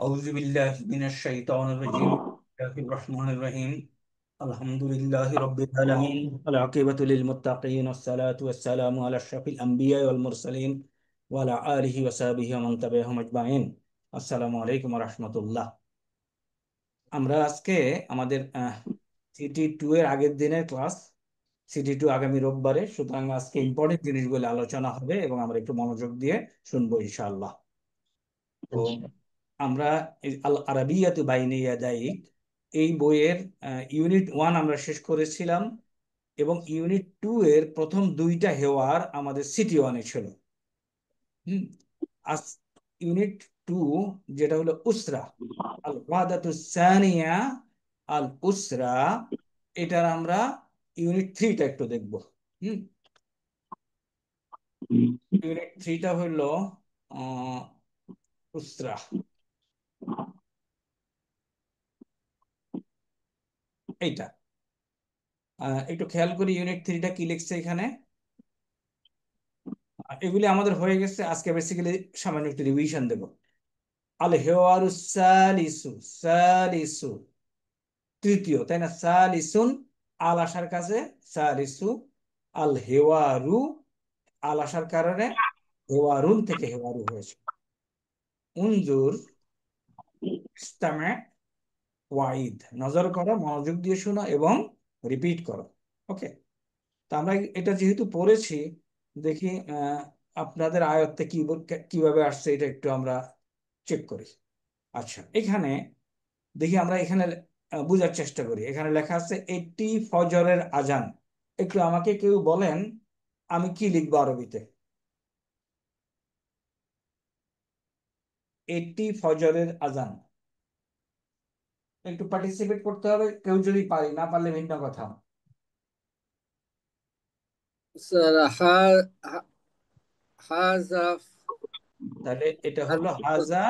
أعوذ بالله من الشيطان الرجيم بسم الله الرحمن الرحيم الحمد لله رب العالمين العاقبة للمتقين والصلاة والسلام على أشرف الأنبياء والمرسلين وعلى آله وصحبه ومن تبعهم أجمعين আসসালামু আলাইকুম রহমতুল্লাহ। আমরা আজকে আমাদের সিটি 2 এর আগের দিনের ক্লাস। সিটি 2 আগামী রোববারে, সুতরাং আজকে ইম্পর্টেন্ট জিনিসগুলো আলোচনা হবে এবং আমরা একটু মনোযোগ দিয়ে শুনবো ইনশাআল্লাহ। তো আমরা এই আল আরাবিয়াতু বাইনা ইয়াদাইক এই বইয়ের ইউনিট 1 আমরা শেষ করেছিলাম এবং ইউনিট 2 এর প্রথম দুইটা হেওয়ার আমাদের সিটি 1-এ ছিল। হুম আজ ইউনিট 2, যেটা হলো উসরা, আল ওয়াদাতু সানিয়া, আল উসরা, এটার আমরা ইউনিট 3টা একটু দেখব। হুম ইউনিট 3টা হলো আহ উসরা। এইটা একটু খেয়াল করি ইউনিট 3টা কি লিখছে এখানে। এগুলি আমাদের হয়ে গেছে। আজকে বেসিক্যালি সামান্য একটু রিভিশন দেব। আল হেওয়ারু সালিসু, সালিসু তৃতীয়, তাই না? সালিসুন, আল আসার কাছে সালিসু। আল হেওয়ারু, আল আসার কারণে হেওয়ারুন থেকে হেওয়ারু হয়েছে। উনজুর, ইস্তামে, ওয়াইদ, নজর করো, মনোযোগ দিয়ে শোনো এবং রিপিট করো। ওকে, তো আমরা এটা যেহেতু পড়েছি, দেখি আপনাদের আয়ত্তে কিভাবে আসছে এটা একটু আমরা চেক করি। আচ্ছা, এখানে দেখি, আমরা এখানে বোঝার চেষ্টা করি। এখানে লেখা আছে এটি ফজরের আজান। একটু আমাকে কেউ বলেন আমি কি লিখবো আরবিতে। এটি ফজরের আজান, একটু পার্টিসিপেট করতে হবে। কেউ যদি পারি, না পারলে ভিন্ন কথা। স্যার হাজা তাহলে এটা হলো হাজা,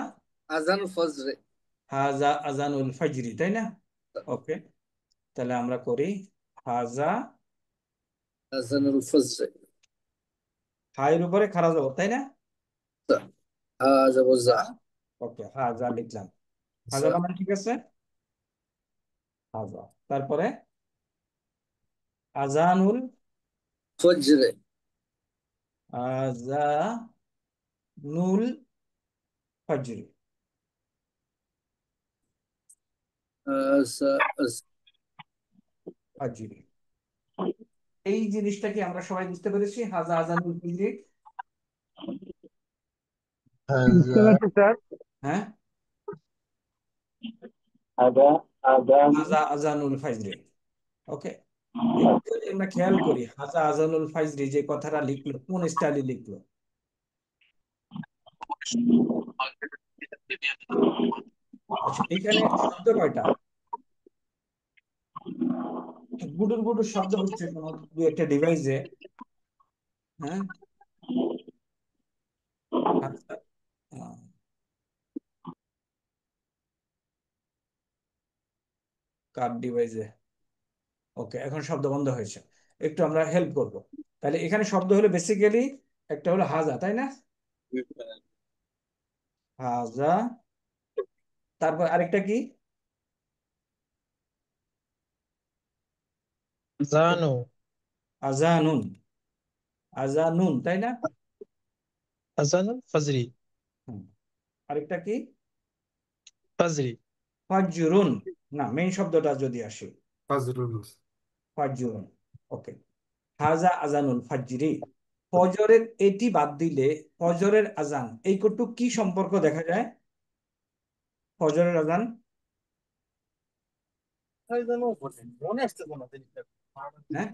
আজান ফজরে। হাজা আজানুল ফজরি, তাই না? ওকে, তাহলে আমরা করি হাজা, আজানুল ফজরে। হায়ের উপরে খাড়া যাব, তাই না? হাজা ওজা। ওকে, হাজা লিখলাম। হাজা স্যার বানান ঠিক আছে। হাজা, তারপরে আজানুল, ফজরে। আজানুল ফজর, ফজর। এই জিনিসটা কি আমরা সবাই বুঝতে পেরেছি? হাজা আজানুল ফজর। বুঝতে হাজা পারছি স্যার। হ্যাঁ, আদা আদান হাজা আজানুল ফজর। ওকে, একটু আমরা খেয়াল করি হাজা আজানুল ফজর যে কথাটা লিখলো কোন স্টাইলে লিখলো। আচ্ছা, এখানে শব্দ কয়টা? গুডুর গুডুর শব্দ হচ্ছে কোন দু একটা ডিভাইসে। হ্যাঁ, আচ্ছা, আহ, কার ডিভাইসে? ওকে, এখন শব্দ বন্ধ হয়েছে। একটু আমরা হেল্প করব। তাহলে এখানে শব্দ হলো বেসিক্যালি একটা হলো হাজা, তাই না? হাজা, তারপর আরেকটা কি? জানু আজানুন, আজানুন, তাই না? আজানুল ফজরি হুম, আরেকটা কি? ফজরি ফাজরুন। না, মেইন শব্দটা যদি আসে ফজরুল। ফাজরুন। ওকে, হাজা আজানুল ফাজরি। ফজরের এটি বাদ দিলে ফজরের আজান এই কটুক কি সম্পর্ক দেখা যায়? ফজরের আজান, মনে আসছে কোন জিনিসটা। হ্যাঁ,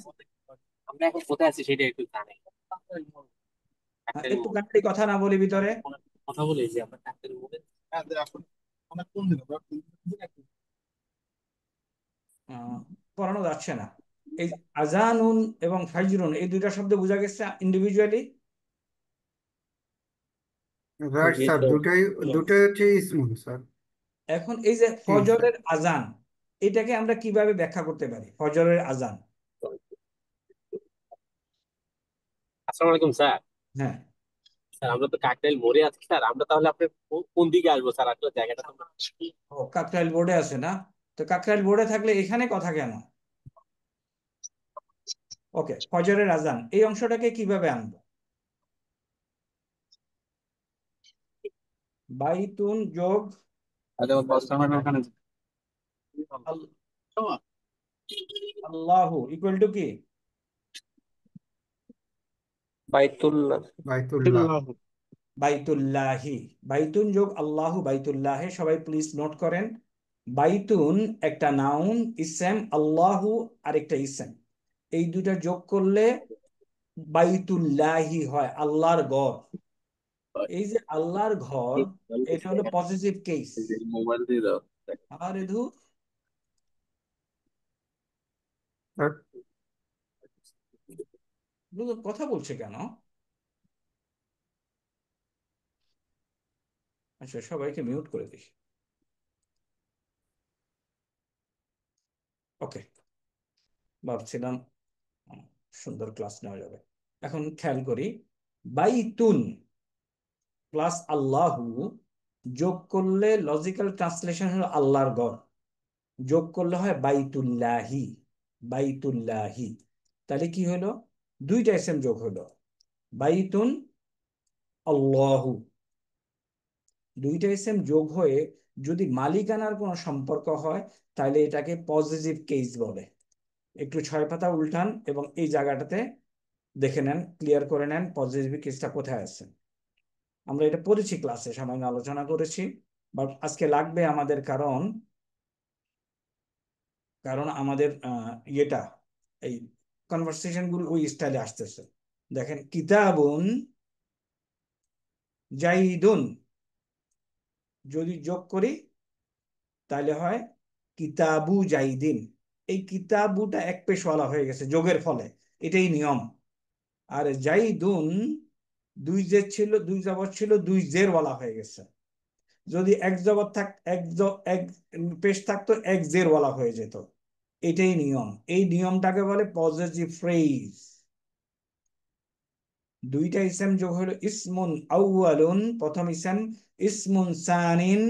আমরা এখন কোথায় আছি সেটা একটু জানি। হ্যাঁ, ডাক্তারের একটু মোড়ে কান্নাড়ি কথা না বলি ভিতরে। কথা বলে যে আমরা ডাক্তারের মোড়ে। আহ, পড়ানো যাচ্ছে না। এই আজানুন এবং ফাজরুন এই দুইটা শব্দ বোঝা গেছে ইন্ডিভিজুয়ালি। রাইট স্যার, দুটাই দুটাই হচ্ছে ইসমুল স্যার। এখন এই যে জি স্যার। ফজরের আজান, এটাকে আমরা কিভাবে ব্যাখ্যা করতে পারি? ফজরের আজান, আসসালামু আলাইকুম স্যার। হ্যাঁ, স্যার আমরা তো কাকরাইল মোড়ে আছি স্যার, আমরা তাহলে আপনি কোন দিকে আসবো স্যার? আসলে জায়গাটা তো ও, কাকরাইল বোর্ডে আছে না? তো কাকরাইল বোর্ডে থাকলে এখানে কথা কেন? ওকে, ফজরের আজান এই অংশটাকে কিভাবে আনবো? বাইতুন যোগ ওখানে আল- আল্লাহু ইকুয়াল টু কি? বাইতুল্লাহ। বাইতুল্লাহ। বাইতুল্লাহি। বাইতুন যোগ আল্লাহু বাইতুল্লাহে, সবাই প্লিজ নোট করেন। বাইতুন একটা নাউন, ইসেম, আল্লাহু আরেকটা ইসেম, এই দুটা যোগ করলে বাইতুল্লাহি হয়, আল্লাহর ঘর। এই যে আল্লাহর ঘর, এটা হলো পজিটিভ কেস। মোবাইল দিয়ে দাও। আরে ধুর, স্যার, কথা বলছে কেন? আচ্ছা, সবাইকে মিউট করে দিই। ওকে, ভাবছিলাম সুন্দর ক্লাস নেওয়া যাবে। এখন খেয়াল করি, বাইতুন প্লাস আল্লাহু যোগ করলে লজিক্যাল ট্রান্সলেশন হলো আল্লাহর ঘর, যোগ করলে হয় বাইতুল্লাহি। বাইতুল্লাহি, তাহলে কি হলো? দুইটা এসএম যোগ হলো, বাইতুন আল্লাহু। দুইটা এসএম যোগ হয়ে যদি মালিকানার কোনো সম্পর্ক হয়, তাহলে এটাকে পজিটিভ কেস বলে। একটু ছয় পাতা উল্টান এবং এই জায়গাটাতে দেখে নেন, ক্লিয়ার করে নেন পজিটিভ কেসটা কোথায় আছে। আমরা এটা পড়েছি ক্লাসে, সামান্য আলোচনা করেছি, বাট আজকে লাগবে আমাদের, কারণ কারণ আমাদের ইয়েটা, এই কনভারসেশন গুলো ওই স্টাইলে আসতেছে। দেখেন, কিতাবুন জাইদুন যদি যোগ করি তাহলে হয় কিতাবু জাইদিন। এই কিতাবুটা এক পেশওয়ালা হয়ে গেছে যোগের ফলে, এটাই নিয়ম। আর জাইদুন দুই জের ছিল, দুই জবর ছিল, দুই জের ওয়ালা হয়ে গেছে। যদি এক জবর থাক, এক পেশ থাকতো, এক জের ওয়ালা হয়ে যেত। এটাই নিয়ম, এই নিয়মটাকে বলে পজিটিভ ফ্রেজ। দুইটা ইসেম যোগ হলো ইসমুন আউয়ালুন, প্রথম ইসেম, ইসমুন সানিন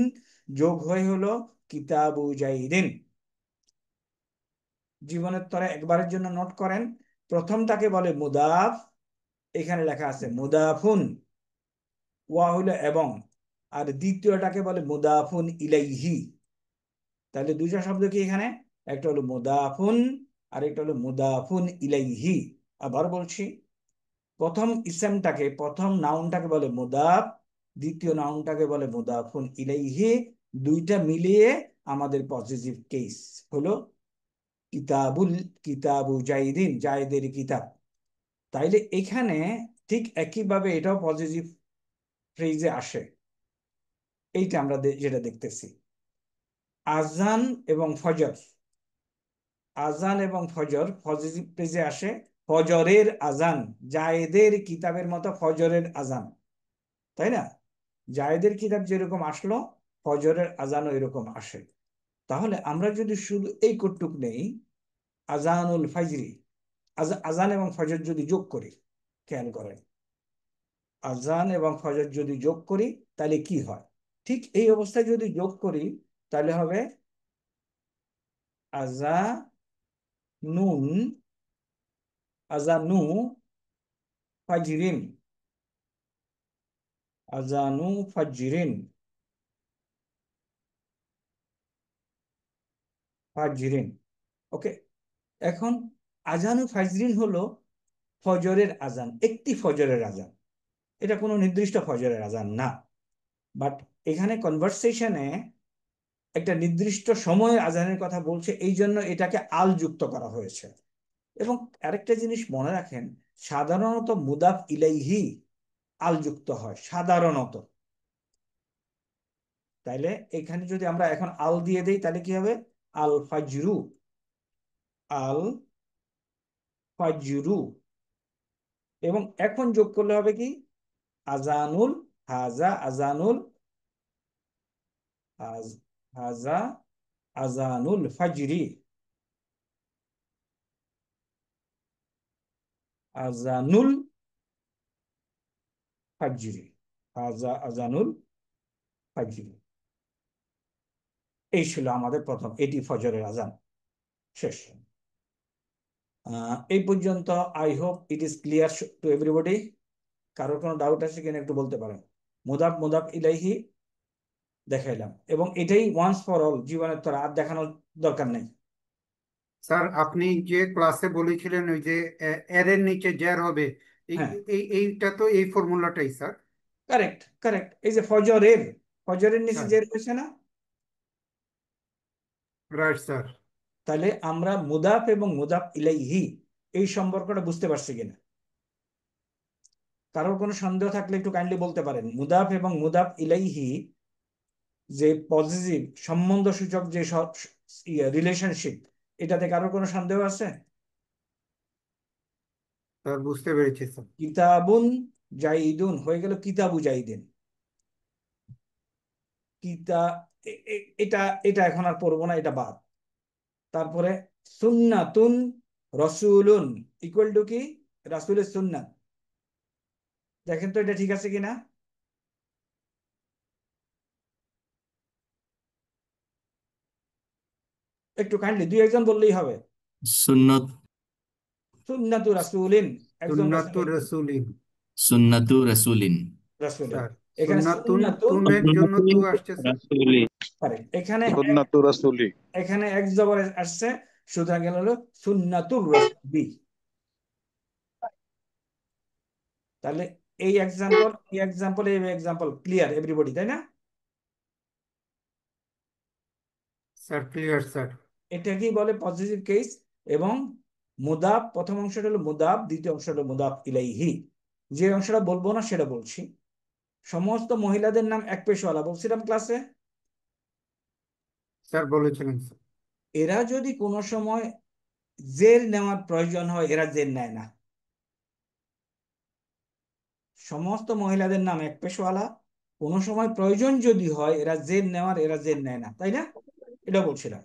যোগ হয়ে হলো কিতাবু জাইদিন। জীবনের তরে একবারের জন্য নোট করেন, প্রথমটাকে বলে মুদাফ, এখানে লেখা আছে মুদাফুন, ওয়া হলো এবং, আর দ্বিতীয়টাকে বলে মুদাফুন ইলাইহি। তাহলে দুইটা শব্দ কি এখানে? একটা হলো মুদাফুন আর একটা হলো মুদাফুন ইলাইহি। আবার বলছি, প্রথম ইসেমটাকে, প্রথম নাউনটাকে বলে মুদাফ, দ্বিতীয় নাউনটাকে বলে মুদাফুন ইলাইহি। দুইটা মিলিয়ে আমাদের পজিটিভ কেস হলো কিতাবুল, কিতাবু জাইদিন, জায়দের কিতাব। তাইলে এখানে ঠিক একইভাবে এটাও পজিটিভ ফ্রেজে আসে। এইটা আমরা যেটা দেখতেছি, আজান এবং ফজর, আজান এবং ফজর পজিটিভ ফ্রেজে আসে। ফজরের আজান, জায়েদের কিতাবের মতো ফজরের আজান, তাই না? জায়েদের কিতাব যেরকম আসলো, ফজরের আজানও এরকম আসে। তাহলে আমরা যদি শুধু এই কটুক নেই, আজানুল ফাজরি, আজান এবং ফজর যদি যোগ করি, খেয়াল করেন, আজান এবং ফজর যদি যোগ করি তাহলে কি হয়? ঠিক এই অবস্থায় যদি যোগ করি তাহলে হবে আজা নুন, আজানু ফাজরিন, আজানু ফাজরিন, ফাজরিন। ওকে, এখন আজানু ফাজরিন হলো ফজরের আজান, একটি ফজরের আজান, এটা কোনো নির্দিষ্ট ফজরের আজান না। বাট এখানে কনভারসেশনে একটা নির্দিষ্ট সময়ের আজানের কথা বলছে, এই জন্য এটাকে আল যুক্ত করা হয়েছে। এবং আরেকটা জিনিস মনে রাখেন, সাধারণত মুদাফ ইলাইহি আল যুক্ত হয় সাধারণত। তাইলে এখানে যদি আমরা এখন আল দিয়ে দেই তাহলে কি হবে? আল ফাজরু, আল ফাজরু। এবং এখন যোগ করলে হবে কি? আজানুল, হাজা আজানুল, হাজা আজানুল ফাজরি, আজানুল ফাজরি, হাজা আজানুল ফাজরি। এই ছিল আমাদের প্রথম, এটি ফজরের আজান। শেষ। এই পর্যন্ত I hope it is clear to everybody. কারোর কোনো ডাউট আছে কিনা একটু বলতে পারেন। মুদাফ মুদাফ ইলাইহি দেখাইলাম, এবং এটাই ওয়ান্স ফর অল, জীবনের তো আর দেখানোর দরকার নেই। স্যার আপনি যে ক্লাসে বলেছিলেন ওই যে এর এর নিচে জ্যার হবে, এই হ্যাঁ, এইটা তো এই ফর্মুলাটাই স্যার। Correct correct. এই যে ফজরের, ফজরের নিচে হ্যাঁ, যে রয়েছে না, রাইট স্যার। তাহলে আমরা মুদাফ এবং মুদাফ ইলাইহি এই সম্পর্কটা বুঝতে পারছি কিনা। কারোর কোনো সন্দেহ থাকলে একটু কাইন্ডলি বলতে পারেন। মুদাফ এবং মুদাফ ইলাইহি যে পজিটিভ সম্বন্ধ সূচক যে রিলেশনশিপ, এটাতে কারোর কোনো সন্দেহ আছে? স্যার বুঝতে পেরেছি স্যার। কিতাবুন জাইদুন হয়ে গেল কিতাবু জাইদিন। কিতা এটা এটা এখন আর পড়বো না, এটা বাদ। তারপরে সুন্নাতুন রসুলুন ইকুয়াল টু কি? রাসূলের সুন্নাত। দেখেন তো এটা ঠিক আছে কিনা। একটু কাইন্ডলি দুই একজন বললেই হবে। সুন্নত সুন্নাতু রাসূলিন, একজন সুন্নাতুর রাসূলের রসুলিন। সুন্নাতু রাসূলিন। রাসূলের। স্যার এখানে সুন্নাতুন, সুন্নাতুন তুনের জন্য তু আসছে স্যার। রাসূলি, কারেক্ট। এখানে সুন্নাতু রাসূলি। এখানে এক জবর আসছে, সুতরাং গেল হলো সুন্নাতুর রাসূলি। তাহলে এই এক্সাম্পল, এই এক্সাম্পল ক্লিয়ার এভরিবডি, তাই না? Sir clear sir. এটাকেই বলে পজিটিভ কেস। এবং মুদাফ, প্রথম অংশটা হলো মুদাফ, দ্বিতীয় অংশ হলো মুদাফ ইলাইহি। যে অংশটা বলবো না সেটা বলছি। সমস্ত মহিলাদের নাম এক পেশওয়ালা বলছিলাম ক্লাসে। স্যার বলেছিলেন স্যার। এরা যদি কোনো সময় জের নেওয়ার প্রয়োজন হয়, এরা জের নেয় না। সমস্ত মহিলাদের নাম এক পেশওয়ালা, কোনো সময় প্রয়োজন যদি হয় এরা জের নেওয়ার, এরা জের নেয় না, তাই না? এটা বলছিলাম।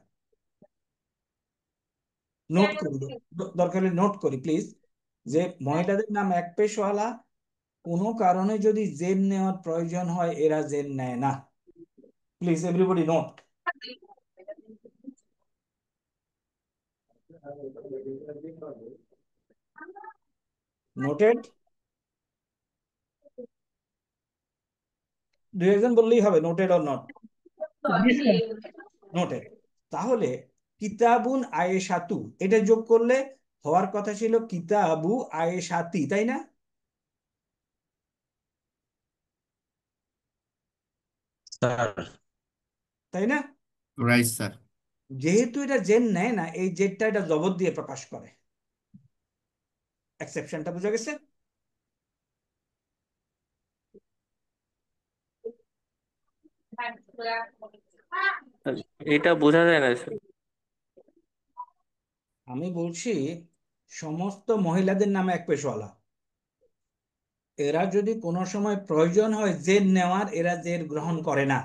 নোট করি, দরকার হলে নোট করি প্লিজ, যে মহিলাদের নাম এক পেশওয়ালা, কোনো কারণে যদি জের নেওয়ার প্রয়োজন হয় এরা জের নেয় না। Please everybody note. নোটেড? দুই একজন বললেই হবে নোটেড অর নট। নোটেড। তাহলে কিতাবুন আয়েশাতু, এটা যোগ করলে হওয়ার কথা ছিল কিতাবু আয়েশাতি, তাই না? স্যার তাই না? Right sir. যেহেতু এটা জেন নেয় না, এই জেডটা এটা জবর দিয়ে প্রকাশ করে। এক্সেপশনটা বোঝা গেছে? এটা বোঝা যায় না স্যার। আমি বলছি সমস্ত মহিলাদের নামে এক পেশওয়ালা, এরা যদি কোনো সময় প্রয়োজন হয় জের নেওয়ার, এরা জের গ্রহণ করে না।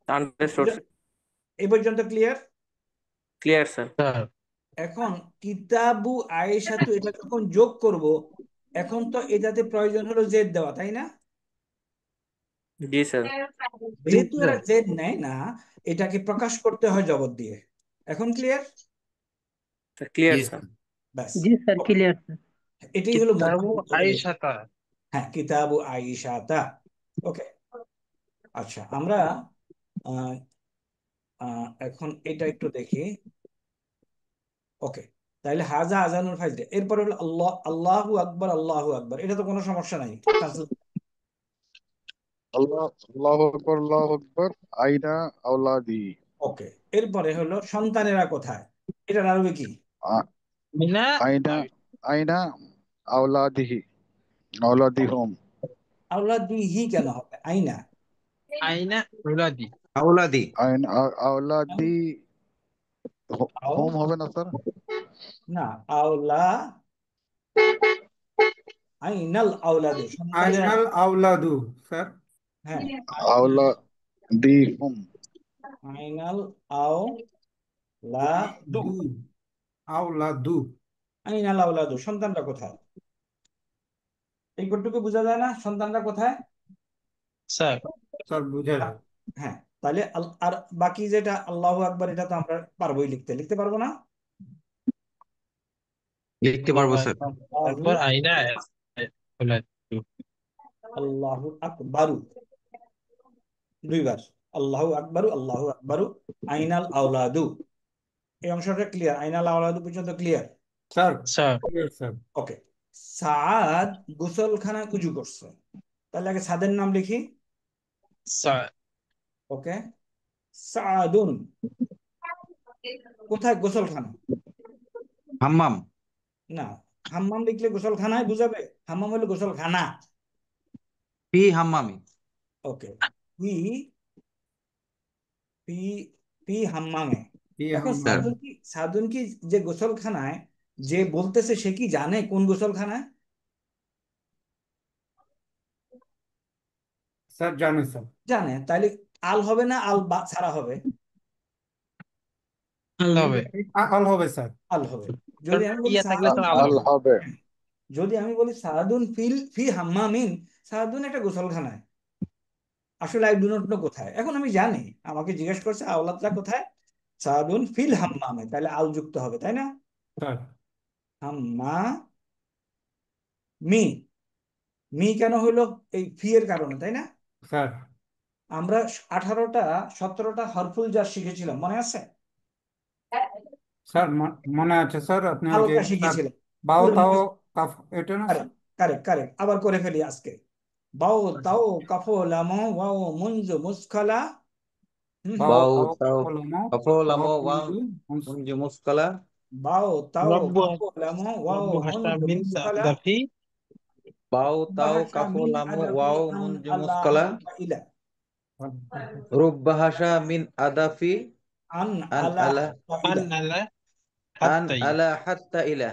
আন্ডারস্টুড, এই পর্যন্ত ক্লিয়ার? Clear sir. স্যার এখন কিতাবু আয়েশাতু এটা যখন যোগ করব, এখন তো এটাতে প্রয়োজন হলো জের দেওয়া, তাই না? জি স্যার। যেহেতু এরা জের নেয় না, এটাকে প্রকাশ করতে হয় জবর দিয়ে। এখন ক্লিয়ার? ক্লিয়ার জি স্যার। স্যার। ব্যাস, জি স্যার, ক্লিয়ার স্যার। এটাই হলো কিতাবু আয়েশাতা। হ্যাঁ, কিতাবু আয়েশাতা। ওকে, আচ্ছা আমরা আহ, এখন এটা একটু দেখি। ওকে, তাহলে হাজা আজানুল ফাজর, এরপর হলো আল্লাহ, আল্লাহু আকবার, আল্লাহু আকবার, এটা তো কোনো সমস্যা নাই। আল্লাহ, আল্লাহু আকবার, আল্লাহু আকবার। আইনা আওলাদি। ওকে, এরপরে হলো সন্তানেরা কোথায়, এটার আরবি কি? আ- মিনা আইনা, আইনা আওলাদিহি, আওলাদিহুম। আওলাদিহি কেন হবে আইনা? আইনা উলাদি। আওলাদি। আইনা আওলাদি আও হোম হবে না স্যার? না, আওলা, আইনাল আওলাদু, সন্তানেরা। আইনাল আওলাদু স্যার। হ্যাঁ, আওলাদিহুম। আইনাল আওলাদু, দু, আওলাদু। আইনাল আওলাদু, সন্তানরা কোথায়? এইটুকু বোঝা যায় না সন্তানরা কোথায়? স্যার স্যার বুঝে যায়। হ্যাঁ, তাহলে আর বাকি যেটা আল্লাহু আকবার, এটা তো আমরা পারবোই লিখতে পারবো না? লিখতে পারবো স্যার। আল্লাহু তারপর আইনা উলাদু। আল্লাহু আকবারু, দুইবার আল্লাহু আকবারু, আল্লাহু আকবারু। আইনাল আওলাদু, এই অংশটা ক্লিয়ার? আইনাল আওলাদু পর্যন্ত clear? Sir sir sir okay. সাদ গোসলখানা উজু করছে, তাহলে আগে সাদের নাম লিখি। স্যার ওকে, সাদুন কোথায়? গোসলখানা। হাম্মাম। না, হাম্মাম লিখলে গোসলখানায় বুঝাবে, হাম্মাম হলো গোসলখানা। ফি হাম্মামি। ওকে, ফি ফি ফি হাম্মামে। কি এখন হাম্মাম? স্যার সাদুন কি যে গোসলখানায় যে বলতেছে সে কি জানে কোন গোসলখানায়? স্যার জানি স্যার। জানে, তাইলে আল হবে না আল ছাড়া হবে? আল্লাহ হবে। আল হবে স্যার। আল হবে। যদি আমি বলি ইয়া থাকলে সাদুন স্যার আল্লাহ আল হবে। হবে। যদি আমি বলি সাদুন ফি হাম্মামিন, সাদুন একটা গোসলখানায়, আসলে আই ডু নট নো কোথায়। এখন আমি জানি, আমাকে জিজ্ঞেস করছে আওলাদরা কোথায়, সাদুন ফিল হাম্মামে, তাহলে আল যুক্ত হবে, তাই না? স্যার হাম্মা মি, মি কেন হইলো? এই ফি এর কারণে, তাই না? স্যার আমরা 17টা হরফুল জার শিখেছিলাম, মনে আছে? স্যার মনে আছে স্যার। আপনি ওই যে হালকা শিখেছিলাম। বাও তাও কাফ, এটা না স্যার? কারেক্ট কারেক্ট কারেক্ট, আবার করে ফেলি আজকে। বাও তাও কাফো লামো ওয়াও মুনজু মুসখালা। বাও বাউ তাও তাও কলমো কফলাম ওয়াও ওয়া মুনজু মুনজু মুসকালা। বাও তাও রব্বু কাফো লামো ওয়াও রব্বু হাসা মুনজু মিন মুসখালা। দাফি। বাউ তাও বাহাসা মিন কাফলাম আদাফি ওয়াও আন মুনজু আল্লাহ মুসকালা। হাত্তা ইলা। রুব্বাহাসা মিন আদাফি আন আন আলা আলা হাত্তা আন ইলা। আলা আন হাত্তাই। আলা হাত্তা ইলা।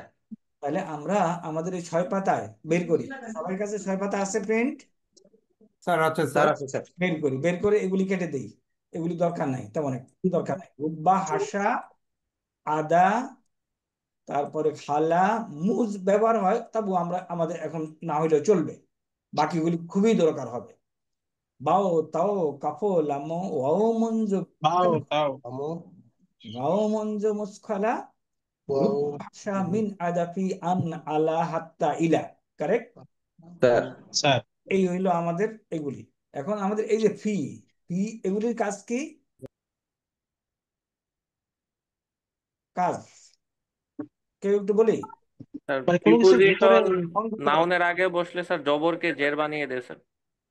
তাহলে আমরা আমাদের এই 6 পাতায় বের করি। সবার কাছে 6 পাতা আছে প্রিন্ট? স্যার আছে স্যার স্যার। আছে স্যার। বের করে এগুলি কেটে দেই। এগুলি দরকার নাই, তেমন একটা দরকার নাই। রুব্বা হাসা আদা, তারপরে খালা মুজ ব্যবহার হয়, তবু আমরা আমাদের এখন না হইলেও চলবে। বাকিগুলি খুবই দরকার হবে। বাও তাও কাফো লামো ওয়াও মঞ্জু, বাও তাও গাও মঞ্জু মুসখালা। রুব্বা মিন আদাফি আন আলা হাত্তা ইলা। কারেক্ট? স্যার স্যার এই হইলো আমাদের এগুলি। এখন আমাদের এই যে ফি, এগুলির কাজ কি? কাজ কেউ একটু বলি। স্যার মানে কোনো কিছুর ভিতরে প্রিপোজিশন সংযুক্ত করা। নাউনের আগে বসলে স্যার জবরকে জের বানিয়ে দেয় স্যার।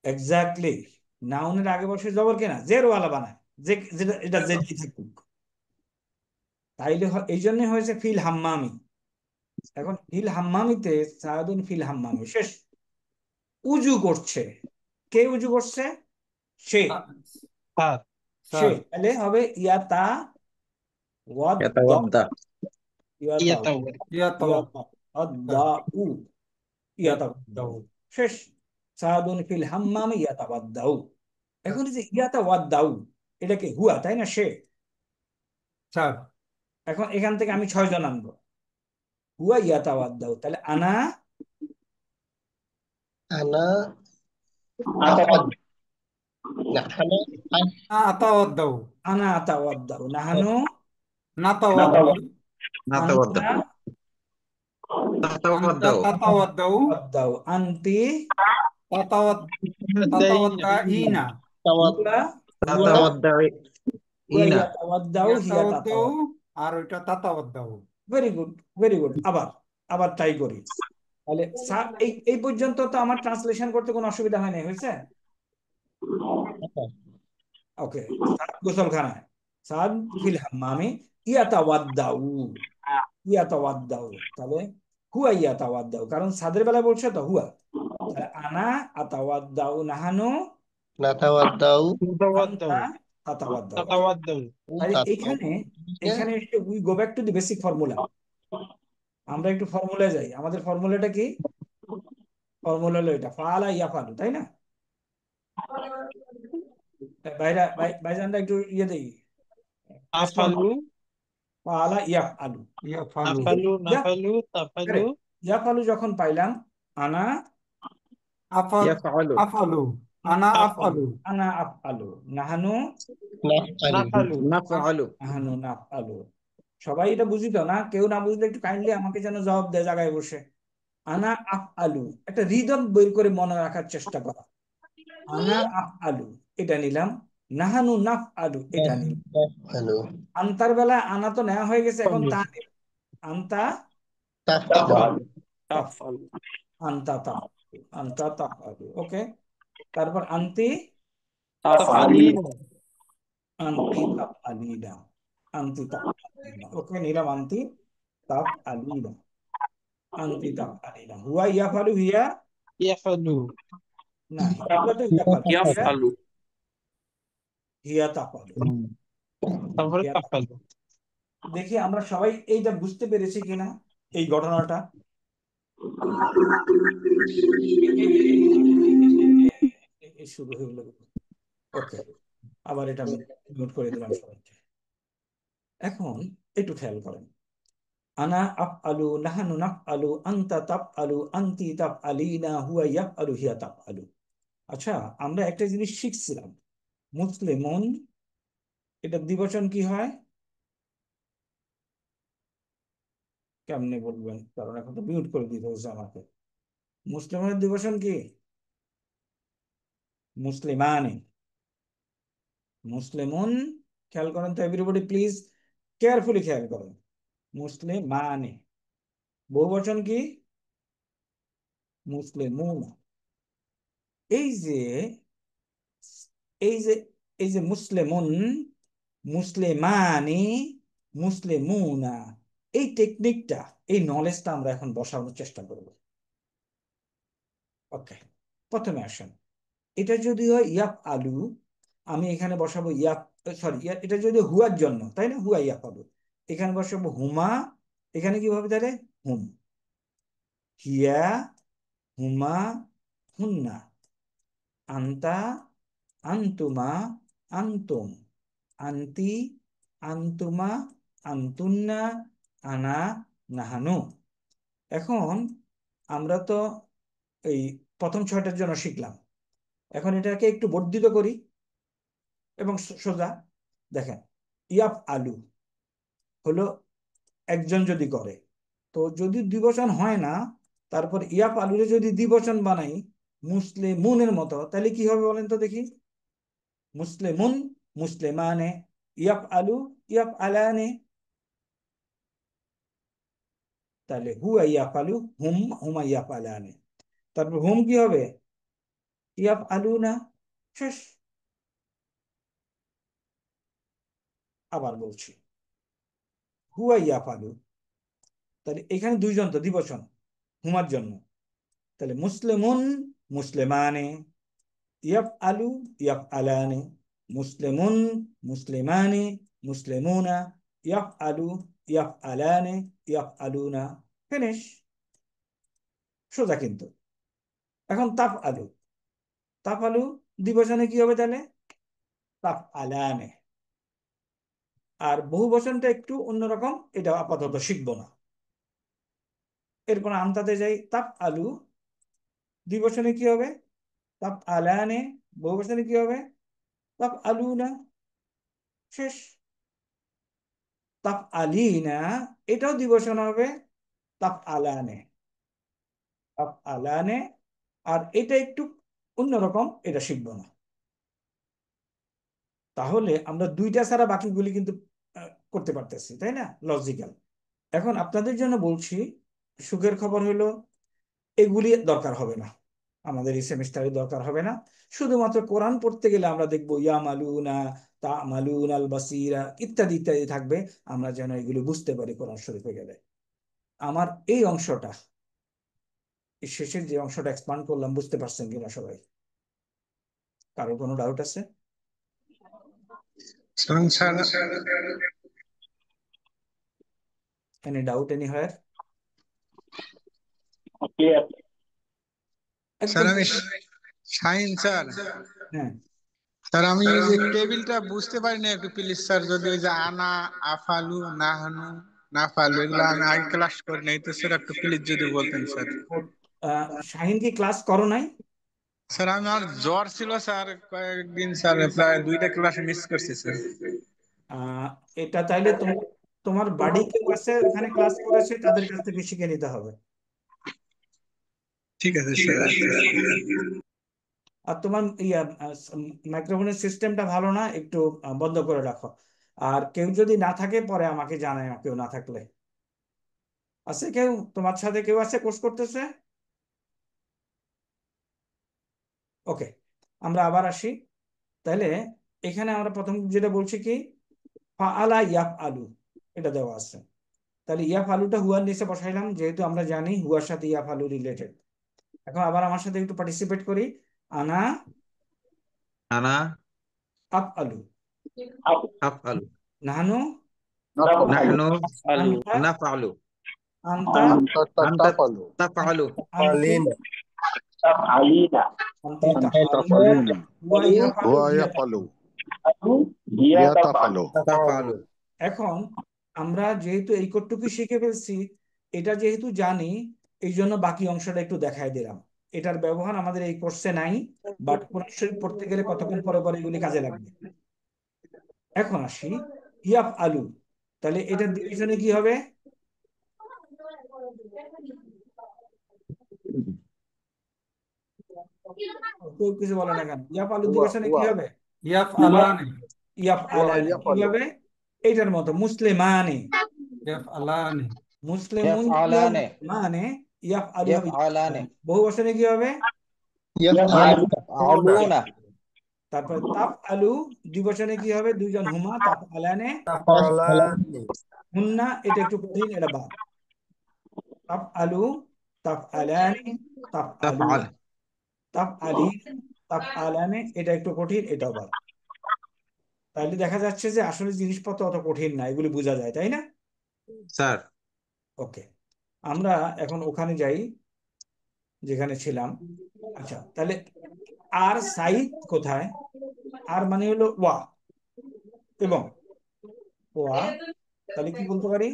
এক্স্যাক্টলি, নাউনের আগে বসে জবর কেনা জেরওয়ালা বানায়, যে যেটা এটা জেডি থাকুক। তাইলে এই জন্য হয়েছে ফিল হাম্মামি। এখন ফিল হাম্মামিতে সারাদিন ফিল হাম্মামি শেষ। উজু করছে, কে উজু করছে? সে। স্যার সে, স্যার তাহলে হবে ইয়াতা ওয়াদ্দা, ইয়াতাওয়াদ্দা। ইয়াতা ইয়া তাও ইয়া তো ইয়াতা আদ্দা উ, ইয়া ইয়াতাওয়াদ্দাউ। দাও শেষ। সারাদিন ফিল হাম্মামি ইয়াতাওয়াদ্দাউ। এখন এই যে ইয়াতাওয়াদ্দাউ, এটাকে হুয়া, তাই না? সে। স্যার। এখন এখান থেকে আমি 6 জন আনবো। হুয়া ইয়াতাওয়াদ্দাউ, তাহলে আনা আনা আতাওয়াদ না আনা আতাওয়াদ্দাউ আনা আতাওয়াদ্দাউ, নাহানু নাতাওয়াদ্দাউ নাতাওয়াদ্দা। আনতা আনতা তাতাওয়াদ্দাউ। তাতাওয়াদ্দাউ ওয়াদ্দাউ, আনতি তাতাওয়াদ দেই তাতাওয়াদ্দাইনা তাওয়াদ হুয়া হুয়া তাতাওয়াদ্দাউ হুয়া ইনা। ইয়াতাওয়াদ্দাউ হিয়া ইয়াতাওয়াদ্দাউ তাতাওয়াদ্দাউ। আর ওইটা তাতাওয়াদ্দাউ। Very good, very good. আবার ট্রাই করি। তাহলে এই এই পর্যন্ত তো আমার ট্রান্সলেশন করতে কোনো অসুবিধা হয় নাই, হয়েছে? ওকে, গোসলখানায় সাদ ফিল হাম্মামি ইয়াতাওয়াদ্দাউ, ইয়াতাওয়াদ্দাউ, তাহলে হুয়া ইয়াতাওয়াদ্দাউ, কারণ সাদের বেলায় বলছে তো হুয়া। তাহলে আনা আতাওয়াদ্দাউ, নাহানু নাতাওয়াদ্দাউ তাতাওয়াদ্দাউ আনতা তাতাওয়াদ্দাউ। তাতাওয়াদ্দাউ। তাহলে এখানে তাতাওয়াদ্দাউ এসে we go back to the basic formula. আমরা একটু ফর্মুলায় যাই। আমাদের ফর্মুলাটা কি? ফর্মুলা হলো এটা, ফালা ইয়াফালু, তাই না? ভাইজানরা একটু দেই, রেসপন্ড। আফালু ফালা ইয়াফআলু, ইয়াফালু আফালু ইয়া নাফালু তাফালু। কারেক্ট। ইয়াফআলু যখন পাইলাম, আনা আফাল ইয়াফআলু আফআলু আনা আফআলু, আফআলু আনা আফআলু, নাহানু নাফআলু নাফআলু নাহানু নাফআলু। সবাই এটা বুঝি তো না? কেউ না বুঝলে একটু কাইন্ডলি আমাকে যেন জবাব দেয় জায়গায় বসে। আনা আফআলু, একটা রিদম বের করে মনে রাখার চেষ্টা করা। আনা আফআলু এটা নিলাম, নাহানু নাফআলু এটা নিলাম। নাফআলু আন্তার বেলা আনা তো নেওয়া হয়ে গেছে, এখন তা নিলাম। আন্তা তাফআলু তাফ, তাফআলু আন্তা তাফ, আন্তা তাফআলু। ওকে, তারপর আন্তি, তাফআলিনা আন্তি তাফআলিনা, আন্তি তাফআলিনা। ওকে, নিলাম আন্তি তাফআলিনা, আন্তি তাফআলিনা। হুয়া ইয়াফআলু, হিয়া ইয়াফআলু না, এগুলো তো ইয়াফআলু, হিয়া ইয়াফআলু হিয়া তাফআলু, তারপরে হিয়া তাফআলু। তাফআলু দেখি আমরা সবাই এইটা বুঝতে পেরেছি কিনা, এই ঘটনাটা। এই শুরু হয়ে গেল। ওকে, আবার এটা আমি নোট করে দিলাম সবাইকে। এখন একটু খেয়াল করেন, আনা আফআলু, নাহানু নাফআলু, আনতা তাফআলু, আনতি তাফআলিনা, হুয়া ইয়াফআলু, হিয়া তাফআলু। আচ্ছা, আমরা একটা জিনিস শিখছিলাম, মুসলিমুন এটা দ্বিবচন কি হয়? কেমনে বলবেন, কারণ এখন তো মিউট করে দিতে হচ্ছে আমাকে। মুসলিমের দ্বিবচন কি? মুসলিমানে। মুসলিমুন, খেয়াল করেন তো এভরিবডি প্লিজ, কেয়ারফুলি খেয়াল করেন। মুসলিমানে, বহুবচন কি? মুসলিমুন। এই যে এই যে এই যে মুসলিমুন, মুসলিমানি, মুসলিমুনা, এই টেকনিকটা, এই নলেজটা আমরা এখন বসানোর চেষ্টা করব। ওকে, প্রথমে আসেন, এটা যদি হয় ইয়াফ আলু, আমি এখানে বসাবো ইয়াফ, সরি, এটা যদি হুয়ার জন্য, তাই না, হুয়া ইয়াফ আলু, এখানে বসাবো হুমা। এখানে কি হবে তাহলে? হুম। হিয়া, হুমা, হুন্না। আন্তা, আন্তুমা, আন্তুম। আন্তি, আন্তুমা, আন্তুন্না, আনা, নাহানু। এখন আমরা তো এই প্রথম ছয়টার জন্য শিখলাম, এখন এটাকে একটু বর্ধিত করি এবং সোজা দেখেন, ইয়াফ আলু হলো একজন যদি করে, তো যদি দ্বিবচন হয় না, তারপর ইয়াফ আলুরে যদি দ্বিবচন বানাই মুসলিমুনের মতো, তাহলে কি হবে বলেন তো দেখি? মুসলিমুন, মুসলিমানে, ইয়াফ আলু, ইয়াফ আলানে। তাহলে হুয়া ইয়াফ আলু, হুম, হুমা ইয়াফ আলানে। তারপর হুম কি হবে? ইয়াফ আলু না, শেষ। আবার বলছি, হুয়া ইয়াফ আলু, তাহলে এখানে দুইজন তো দ্বিবচন হুমার জন্য, তাহলে মুসলিমুন, মুসলিমানে, ইয়াফ আলু, ইয়াফ আলানে, মুসলিমুন, মুসলিমানে, মুসলিমুনা, ইয়াফ আলু, ইয়াফ আলানে, ইয়াফ আলুনা। ফিনিশ, সোজা কিন্তু। এখন তাফ আলু, তাফ আলু দ্বিবচনে কি হবে তাহলে? তাফ আলানে। আর বহু বচনটা একটু অন্যরকম, এটা আপাতত শিখবো না। এরপর আমতাতে যাই, তাফ আলু দ্বিবচনে কি হবে? তাফ আলানে। বহু বচনে কি হবে? তাফ আলু না, শেষ। তাফ আলিনা, এটাও দ্বিবচন হবে, তাফ আলানে, তাফ আলানে। আর এটা একটু অন্যরকম, এটা শিখবো না। তাহলে আমরা দুইটা ছাড়া বাকিগুলি কিন্তু করতে পারতেছি, তাই না, লজিক্যাল। এখন আপনাদের জন্য বলছি, সুখের খবর হলো এগুলি দরকার হবে না, আমাদের এই সেমিস্টারে দরকার হবে না। শুধুমাত্র কোরআন পড়তে গেলে আমরা দেখবো ইয়া মালুনা, তা মালুন আল বাসিরা, ইত্যাদি ইত্যাদি থাকবে, আমরা যেন এগুলো বুঝতে পারি কোরআন শরীফে গেলে। আমার এই অংশটা, এই শেষের যে অংশটা এক্সপান্ড করলাম, বুঝতে পারছেন কিনা সবাই? কারো কোনো ডাউট আছে? এনি ডাউট, এনি হোয়ার? স্যার একদম। আমি শাহিন স্যার হ্যাঁ, স্যার আমি ওই যে টেবিলটা বুঝতে পারি না একটু প্লিজ স্যার, যদি ওই যে আনা আফালু নাহানু নাফালু এগুলো আমি আগে ক্লাস করি নাই তো স্যার, একটু প্লিজ যদি বলতেন স্যার। শাহিন কি ক্লাস করো নাই? স্যার আমার জ্বর ছিল স্যার, কয়েকদিন স্যার প্রায় 2টা ক্লাস মিস করছি স্যার। আহ এটা তাইলে তোমার তোমার বাড়ি কেউ আছে ওখানে ক্লাস করেছে, তাদের কাছ থেকে শিখে নিতে হবে। ঠিক আছে স্যার। আর তোমার মাইক্রোফোনের সিস্টেমটা ভালো না, একটু বন্ধ করে রাখো। আর কেউ যদি না থাকে পরে আমাকে জানায়, কেউ না থাকলে। আছে কেউ তোমার সাথে, কেউ আছে কোর্স করতেছে? ওকে, আমরা আবার আসি। তাহলে এখানে আমরা প্রথম যেটা বলছি কি, ফাআলা ইয়াফ আলু, এটা দেওয়া আছে। তাহলে ইয়াফ আলুটা হুয়ার নিচে বসাইলাম, যেহেতু আমরা জানি হুয়ার সাথে ইয়াফ আলু রিলেটেড। এখন আবার আমার সাথে একটু পার্টিসিপেট করি। আনা আনা আফ আলু, আফআলু, নাহানু নাহনু আলু আনতা নাফআলু, আনতা আনতা তাফআলু, আনতি আনতি তাফআলু, হুয়া ইয়াফআলু, হিয়া তাফআলু। তাফআলু। এখন আমরা যেহেতু এই কোডটুকু শিখে ফেলছি, এটা যেহেতু জানি, এই জন্য বাকি অংশটা একটু দেখাই দিলাম। এটার ব্যবহার আমাদের এই কোর্সে নাই, বাট কোরআন শরীফ পড়তে গেলে কতক্ষণ পরে পরে এগুলি কাজে লাগবে। এখন আসি ইয়াফ আলু, তাহলে এটার ডিভিশনে কি হবে? কেউ কিছু বলে না কেন? ইয়াফ আলু ডিভিশনে কি হবে? ইয়াফ আলানে, ইয়াফ আলানে কিভাবে? এইটার মতো মুসলিমানে, ইয়াফ আলানে, মুসলিমুন কি হবে? ইয়াফআলানে, মানে ইয়াফ আলু হবে ইয়াফআলানে, বহু বচনে কি হবে? ইয়াফআলুনা, তারপর তাফ আলু দ্বিবচনে কি হবে? দুইজন, হুমা তাফ আলানে ইয়াফ আলানে, হুন্না, এটা একটু কঠিন, এটা বাদ। তাফ আলু, তাফ আলানে, তাফ আলু, তাফআল, তাফ আলি, তাফ আলানে, এটা একটু কঠিন, এটা বাদ। তাহলে দেখা যাচ্ছে যে আসলে জিনিসপত্র অত কঠিন না, এগুলি বোঝা যায়, তাই না? স্যার। ওকে, আমরা এখন ওখানে যাই যেখানে ছিলাম। আচ্ছা, তাহলে আর সাইদ কোথায়? আর মানে হলো ওয়া এবং ওয়া, তাহলে কি বলতে পারি?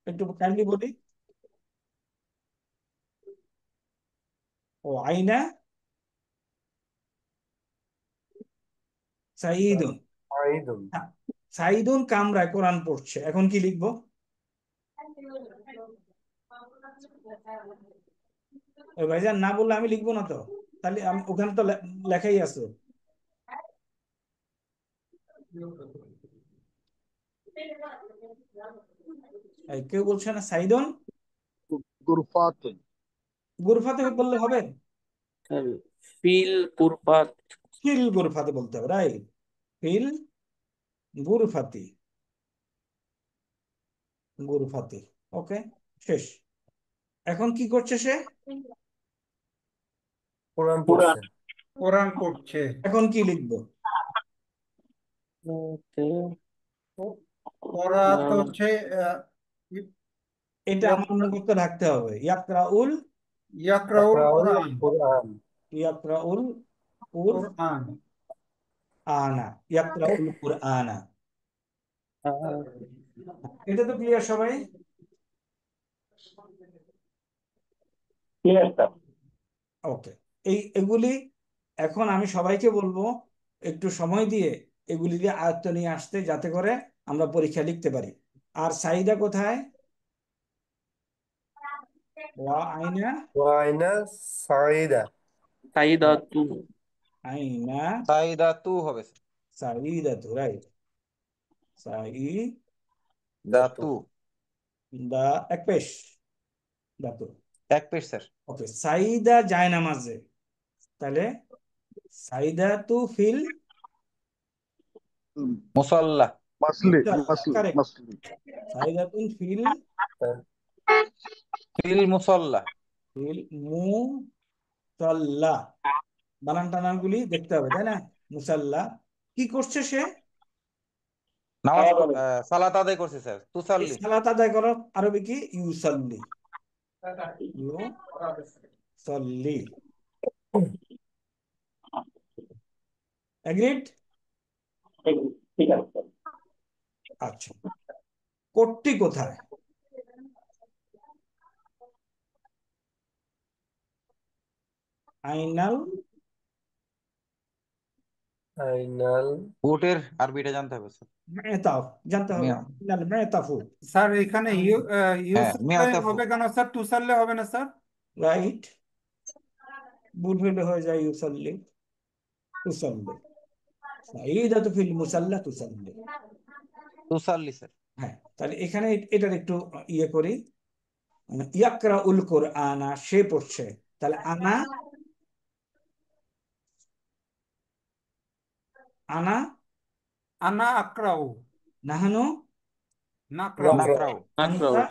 একটু কাইন্ডলি বলি। ও আইনা সাইদুন, সাইদুন কামরায় কোরআন পড়ছে, এখন কি লিখবো? ওই ভাইজান না বললে আমি লিখবো না তো, তাহলে আমি ওখানে তো লেখাই আছে। এই কেউ বলছে না সাইদুন, গুরফাতে বললে হবে? স্যার ফিল পুরপাত ফিল গুরফাতে বলতে হবে, রাইট? ফিল গুরফাতি, গুরফাতি। ওকে, শেষ। এখন কি করছে সে? কোরআন পড়ছে। এখন কি লিখবো? পড়া তো হচ্ছে এটা আমার মুখস্থ রাখতে হবে। ইয়াকরাউল, ইয়াকরাউল কোরআন, ইয়াকরাউল কোরআন। কুরআনা, ইয়াকরাউল কুরআনা। এটা তো ক্লিয়ার সবাই? ওকে, এগুলি এখন আমি সবাইকে বলবো একটু সময় দিয়ে এগুলি দিয়ে আয়ত্ত নিয়ে আসতে, যাতে করে আমরা পরীক্ষা লিখতে পারি। আর সাইদা কোথায়? ওয়া আইনা, সাইদাতু আইনা সাইদাতু হবে স্যার। সাইদাতু, রাইট? সাইদাতু, দাতু, এক পেশ দাতু। এক পেশ স্যার। ওকে, সাইদা জায়নামাজে, তাহলে সাইদাতু ফিল মুসাল্লা, কারেক্ট, সাইদাতুন ফিল ফিল মুসাল্লা, ফিল মুসাল্লা। বানান টানান গুলি দেখতে হবে, তাই না? মুসাল্লা কি করছে সে? নামাজ সালাত আদায় করছে স্যার। এই তুসাল্লি, সালাত আদায় করো, আরবি কি? ইউসাল্লি, ইউসাল্লি। এগ্রিড? আচ্ছা, কোটটি কোথায়? আইনাল আইনাল উটের আরবিটা জানতে হবে স্যার। মেতাফ জানতে হবে। মিয়া আইনাল মেতাফু। স্যার এখানে হ্যাঁ ইউসাল্লে মিয়াতাফু। হবে কেন স্যার? তুসাল্লে হবে না স্যার? রাইট, ভুল হইলে হয়ে যায় ইউসাল্লি, তুসাল্লি। সাঈদাতু ফিল মুসাল্লা তুসাল্লি। তুসাল্লি স্যার। হ্যাঁ, তাহলে এখানে এটার একটু ইয়ে করি। ইয়াকরাউল কোরআনা, সে পড়ছে। তাহলে আনা, আনা, আনা আকরাউ, নাহানু, নাকরাউ, নাকরাউ। আনতা,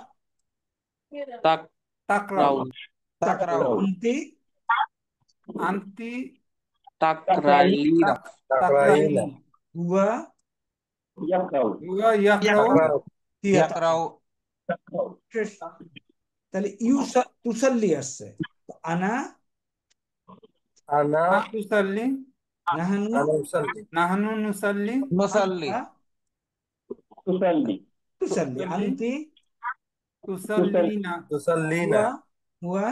তাক তাকরাউ, রাউল তাকরাউ। আনতি, আনতি তাকরাইলিনা তাকরাইনা, হুয়া, হুয়া ইয়াকরাউ, হিয়া ইয়াকরাউ। শেষ। তাহলে তুসাল্লি আসছে। তো আনা, আনা না তুসাল্লি, নাহানু, নাহনু নুসাল্লি, মুসাল্লি। আনতা, তুসাল্লি তুসাল্লি, আনতি, তুসাল্লিনা, হুয়া, হুয়া,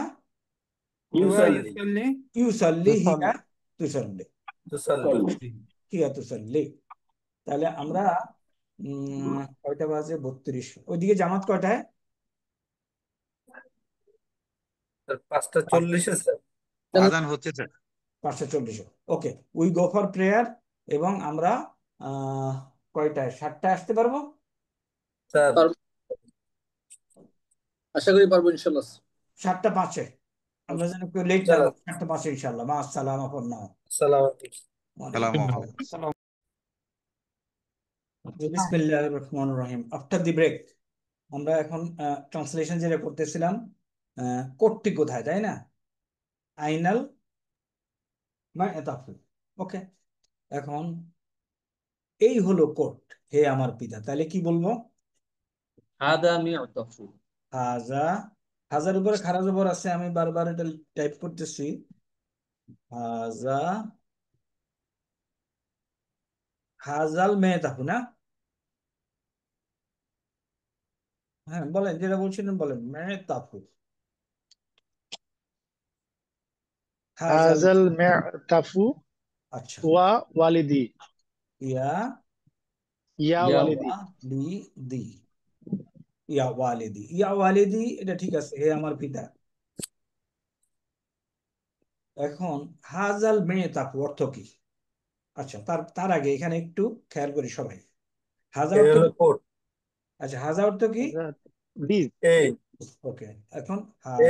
হুয়া ইউসাল্লি, ইউসাল্লি, হিয়া তুসাল্লি। তুসাল্লি, হিয়া তুসাল্লি। তাহলে আমরা কয়টা বাজে? 32। ওইদিকে জামাত কয়টায়? 5:40 স্যার। আজান হচ্ছে sir. 5:40। Okay, we go for prayer. এবং আমরা কয়টায়? 7টায় আসতে পারবো? স্যার আশা করি পারবো ইনশাআল্লাহ। 7:05। আমরা যেন কেউ লেট না করি। 7:05 ইনশাল্লাহ। মা আসসালামু আলাইকুম। আসসালামু আলাইকুম। সালামু আলাইকুম। আসসালাম। বিসমিল্লাহির রহমানির রহিম। আফটার দি ব্রেক আমরা এখন ট্রান্সলেশন যেটা করতেছিলাম, কোডটি কোথায়, তাই না? আইনাল মা এতাফু। ওকে, এখন এই হলো কোড, হে আমার পিতা। তাহলে কি বলবো? হাদা মিউতাফু হাজা, হাজার উপরে খারা জবর আছে, আমি বারবার এটা টাইপ করতেছি। হাজা, হাজাল মেহতাফু না? হ্যাঁ বলেন, যেটা বলছিলেন বলেন। মেহতাফু, হাজাল। হাজাল মেতাফু আচ্ছা, ওয়া ওয়ালিদি, ইয়া ইয়া ইয়া ওয়ালিদি। দি, দি, ইয়া ওয়ালিদি, ইয়া ওয়ালিদি, এটা ঠিক আছে, হে আমার পিতা। এখন হাজাল মেহতাফু অর্থ কি? আচ্ছা, তার তার আগে এখানে একটু খেয়াল করি সবাই। হাজা এই অর্থ হলো কি? কোড। আচ্ছা, হাজা অর্থ কি? দিস। এই ওকে, এখন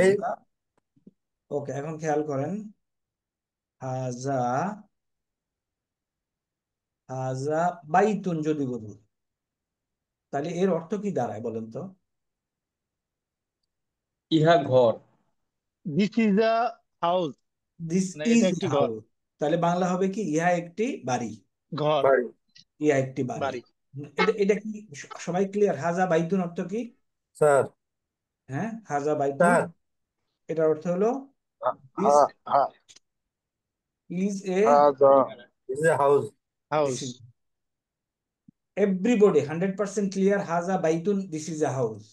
এই হাজা। ওকে, এখন খেয়াল করেন। হাজা, হাজা বাইতুন যদি বলি, তাহলে এর অর্থ কি দাঁড়ায় বলেন তো? ইহা ঘর। This is a house, this না ইজ এটা একটি ঘর। হাউস। তাহলে বাংলা হবে কি? ইহা একটি বাড়ি। ঘর, বাড়ি। ইহা একটি বাড়ি। বাড়ি। এটা এটা কি সবাই ক্লিয়ার? হাজা বাইতুন অর্থ কি? স্যার হ্যাঁ, হাজা বাইতুন, স্যার এটার অর্থ হলো this is a, this is house. House. Everybody 100% clear? হাজা বাইতুন, this is a house.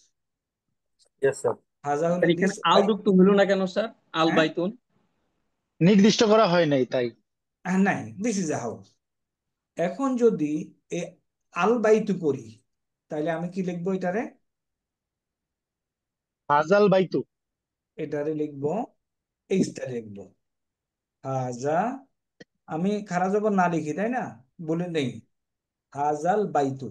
Yes sir. হাজা হলো দিস। এখানে আল যুক্ত হলো না কেন স্যার? আল হ্যাঁ, বাইতুন নির্দিষ্ট করা হয় নাই তাই। নাই, দিস ইজ এ হাউস। এখন যদি এ আল বাইতু করি, তাহলে আমি কি লিখবো এটারে? হাজাল বাইতু। এটারে লিখবো, এই স্টাইলে লিখবো হাজা। আমি খারা জবর না লিখি, তাই না? বলে নেই হাজাল বাইতু,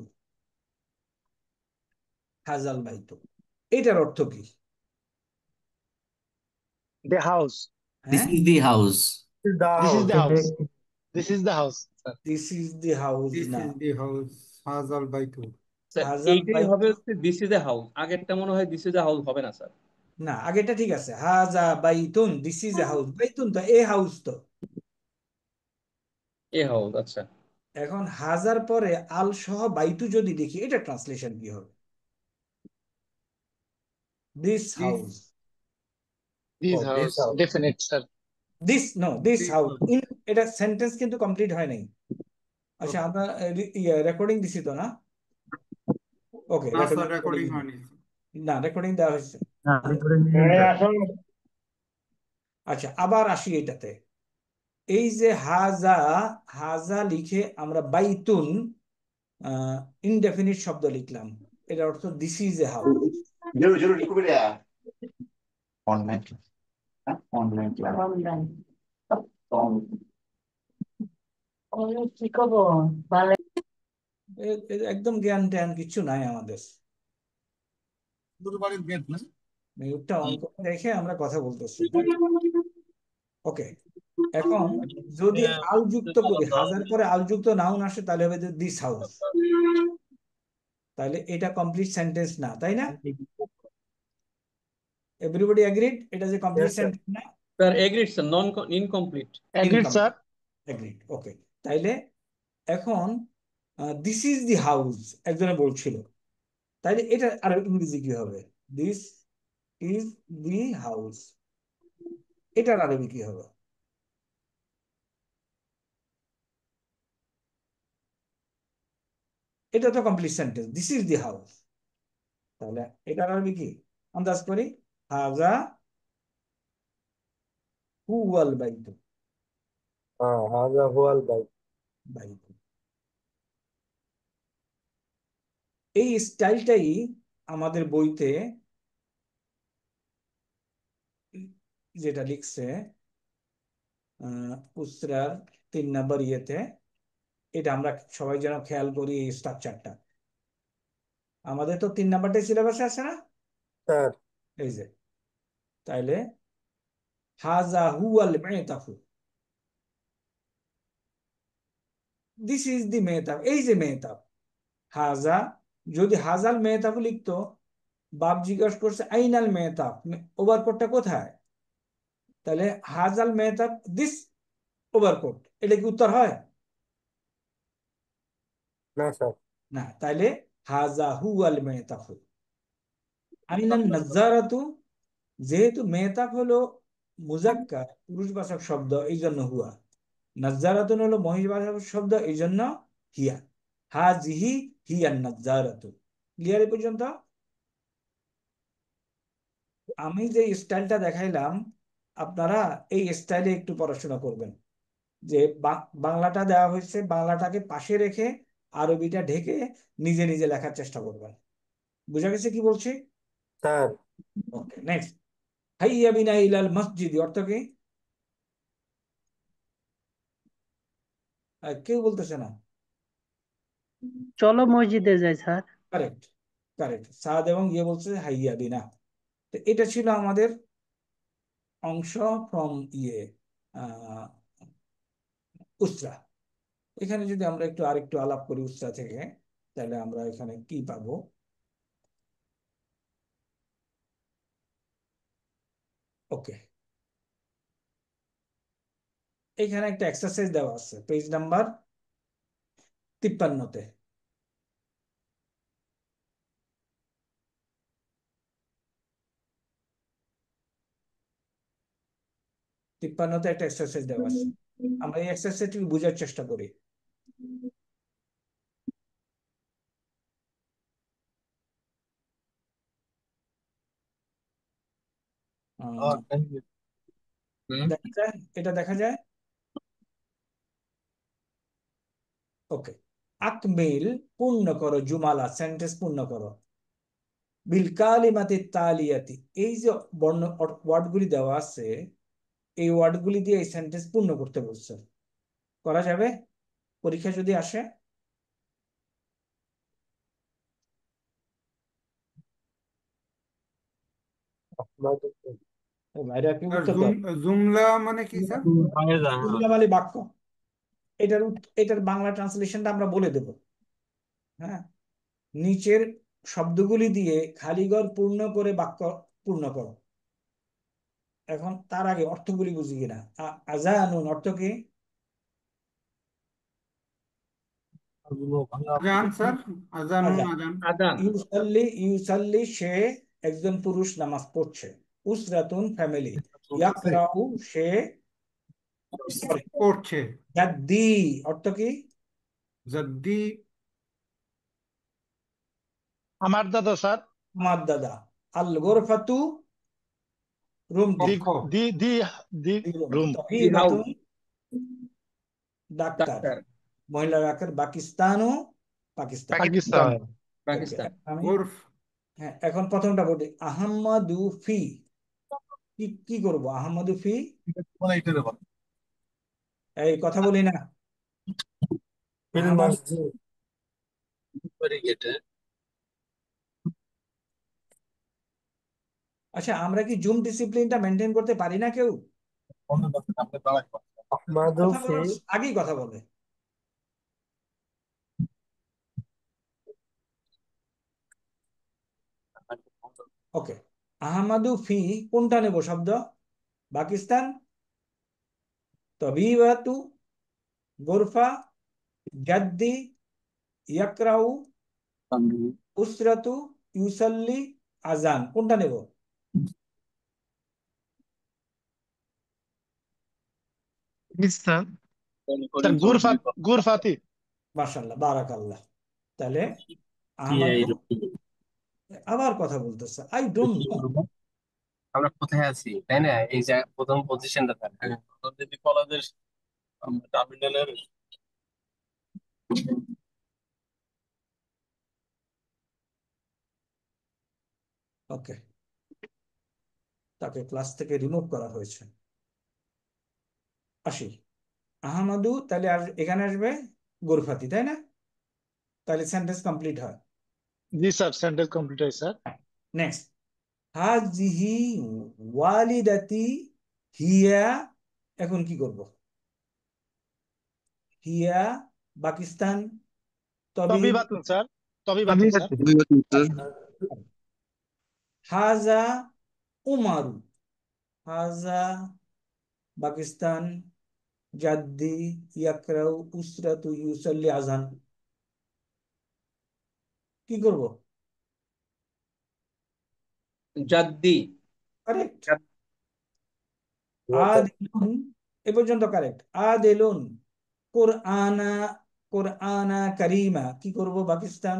হাজাল বাইতু। এটার অর্থ কি? The house. দিস হ্যাঁ, is the house. This is the house. This is the house. This is the house this না, ইজ দি হাউস, হাজাল বাইতু। স্যার, হাজাল এইটাই হবে বাইতু হচ্ছে দিস ইজ এ হাউস। আগেরটা মনে হয় দিস ইজ এ হাউস হবে না স্যার। না। আগেটা ঠিক আছে, হাজা বাইতুন, this is a house. Baitun তো এ হাউস তো। এ হাউস, আচ্ছা। এখন হাজার পরে আল সহ বাইতু যদি দেখি, এটা ট্রান্সলেশন কি হবে? This this house, this this house house. Definite sir. This no, this this house in, এটা সেন্টেন্স কিন্তু কমপ্লিট হয় নাই। আচ্ছা, আমরা রেকর্ডিং দিছি তো না? ওকে, না স্যার, রেকর্ডিং রেকর্ডিং হয়নি। না, রেকর্ডিং দেওয়া হয়েছে। আচ্ছা, আবার আসি এটাতে। এই যে হাজা, হাজা লিখে আমরা বাইতুন ইনডেফিনিট শব্দ লিখলাম, এর অর্থ this is a house. Online online class একদম জ্ঞান ট্যান কিছু নাই আমাদের। মিউটটা অন করে রেখে আমরা কথা বলতেছি। ওকে, এখন যদি আল যুক্ত করি, হাজার পরে আল যুক্ত নাউন আসে, তাহলে হবে দিস হাউস। তাহলে এটা কমপ্লিট সেন্টেন্স না, তাই না? এভরিবডি এগ্রিড এটা যে কমপ্লিট সেন্টেন্স না? স্যার এগ্রিড স্যার, নন ইনকমপ্লিট। Agreed, sir. এগ্রিড, ওকে। তাইলে এখন দিস ইজ দি হাউস একজনে বলছিল, তাইলে এটা আর ইংরেজি কি হবে? দিস ইজ দি হাউস, এটার আরবি কি হবে? এটা তো complete sentence, this is the house. তাহলে এটার আরবি কি? আন্দাজ করি। হাজা হুয়াল বাইতু। هذا هو البيت বাইতু, এই স্টাইলটাই আমাদের বইতে যেটা লিখছে উসরার 3 নম্বর ইয়েতে, এটা আমরা সবাই যেন খেয়াল করি এই স্ট্রাকচারটা। আমাদের তো 3 নাম্বারটাই সিলেবাসে আছে না? স্যার এই যে, তাইলে হাজা হুয়াল মেতাফু, দিস ইজ দি মেহতাব, এই যে মেহতাব। হাজা, যদি হাজাল মেহতাবু লিখতো, বাপ জিজ্ঞাসা করছে আইনাল মেহতাব, ওভারকোটটা কোথায়? তাহলে হাজাল মেহতাব দিস ওভারকোট, এটা কি উত্তর হয়? না স্যার না। তাইলে হাজা হুয়াল মেহতাফু। আইনান নাজ্জারাতু, যেহেতু মেহতাব হলো মুজাক্কার পুরুষবাচক শব্দ, এই জন্য হুয়া। নাজ্জারাতুন হলো মহিষবাচক শব্দ, এই জন্য হিয়া। হাজিহি হিয়ান নাজ্জারাতু। ক্লিয়ার এই পর্যন্ত? আমি যে স্টাইলটা দেখাইলাম, আপনারা এই স্টাইলে একটু পড়াশোনা করবেন। যে বাংলাটা দেওয়া হয়েছে, বাংলাটাকে পাশে রেখে আরবিটা ঢেকে নিজে নিজে লেখার চেষ্টা করবেন। বুঝা গেছে কি বলছি? Sir okay, next. হাইয়া বিনা ইলাল মসজিদ অর্থ কি? কেউ বলতেছে না। চলো মসজিদে যাই স্যার। Correct, correct. সাদ এবং ইয়ে বলছে হাইয়া বিনা। তো এটা ছিল আমাদের অংশ ফ্রম ইয়ে আহ উসরা। এখানে যদি আমরা একটু আরেকটু আলাপ করি উসরা থেকে, তাহলে আমরা এখানে কি পাবো? ওকে, এখানে একটা এক্সারসাইজ দেওয়া আছে পেজ নাম্বার 53-তে। তিপ্পান্নতে একটা এক্সারসাইজ দেওয়া আছে, আমরা এই এক্সারসাইজটি বোঝার চেষ্টা করি। দেখা যায়, এটা দেখা যায়। ওকে, আকমিল, পূর্ণ করো, জুমালা সেন্টেন্স পূর্ণ করো, বিল কালিমাতি তালিয়াতি, এই যে বর্ণ ওয়ার্ডগুলি দেওয়া আছে, এই ওয়ার্ডগুলি দিয়ে এই সেন্টেন্স পূর্ণ করতে বলছে। করা যাবে পরীক্ষা যদি আসে? ভাইরা কি আর উত্তর দাও। জুমলা মানে কি স্যার? জুমলা মানে বাক্য। এটার বাংলা ট্রান্সলেশনটা আমরা বলে দেব। হ্যাঁ, নিচের শব্দগুলি দিয়ে খালি ঘর পূর্ণ করে বাক্য পূর্ণ করো। এখন তার আগে অর্থগুলি বুঝি কিনা। আজানুন অর্থ কি? আজান স্যার, আজানুন আজান। আজান। আদান। ইউসাল্লি, ইউসাল্লি সে একজন পুরুষ নামাজ পড়ছে। উসরাতুন ফ্যামিলি। ইয়াকরাউ সে পড়ে। পড়ছে। জাদ্দি অর্থ কি? জাদ্দি আমার দাদা স্যার। আমার দাদা। আল গোরফাতু রুমটি, The কক্ষ, the রুম। room. তবিবাতুন ডাক্তার, ডাক্তার, মহিলা ডাক্তার, পাকিস্তানও পাকিস্তান। Pakistan. ওকে, পাকিস্তান। আমি গোরফ, হ্যাঁ এখন প্রথমটা বলি আহমদু ফি, কি কি করব আহমদু ফি, এই কথা বলি না, ফিল আহমদ, মসজিদ। আচ্ছা আমরা কি জুম ডিসিপ্লিনটা মেনটেন করতে পারি না কেউ? আহমাদু কথা ফি বলার আগেই কথা বলে। ওকে, আহমদু ফি কোনটা নেব শব্দ? পাকিস্তান, তবিবাতু, গোরফা, জাদ্দি, ইয়াকরাউ, উসরাতু, ইউসাল্লি, আজান, কোনটা নেব? Pakistan. Sir, Gurfati. মাশাআল্লাহ, বারাকাল্লাহ। তাহলে আহমদু, আবার কথা বলতেছে, আই ডোন্ট নো। আমরা কোথায় আছি তাই না? এই যে প্রথম পজিশনটা থাকে যদি কলেজের টার্মিনালের ওকে, তাকে ক্লাস থেকে রিমুভ করা হয়েছে। আসি, আহমদু, তাহলে আর এখানে আসবে গোরফাতি, তাই না? তাহলে সেন্টেন্স কমপ্লিট হয়। Ji sir, sentence completed sir. Next, হাজিহি ওয়ালিদাতি হিয়া, এখন কি করব? হিয়া Pakistan, তবি, Tabibatun sir. Tabibatun sir. হাজা উমারু, হাজা পাকিস্তান, জাদ্দি ইয়াকরাউ উসরাতু ইউসাল্লি, আজান, কি করব? জাদ্দি, কারেক্ট। আদিলুন, এ পর্যন্ত কারেক্ট। আদিলুন, কোরআনা, কোরআনা কারিমা, কি করব পাকিস্তান?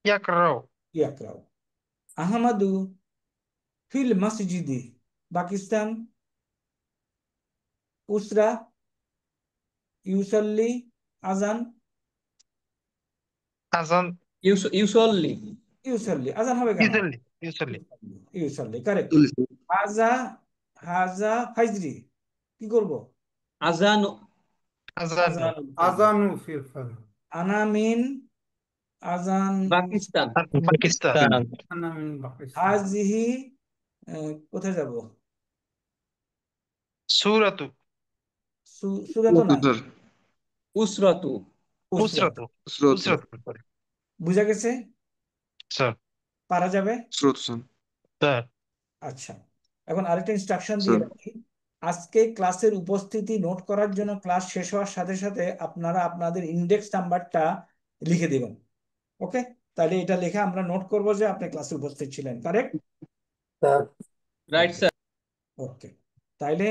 Yakrao. ইয়াকরাউ। আহমদু ফিল মসজিদি, পাকিস্তান, উসরা, ইউসাল্লি, আজান, Azan. ইউসল্লি, ইউসাল্লি, আজান হবে কেন? Usually. ইউসাল্লি, কারেক্ট। হাজা, হাজা ফাজরি, কি করব? আজান, Azan. আজান। আজানু ফিল ফাজর, আনা মিন, আজান, পাকিস্তান, Pakistan. আনা মিন পাকিস্তান, হাজিহি, কোথায় যাব? Suratu. সুরাত না, উসরাতু, উসরাত। Usratu. বুঝা গেছে? Sir. পারা যাবে? Sir. আচ্ছা, এখন আরেকটা ইনস্ট্রাকশন দিয়ে রাখি। আজকে ক্লাসের উপস্থিতি নোট করার জন্য ক্লাস শেষ হওয়ার সাথে সাথে আপনারা আপনাদের ইন্ডেক্স নাম্বারটা লিখে দিবেন। ওকে, তাহলে এটা লিখে আমরা নোট করব যে আপনি ক্লাসে উপস্থিত ছিলেন। Correct? Sir. Right sir. Okay, তাইলে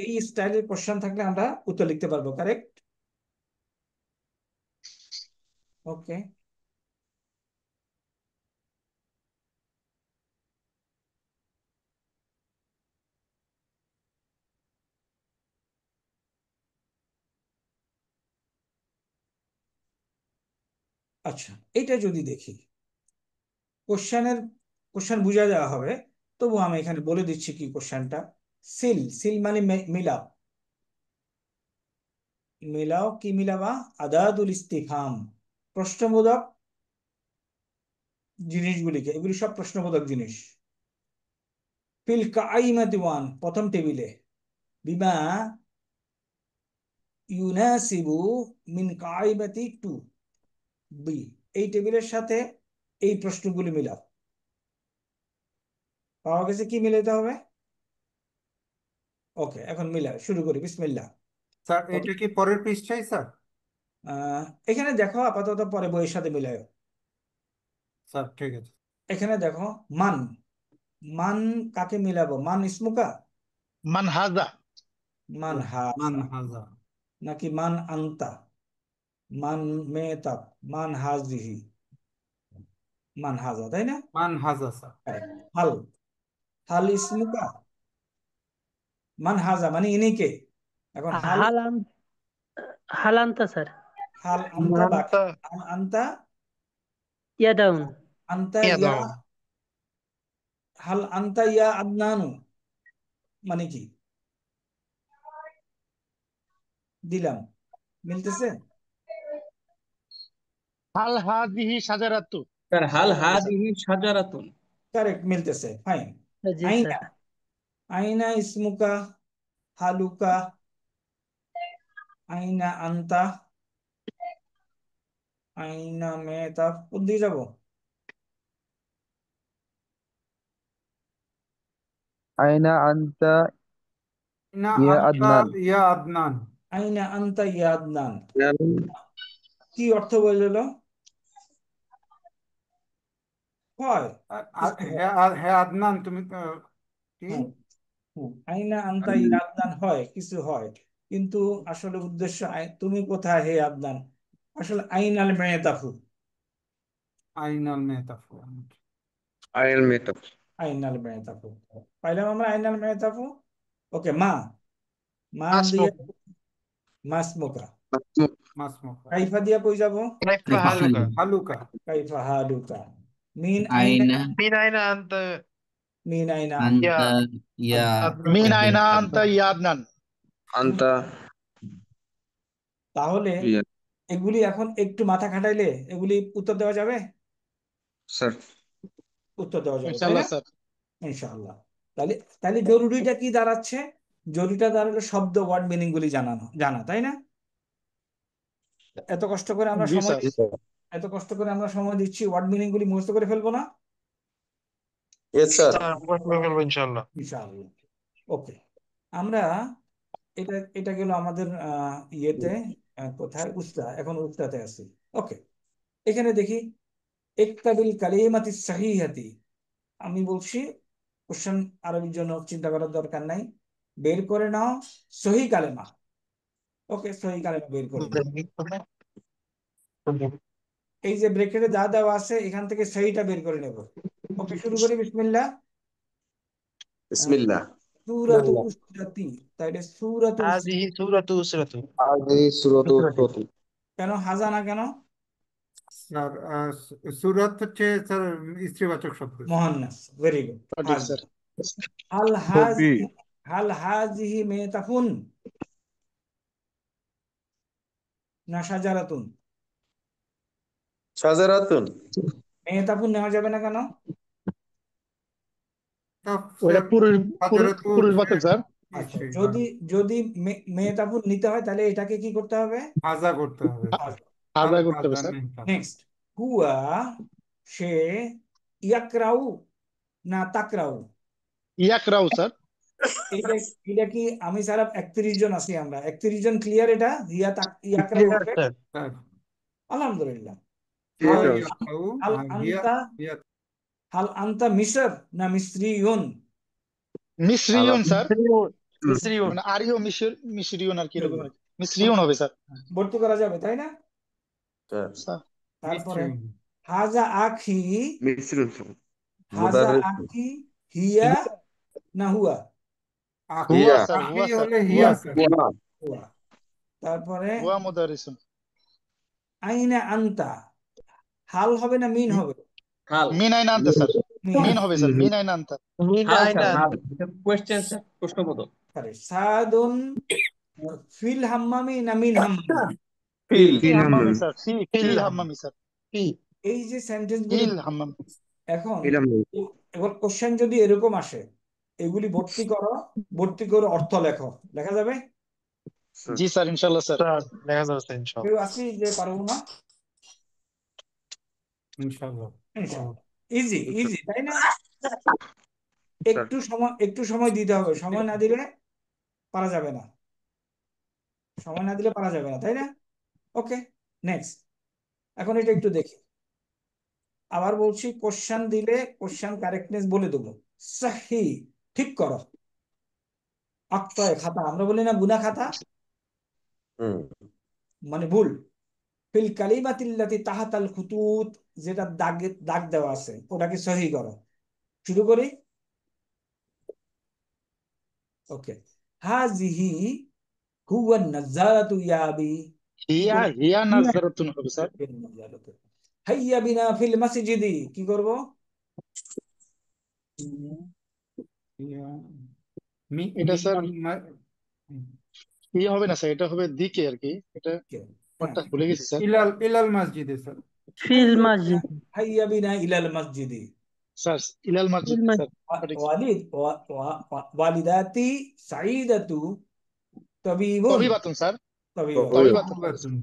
এই স্টাইলের কোশ্চেন থাকলে আমরা উত্তর লিখতে পারবো। কারেক্ট? ওকে, আচ্ছা এটা যদি দেখি, কোশ্চেন বুঝা দেওয়া হবে, তবু আমি এখানে বলে দিচ্ছি কি কোশ্চেনটা। সিল, সিল মানে মিলাও। মিলাও, কি মিলাবা? আদাদুল ইস্তিফহাম, প্রশ্নবোধক জিনিসগুলিকে, এগুলি সব প্রশ্নবোধক জিনিস। ফিল কাইমাতি ওয়ান, প্রথম টেবিলে, বিমা ইউনাসিবু মিন কাইমাতি টু, বি, এই টেবিলের সাথে এই প্রশ্নগুলি মিলাও। পাওয়া গেছে? কি মিলাতে হবে? ওকে, এখন মিলাও, শুরু করি, বিসমিল্লাহ। স্যার এটা কি পরের পৃষ্ঠায় স্যার? এখানে দেখো, আপাতত পরে বইয়ের সাথে মিলাও। স্যার ঠিক আছে। এখানে দেখো, মান, মান কাকে মিলাবো? মান ইসমুকা, Man haza. মান মান হাজা, হাজা, নাকি মান আনতা, মান মেতাক, মান হাজিহি, মান হাজা, তাই না? মান হাজা স্যার। হাল, হাল ইসমুকা, মান হাজা মানে ইনি কে। এখন হাল, হালান্তা স্যার। হাল আনতা বাকি, আনতা হাল আনতা, ইয়াদাউন। আনতা ইয়া, ইয়াদাউন। হাল আনতা ইয়া আদনানু মানে কি দিলাম, মিলতেছে? হাল হাদিহি সাজারাতু। স্যার হাল মিলতেছে, হাদিহি শাজারাতুন। কারেক্ট, মিলতেছে, ফাইন। জি আইনা, স্যার। আইনা ইসমুকা, হালুকা, আইনা আনতা, আইনা মেহতা, কোন দিকে যাবো? আইনা আনতা না ইয়া আনতা আদনান। ইয়া আদনান। আইনা আনতা ইয়া আদনান কি অর্থ বলল? হয়, কিছু হয়। হ্যাঁ আদনান, তুমি কি হুম, হুম। আইনা আনতা ইয়া আদনান হয়, কিছু হয়, কিন্তু আসলে উদ্দেশ্য তুমি কোথায় হে আদনান, আসলে আইনাল মেহতাফু, আইনাল মেহতাফু। আইল মেকআপ। আইনাল মেহতাফু পাইলাম আমরা, আইনাল মেহতাফু। ওকে, মা, মা দিয়ে আসমুক। মাসমুকা, মাসমুখা। কাইফা দিয়া কই যাব? কাইফা হালুকা। হালুকা। কাইফা হালুকা, মিন আইনা, আইনা মিন আইনা আনতা মিন আইনা আনতা ইয়া আদনান। মিন আদনান। আইনা আনতা ইয়া আদনান। আন্তা তাহলে ইয়া। এগুলি এখন একটু মাথা খাটাইলে এগুলি উত্তর দেওয়া যাবে, স্যার উত্তর দেওয়া যাবে, তাই ইনশাআল্লাহ না? স্যার। ইনশাআল্লাহ। তাহলে তাহলে জরুরিটা কি দাঁড়াচ্ছে? জরুরিটা দাঁড়ালো শব্দ ওয়ার্ড মিনিং গুলি জানা, তাই না? এত কষ্ট করে আমরা জি সময় স্যার। দিচ্ছি, এত কষ্ট করে আমরা সময় দিচ্ছি, ওয়ার্ড মিনিং গুলি মুখস্থ করে ফেলবো না? Yes sir. স্যার মুখস্থ করে ফেলবো ইনশাআল্লাহ। ইনশাআল্লাহ। ওকে, আমরা এটা এটা গেল আমাদের ইয়েতে, কোথায় উস্তা, এখন উস্তাতে আছি। ওকে, এখানে দেখি ইকতাবিল কালিমাতি সাহিহাতি, আমি বলছি কোশ্চেন আরবির জন্য চিন্তা করার দরকার নাই, বের করে নাও সহি কালেমা। ওকে, সহি কালেমা বের করে নাও। এই যে ব্রেকেটে যা দেওয়া আছে এখান থেকে সহিটা বের করে নেব। ওকে, শুরু করি, বিসমিল্লাহ। বিসমিল্লাহ। সূরাতু উসরাতি, তাই এটা সূরাতু হাযিহি সূরাতু উসরাতু। আদি সূরাতু উসরাতু। কেন হাজা না কেন? স্যার সুরাত হচ্ছে স্যার স্ত্রীবাচক শব্দ। মুহান্নাস, ভেরি গুড। সঠিক স্যার। হাল হাযিহি, হাল হাযিহি মেতাফুন না শাজারাতুন? শাজারাতুন। মেতাফুন নেওয়া যাবে না কেন? ওটা পুরুষ হাজারাতু পুরুষবাচক স্যার। আচ্ছা, স্ত্রী, যদি যদি মেতাফুন নিতে হয় তাহলে এটাকে কি করতে হবে? হাজা করতে হবে। হাজা করতে হবে স্যার। নেক্সট, হুয়া, সে, ইয়াকরাউ না তাকরাউ? ইয়াকরাউ স্যার। এটা এটা কি আমি সারা 31 জন আছি, আমরা 31 জন ক্লিয়ার? এটা ইয়াকরাউ হবে? স্যার আলহামদুলিল্লাহ। হাল Yes, ইয়াকরাউ, হাল হিয়া আনতা, হিয়া হাল আনতা মিশর না মিসরিয়ুন? মিসরিয়ুন স্যার। মিসরিয়ুন। মানে আরিও মিসরিয়ুন আর কি এরকম আর কি। মিসরিয়ুন হবে স্যার। ভর্তি করা যাবে, তাই না? স্যার তারপরে মিসরিয়ুন। হাজা আখি, মিসরিয়ুন। হাজা মুদাররিস। আখি, হিয়া না হুয়া? হুয়া হিয়া। স্যার, আখি হুয়া স্যার। হলে হিয়া স্যার। হুয়া। হুয়া। তারপরে হুয়া মুদারিসুন। আইনা আনতা, হাল হবে না মিন হবে? হাল। মিন আইনা আনতা স্যার। মিন। মিন হবে স্যার, মিন আইনা আনতা। হাল স্যার, হাল। কোয়েশ্চেন স্যার, প্রশ্নবোধক। সাদুন ফিল হাম্মামি না মিন হাম্মামি? ফিল। ফি হাম্মামি স্যার। ফিল হাম্মামি স্যার। এই যে সেন্টেন্স গুলি, ফিল হাম্মামি। এখন ইলাম। এবার কোশ্চেন যদি এরকম আসে, এগুলি ভর্তি করো, ভর্তি করে অর্থ লেখো, লেখা যাবে? জি স্যার, ইনশাআল্লাহ স্যার। দেখা যাচ্ছে ইনশাআল্লাহ। কেউ আসি যে পারবো না? ইনশাআল্লাহ। ইজি ইজি, তাই না? একটু সময় দিতে হবে, সময় না দিলে পারা যাবে না, সময় না দিলে পারা যাবে না, তাই না? ওকে, নেক্সট। এখন এটা একটু দেখি, আবার বলছি, কোশ্চেন দিলে কোশ্চেন কারেক্টনেস বলে দেবো। সহি, ঠিক করো। আক্তায়ে খাতা, আমরা বলি না গুনা খাতা, মানে ভুল। ফিল কালিমাতিল্লাতি তাহাতাল খুতুত, যেটা দাগ দেওয়া আছে ওটাকে সহি করো। শুরু করি, ওকে, হাজিহি হুয়া নাজারাতু ইয়া আবি, কি হিয়া করব? হিয়া নাজরাতুন হবে স্যার। নাজারাতু। হাইয়া বিনা ফিল মাসজিদি, কি করব? এটা স্যার হিয়া হবে না স্যার, এটা হবে দিকে আর কি, এটা হ্যাঁ, ওটা ভুলে গেছি স্যার। ইলাল ইলাল মসজিদে স্যার। ফিল মসজিদ। হাইয়া বিনা ইলাল মসজিদি। স্যার ইলাল মসজিদ ফিল স্যার, মসজিদ। সঠিক স্যার। ওয়ালিদাতি সাঈদাতু তবিবুন, তবিবাতুন স্যার, তবিবাতুন। তবিবাতুন। তবিবাতুন।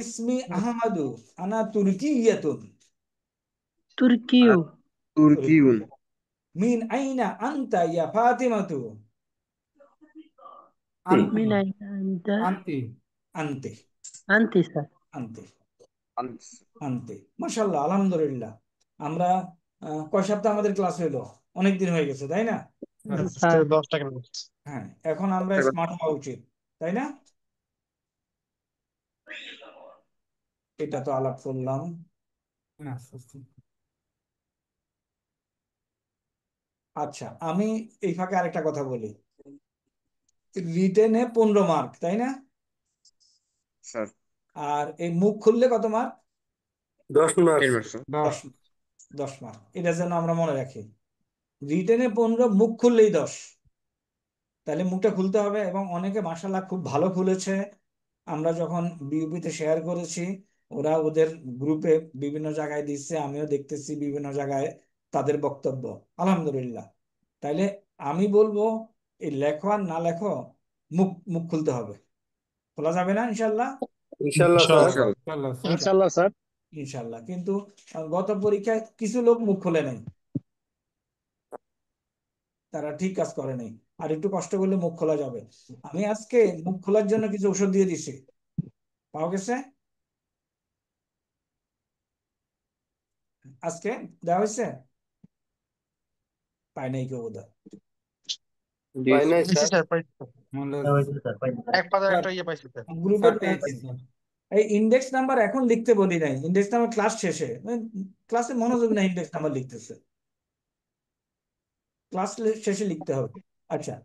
ইসমি আহমাদু আনা তুর্কিয়াতুন, তুর্কিও। তুর্কিউন। মিন আইনা আনতা ইয়া ফাতিমাতু, আন্তি মিন আইনা আনতা। আন্তি আনতে, আনতি স্যার। আনতে, আনতে। মাশাআল্লাহ, আলহামদুলিল্লাহ। আমরা কয় সপ্তাহ আমাদের ক্লাস হইলো? অনেকদিন হয়ে গেছে, তাই না? স্যার 10 টাকা। হ্যাঁ, এখন আমরা স্মার্ট হওয়া উচিত, তাই না? এটা তো আলাপ করলাম। আচ্ছা, আমি এই ফাঁকে আরেকটা কথা বলি। রিটেনে 15 মার্ক, তাই না? স্যার আর এই মুখ খুললে কত mark? 10 mark. 10 mark sir. 10, 10 mark. এটা যেন আমরা মনে রাখি। রিটেনে 15, মুখ খুললেই 10। তাহলে মুখটা খুলতে হবে। এবং অনেকে মাশাআল্লাহ খুব ভালো খুলেছে। আমরা যখন বিউপিতে শেয়ার করেছি, ওরা ওদের গ্রুপে বিভিন্ন জায়গায় দিচ্ছে, আমিও দেখতেছি বিভিন্ন জায়গায় তাদের বক্তব্য। আলহামদুলিল্লাহ। তাইলে আমি বলবো, এই লেখো আর না লেখো, মুখ মুখ খুলতে হবে। খোলা যাবে না ইনশাল্লাহ? ইনশাআল্লাহ স্যার। ইনশাআল্লাহ স্যার। ইনশাআল্লাহ স্যার। ইনশাল্লাহ। কিন্তু গত পরীক্ষায় কিছু লোক মুখ খোলে নাই, তারা ঠিক কাজ করে নাই। আর একটু কষ্ট করলে মুখ খোলা যাবে। আমি আজকে মুখ খোলার জন্য কিছু ঔষধ দিয়ে দিছি, পাওয়া গেছে? আজকে দেওয়া হয়েছে? পাই নাই কেউ বোধহয়। পাই নাই পাইছি স্যার। স্যার, পাইছি স্যার। মূল্য এক পাতা একটা ইয়ে পাইছি স্যার। গ্রুপে স্যার দেওয়া পেয়েছি আছে। স্যার। এই ইন্ডেক্স নাম্বার এখন লিখতে বলি নাই, ইন্ডেক্স নাম্বার ক্লাস শেষে। ক্লাসে মনোযোগ নাই, ইন্ডেক্স নাম্বার লিখতেছে। ক্লাস শেষে লিখতে হবে। আচ্ছা,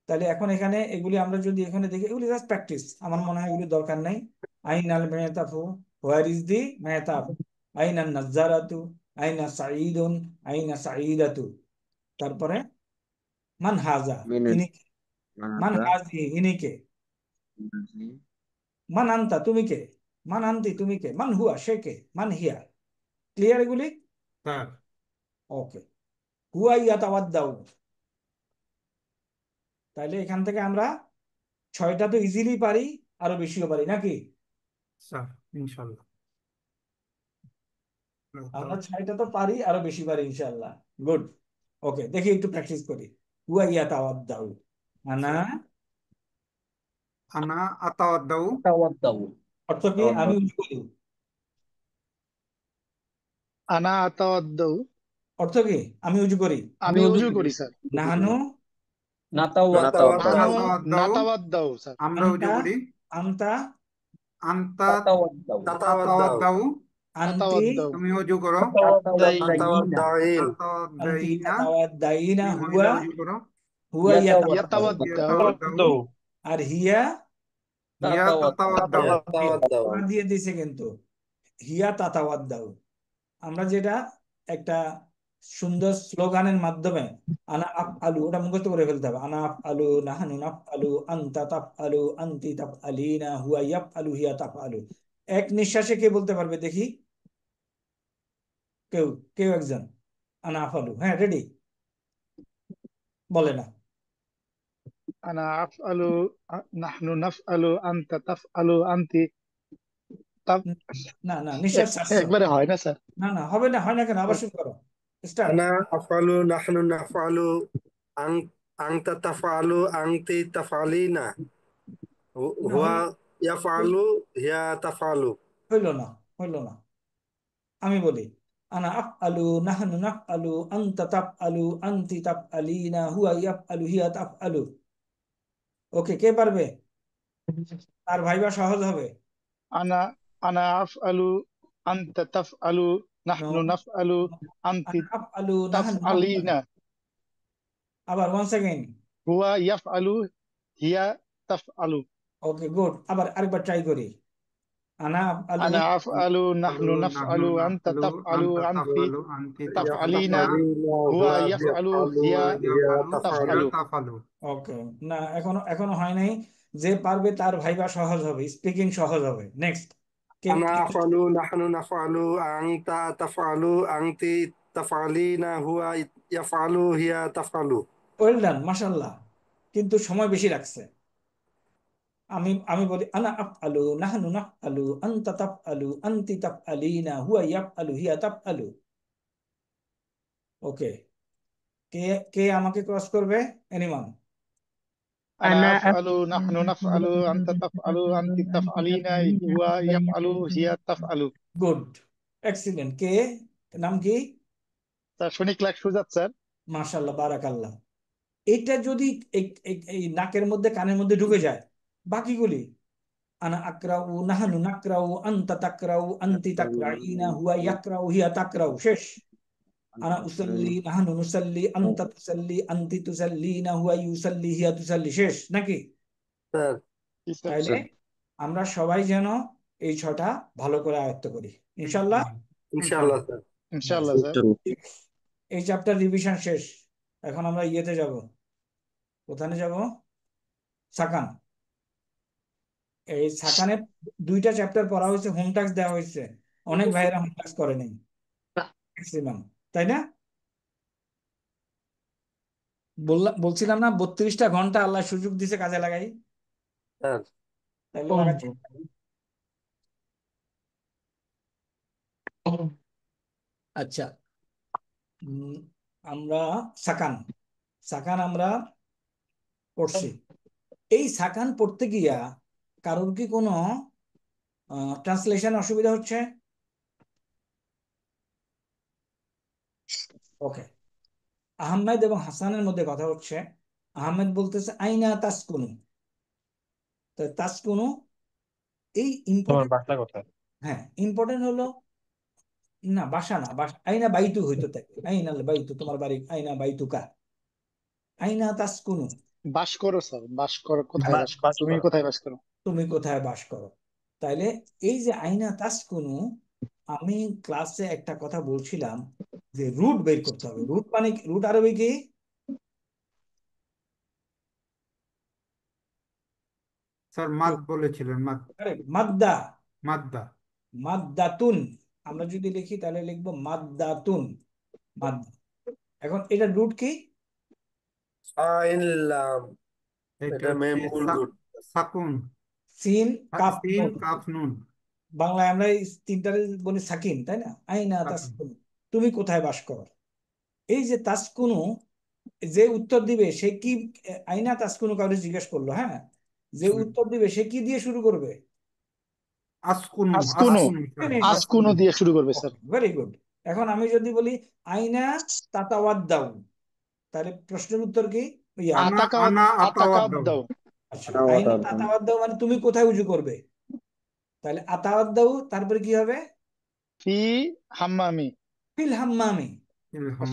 তাহলে এখন এখানে এগুলি আমরা যদি এখানে দেখি, এগুলি জাস্ট প্র্যাকটিস। আমার মনে হয় এগুলি দরকার নাই। আইন আল মেহতাফু, হোয়ার ইজ দি মেহতাব, আইন আন নাজ্জারাতু, আইনা সাঈদুন, আইনা সাঈদাতু। তারপরে মান হাজা, মিনিট। ইনি কে? মান হাজি, ইনি কে? মান আনতা, তুমি কে? মান আনতি, তুমি কে? মান হুয়া, সে কে? মান হিয়া। ক্লিয়ার এগুলি? Sir okay. হুয়া ইয়াতাওয়াদ্দাউ। তাইলে এখান থেকে আমরা 6টা তো ইজিলি পারি, আরো বেশিও পারি নাকি? স্যার ইনশাআল্লাহ। আমরা 6টা তো পারি, আরো বেশি পারি ইনশাআল্লাহ। গুড। ওকে, দেখি একটু প্র্যাকটিস করি। হুয়া ইয়াতাওয়াদ্দাউ। আনা, আনা আতাওয়াদ্দাউ। তাওয়াদ্দাউ। অর্থ কি? আমি উজু করি। আনা আতাওয়াদ্দাউ, অর্থ কি? আমি উজু করি। আমি উজু করি স্যার। নাহানু নাতাওয়াদ্দাউ। নানু নাতাওয়াদ্দাউ, নাতাওয়াদ্দাউ স্যার। আমরা উজু আন্তা, করি। আন্তা, আন্তা তাতাওয়াদ্দাউ। তাতাওয়াদ্দাউ, আন্তি, তাতাওয়াদ্দাউ। তুমি উজু করো। তাতাওয়াদ্দাইনা। আন্তি তাতাওয়াদ্দাইনা, তাতাওয়াদ্দাইনা। তুমি হুয়া, মহিলা উজু করো। হুয়া ইয়াতাওয়াদ্দাউ। ইয়াতাওয়াদ্দাউ, ইয়াতাওয়াদ্দাউ, আর হিয়া, হিয়া তাতাওয়াদ্দাউ। ওরা দিয়ে দিছে কিন্তু। হিয়া তাতাওয়াদ্দাউ। আমরা যেটা একটা সুন্দর স্লোগানের মাধ্যমে আনা আফ আলু, ওটা মুখস্থ করে ফেলতে হবে। আনা আফ আলু, নাহানু নাফ আলু, আন্তা তাফ আলু, আন্তি তাফ আলিনা, হুয়া ইয়াফ আলু, হিয়া তাফ আলু। এক নিঃশ্বাসে কে বলতে পারবে দেখি? কেউ, কেউ একজন। আনা আফ আলু। হ্যাঁ, রেডি? বলে না। আনা আফআলু, নাহনু নাফআলু, আনতা তাফআলু, আনতি তাফ। না না, নিঃশ্বাস ছাড়ছো। একবারে হয় না স্যার। না না, হবে না, হয় না কেন? আবার শুরু করো, স্টার্ট। আনা আফআলু, নাহনু নাফআলু, আং আংতা তাফআলু, আংতি তাফআলিনা, না, হুয়া ইয়াফআলু, হিয়া তাফআলু। হইল না, হইল না। আমি বলি, আনা আফ আলু, নাহানু নাফ আলু, আন্তা তাফ আলু, আন্তি তাফ আলিনা, হুয়া ইয়াফ আলু, হিয়া তাফ আলু। ওকে, কে পারবে? আর ভাইবা সহজ হবে। আনা আনা আফআলু, আনতা তাফআলু, নো, নাহনু নাফআলু, আনতি আনা আফ আলু, নাহানু নাফ আলু। তাফআলিনা, আবার ওয়ান সেকেন্ড। হুয়া ইয়াফআলু, হিয়া তাফআলু। ওকে, গুড। আবার আরেকবার ট্রাই করি। আনা আফআলু, আনা আফআলু, নাহনু নাহনু নাফআলু, আনতা নাফআলু, তাফআলু, আনতা আনতি তাফআলু, আনতি তাফআলিনা, তাফআলিনা, হুয়া হুয়া ইয়াফআলু, ইয়াফআলু হিয়া হিয়া ইয়াফআলু, হিয়া তাফআলু। তাফআলু। তাফআলু। ওকে। না, এখনো এখনো হয় নাই। যে পারবে তার ভাইবা সহজ হবে, স্পিকিং সহজ হবে। নেক্সট, কে আনা কে আফআলু, নাহনু নাফআলু, আনতা তাফআলু, আনতি তাফআলিনা, হুয়া ইয়াফআলু, হিয়া তাফআলু। ওয়েল ডান, মাশাআল্লাহ। কিন্তু সময় বেশি লাগছে। আমি আমি বলি আনা আফআলু, নাহনু নাফআলু, আনতা তাফআলু, আনতি তাফআলিনা, হুয়া ইয়াফআলু, হিয়া তাফআলু। ওকে, কে কে আমাকে ক্রস করবে? এনিওয়ান? আনা أنا আফআলু, أفعل নাহনু নাফআলু, আনতা তাফআলু, আনতি أنت তাফআলিনা, تفعلين হুয়া هو ইয়াফআলু, يفعل। হিয়া তাফআলু। Good, excellent. কে, নাম কি? স্যার শনিক লাখ সুজাত স্যার। মাশাআল্লাহ, বারাকাল্লাহ। এটা যদি এই নাকের মধ্যে, কানের মধ্যে ঢুকে যায়, বাকিগুলি আনা আকরাউ, নাহানু নাকরাউ, আনতা তাকরাউ, আনতি তাকরাইনা, হুয়া ইয়াকরাউ, হিয়া তাকরাউ, শেষ। আনা উসাল্লি, নাহানু নুসাল্লি, আনতা তুসাল্লি, আনতি তুসাল্লিনা, হুয়া ইউসাল্লি, হিয়া তুসাল্লি, শেষ নাকি? স্যার জি স্যার। তাইলে আমরা সবাই যেন এই ছটা ভালো করে আয়ত্ত করি, ইনশাল্লাহ। ইনশাআল্লাহ স্যার। ইনশাআল্লাহ স্যার। এই চ্যাপ্টার রিভিশন শেষ। এখন আমরা ইয়েতে যাব। কোথানে যাব? সাকান। এই সাকানে দুইটা চ্যাপ্টার পড়া হয়েছে, হোম টাস্ক দেওয়া হয়েছে। অনেক ভাইয়েরা হোম টাস্ক করে নেই, ম্যাক্সিমাম, তাই না? বলছিলাম না, 32টা ঘন্টা আল্লাহ সুযোগ দিছে, কাজে লাগাই। স্যার তাইলে লাগাচ্ছি। আচ্ছা, উম, আমরা সাকান সাকান আমরা পড়ছি। এই সাকান পড়তে গিয়া কারোর কি কোনো ট্রান্সলেশন অসুবিধা হচ্ছে? ওকে, আহমেদ এবং হাসানের মধ্যে কথা হচ্ছে। আহমেদ বলতেছে আইনা তাসকুনু। তো তাসকুনু, এই ইম্পর্টেন্ট। বাসা কোথায়? হ্যাঁ, ইম্পর্টেন্ট হলো, না বাসা না, বাসা আইনা বাইতু হইতো, তাই আইনা বাইতু, তোমার বাড়ি আইনা বাইতুকা, আইনা তাসকুনু, বাস করো স্যার, বাস করো, কোথায় বাস করো, তুমি কোথায় বাস করো? তুমি কোথায় বাস করো। তাইলে এই যে আইনা তাসকুনু, আমি ক্লাসে একটা কথা বলছিলাম যে রুট বের করতে হবে। রুট মানে রুট আরবি কি? স্যার মাদ বলেছিলেন, মাদ, মাদ্দা। মাদ্দা। মাদ্দাতুন, আমরা যদি লিখি তাহলে লিখবো মাদ্দাতুন, মাদ্দা। এখন এটা রুট কি? আইন লাম, এটা এটা হচ্ছে মেমুল রুট। সাকুন, সিন কাফ সিন নুন। কাফ নুন। বাংলায় আমরা এই তিনটারে বলি সাকিন, তাই না? আইনা সাকুন। তাসকুনু, তুমি কোথায় বাস করো। এই যে তাসকুনু, যে উত্তর দিবে সে কি, আইনা তাসকুনু কাউকে জিজ্ঞেস করলো, হ্যাঁ, যে উত্তর দিবে সে কি দিয়ে শুরু করবে? আসকুনু, আসকুনো, আসকুনু স্যার, আসকুনো দিয়ে শুরু করবে স্যার। Very good. এখন আমি যদি বলি আইনা তাতাওয়াদ্দাউ, তাহলে প্রশ্নের উত্তর কি? ইয়া, আনা আতাকা, আনা আতাকা আতাওয়াদ্দাউ। দাও। আচ্ছা, আইনা তাতাওয়াদ্দাউ মানে তুমি কোথায় উজু করবে। তাহলে আতাওয়াদ্দাউ তারপরে কি হবে? ফি হাম্মামি, ফিল হাম্মামি,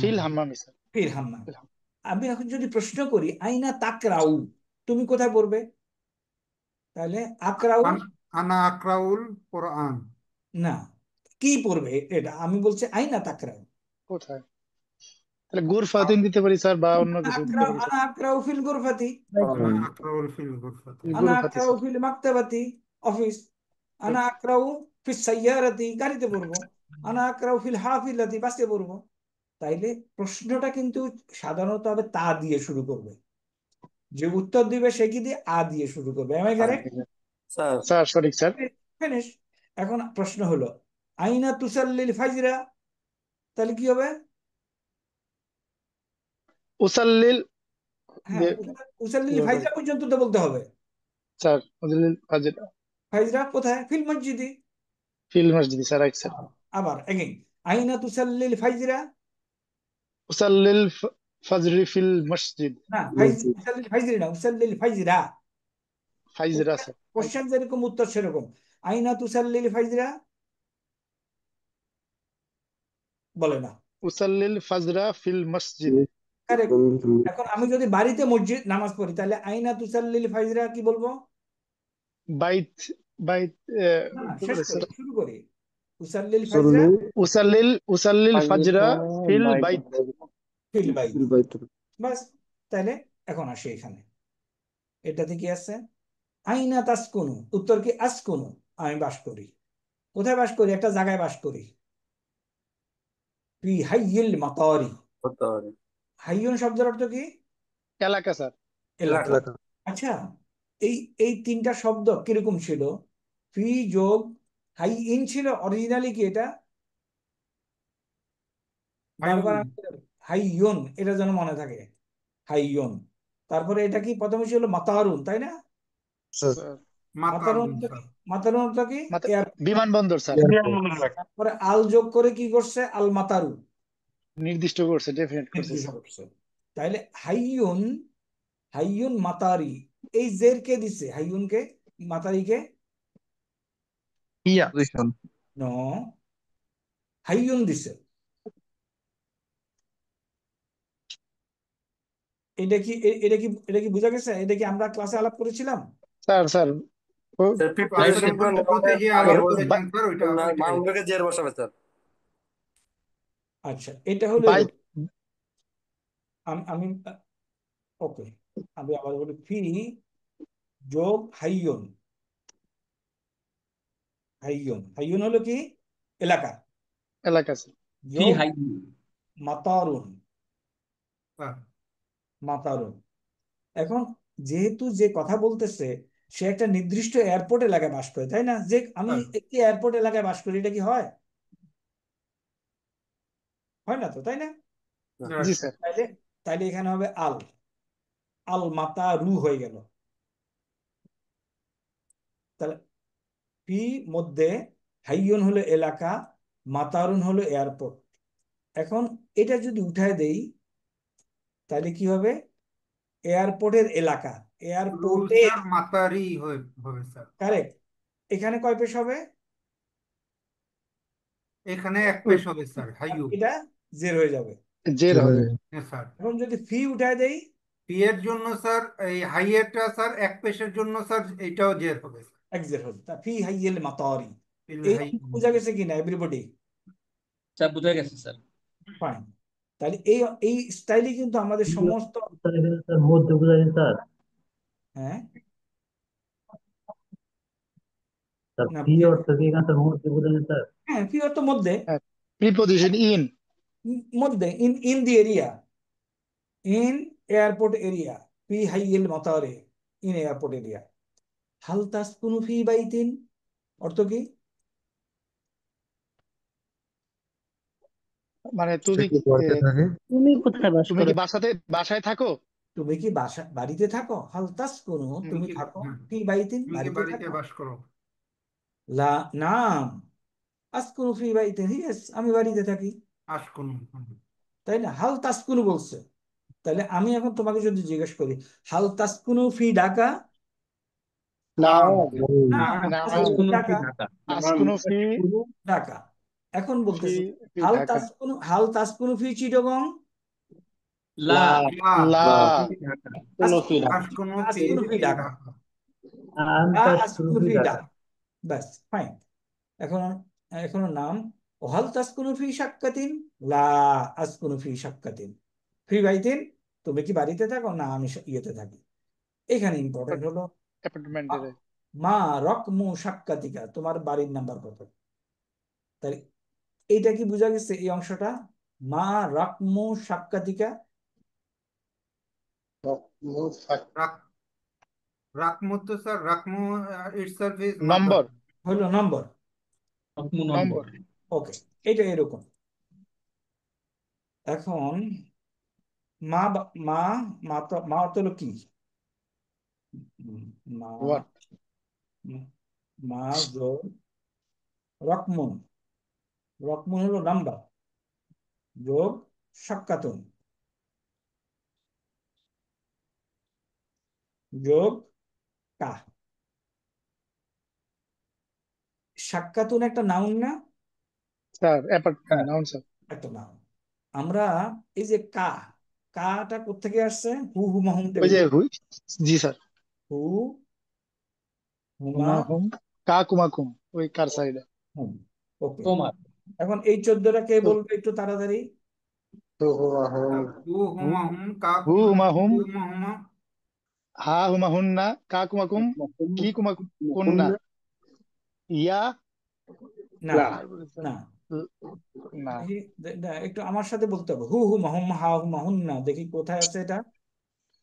ফিল হাম্মামি স্যার। ফিল হাম্মামি। আমি এখন যদি প্রশ্ন করি আইনা তাকরাউ, তুমি কোথায় পড়বে, তাহলে আকরাউ, আনা আকরাউল কোরআন। না, কি পড়বে এটা আমি বলছি আইনা তাকরাউ। কোথায়? তাহলে গুরফাতিন দিতে পারি স্যার, বা অন্য কিছু দিতে আকরাউ, পারি স্যার। আনা আকরাউ ফিল গুরফাতি, আনা আকরাউল ফিল গুরফাতি। আনা গুরফাতি আকরাউ স্যার। ফিল মাকতাবাতি, অফিস। আনা আকরাউ ফিস সাইয়ারাতি, গাড়িতে পড়বো। আনা আকরাউ ফিল হাফিলাতি, বাসে পড়বো। তাইলে প্রশ্নটা কিন্তু সাধারণত হবে তা দিয়ে শুরু করবে, যে উত্তর দিবে সে কি দিয়ে, আ দিয়ে শুরু করবে। Am I correct? Sir sir সঠিক স্যার। ফিনিশ। এখন প্রশ্ন হলো আইনা তুসাল্লিল ফাজরা, তাহলে কি হবে? উসাল্লিল, হ্যাঁ, উসাল্লিল ফাজরা পর্যন্ত তো বলতে হবে। স্যার উসাল্লিল ফাজর ফাজরা কোথায়? ফিল মসজিদি। ফিল মসজিদি স্যার, রাইট স্যার। আবার এগেইন, আইনা তুসাল্লিল ফাজরা, উসাল্লিল ফাজরি ফিল মসজিদ। না, উসাল্লিল ফাজরি না, উসাল্লিল ফাজরা। ফাইজরা স্যার। কোশ্চেন যেরকম উত্তর সেরকম। আইনা তুসাল্লিল ফাজরা, বলে না। উসাল্লিল ফাজরা ফিল মসজিদ। কারেক্ট। এখন আমি যদি বাড়িতে মসজিদ নামাজ পড়ি তাহলে আইনা তুসাল্লিল ফাজরা কি বলবো? বাইত বাইত না না, কি শেষ বলে করি, স্যার? শুরু করি। তুসাল্লিল ফাজরা উসাল্লিল ফাজরা ফিল বাইত। ফিল বাইত। বাস, তাহলে এখন আসি এখানে, এটাতে কি আছে? আইনা তাসকুনু, উত্তর কি আসকুনু, আমি বাস করি। কোথায় বাস করি? একটা জায়গায় বাস করি। ফি হাইয়িল মাতারি, হাইয়ুন শব্দের অর্থ কি? এলাকা স্যার। এলাকা। আচ্ছা, এই এই তিনটা শব্দ কিরকম ছিল? ফি যোগ হাই ইন ছিল অরিজিনালি কি এটা? বারবার হাইয়ুন, এটা যেন মনে থাকে, হাইয়ুন। তারপরে এটা কি প্রথমে ছিল মাতারুন, তাই না? স্যার মাতারুন অর্থ কি? মাতারুন অর্থ কি? বিমানবন্দর স্যার। তারপরে আল যোগ করে কি করছে? আল মাতারু, নির্দিষ্ট করছে, ডেফিনেট করছে নির্দিষ্ট স্যার। করছে। তাইলে হাইয়ুন, হাইয়ুন মাতারি, এই জের কে দিছে? হাইয়ুনকে, মাতারিকে? ইয়া নো, হাইয়ুন দিছে। এটা কি বোঝা গেছে? এটা কি আমরা ক্লাসে আলাপ করেছিলাম? স্যার স্যার ক্লাসের শুরুতে যে আলাপ করেছেন স্যার, ওইটা জের বসাবে স্যার। আচ্ছা, এটা হলো বাইত। এরকম। আমি ওকে, আমি আবার বলি, ফি যোগ হাইয়ুন, হাইয়ুন, হাইয়ুন হলো কি? এলাকা। এলাকা স্যার। ফি যোগ হাই মাতারুন, মাতারুন। এখন যেহেতু যে কথা বলতেছে সে একটা নির্দিষ্ট এয়ারপোর্ট এলাকায় বাস করে, তাই না? যে আমি একটি এয়ারপোর্ট এলাকায় বাস করি, এটা কি হয়? হয় না তো, তাই না? জি স্যার। তাইলে তাইলে এখানে হবে আল, আল মাতারু হয়ে গেল। তাহলে ফি মধ্যে হাইয়ুন হলো এলাকা, মাতারুন হলো এয়ারপোর্ট। এখন এটা যদি উঠায় দেই তাহলে কি হবে? এয়ারপোর্টের এলাকা, এয়ারপোর্টের, স্যার মাতারি হবে স্যার। কারেক্ট। এখানে কয় পেশ হবে? এখানে এক পেশ হবে স্যার, হাইয়ু। এটা জের হয়ে যাবে। জের হবে। হ্যাঁ স্যার। এখন যদি ফি উঠায় দেই, পি এর জন্য স্যার, এই হাইয়েরটা স্যার এক পেশের জন্য স্যার, এইটাও জের হবে স্যার। এক জের হবে। তা ফি হাইয়েল মাতারি, ফিল এই হাই। বোঝা গেছে কিনা এভরিবডি? স্যার বুঝা গেছে স্যার। ফাইন। তাহলে এই এই স্টাইলে কিন্তু আমাদের সমস্ত, মধ্য বোঝা যায় স্যার। হ্যাঁ স্যার না, ফি অর্থ কি এখানে স্যার মধ্য বোঝা যায় স্যার? হ্যাঁ ফি অর্থ মধ্যে, প্রিপোজিশন ইন। মধ্যে, in in the area, in airport area, ফি হাইয়েল মাতারে, ইন এয়ারপোর্ট এরিয়া। হাল তাসকুনু ফি বাইতিন অর্থ কি? মানে তুমি তুমি কোথায় বাস তুমি করো? কি বাসায় থাকো? তুমি কি বাড়িতে থাকো? হাল তাসকুনু, তুমি থাকো, ফি বাইতিন, তুমি কি বাড়িতে বাড়িতে থাকো। বাস করো? লা, নাম, আসকুনু ফি বাইতিন, ইয়েস আমি বাড়িতে থাকি, আশকুন। তাই না? হাল তাসকুনু বলছে। তাহলে আমি এখন তোমাকে যদি জিজ্ঞেস করি হাল তাসকুনু ফি ঢাকা, না না, না তাসকুনু ঢাকা, আসকুনো ফি ঢাকা। এখন ফি বলতেছি ফি হাল ঢাকা। তাসকুনু, হাল তাসকুনু ফি চিটাগং, লা লা কোনো ফি ঢাকা। আশকুন আসকুনু ফি ঢাকা, লা আন্তাস আসকুনু ফি ঢাকা। ব্যাস, ফাইন। এখন এখনো নাম, হাল তাসকুনু ফি সাক্কাতিন, লা আসকুনু ফি সাক্কাতিন, ফি বাইতিন, তুমি কি বাড়িতে থাকো? না আমি ইয়েতে থাকি। এখানে ইম্পর্টেন্ট হলো অ্যাপার্টমেন্টের। মা রকমু সাক্কাতিকা, তোমার বাড়ির নাম্বার কত? তাহলে এইটা কি বোঝা গেছে এই অংশটা? মা রকমু সাক্কাতিকা, রাকমু তো স্যার, রাকমু ইটসেলফ ইজ নাম্বার। নম্বর। হলো নম্বর। নম্বর। ওকে, এটা এরকম। এখন মা মা মা অর্থ হলো কি? মা, হোয়াট। মা যোগ রকমুন, রকমুন হলো নাম্বার, যোগ সাক্কাতুন, যোগ কা। সাক্কাতুন একটা নাউন না? Sir apartment noun sir. একটা নাউন। আমরা এই যে কা, কাটা কোত্থেকে আসছে? হু হুমা হুম ওই যে টেবিল। জি স্যার, হু হুমা হুমা হুম কা কুমা কুম, ওই কার সাইডে। হুম। ওকে, তোমার এখন এই 14টা কে তো বলবে একটু তাড়াতাড়ি? তো হুমা হুম, হু হু হুমা হুম কা হু কুমা হুমা হুম, হু হুমা হুমা হা হুমা হুন না, কা কুমা কুম, কি কুমা কুন না, ইয়া না আর বলেছেন না, না। দেখি একটু আমার সাথে বলতে হবে। হু হুমা হুম হা হুমা হুন না, দেখি কোথায় আছে এটা।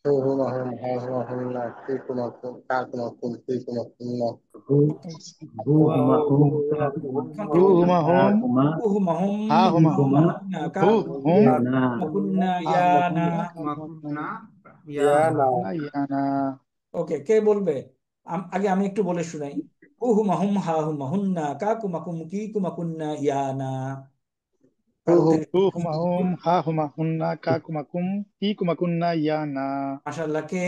হু হুমা হুম, হা হুমা হুন না, কি কুমা কুম, কা কুমা কুম, কি কুমা কুম না। হু হু হুমা হুম কা কুমা এখন হু কে বলবে? হুমা হা হুম, কুমা হু হুমা হুম হা কি হুমা, হা কুমা হুমা হুন না কা হু হুম, ইয়া না কুমা কুন্না হা ইয়া হুমা না। হুম, কুমা কুন্না ইয়া ইয়া না। না। না ইয়া না। ওকে, কে বলবে? আগে আমি একটু বলে শুনাই। হু হুমা হুম হা হুমা হুন না কা কুমা কুম কি কুমা কুন্না ইয়া না। হু কারো হু থেকে হু হুমা হুম, হা হুমা হুন না, কা কুমা কুম, কি কুমা কুন না, ইয়া না। মাশাল্লাহ, কে?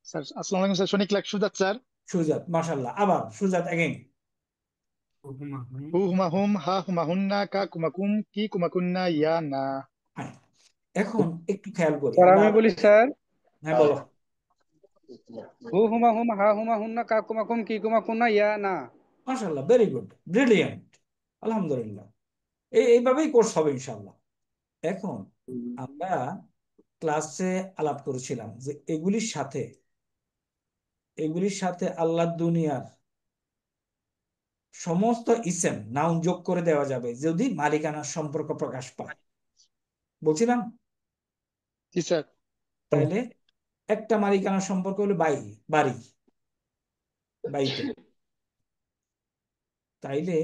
স্যার আসসালামু আলাইকুম স্যার, শনিক লাখ সুজাত স্যার। সুজাত, মাশাল্লাহ। আবার সুজাত এগেইন। হু হুমা হুম হু হুমা হুম, হা হুমা হুন না, কা কুমা কুম, কি কুমা কুন না, ইয়া না। হ্যাঁ, এখন একটু খেয়াল করি স্যার আমরা আমি বলি স্যার, হ্যাঁ, বলো। হু হুমা হুম হা হুমা হুন্না কা কুমা কুম কি কুমা কুন্না ইয়া না। মাশাল্লাহ, ভেরি গুড, ব্রিলিয়ান্ট, আলহামদুলিল্লাহ। এইভাবেই কোর্স হবে ইনশাল্লাহ। এখন আমরা ক্লাসে আলাপ করেছিলাম যে এগুলির সাথে আল্লাহ দুনিয়ার সমস্ত ইসেম নাউন যোগ করে দেওয়া যাবে যদি মালিকানার সম্পর্ক প্রকাশ পায়, বলছিলাম। জি স্যার। তাইলে একটা মালিকানার সম্পর্ক হলো বাড়ি, বাইতুন। তাইলে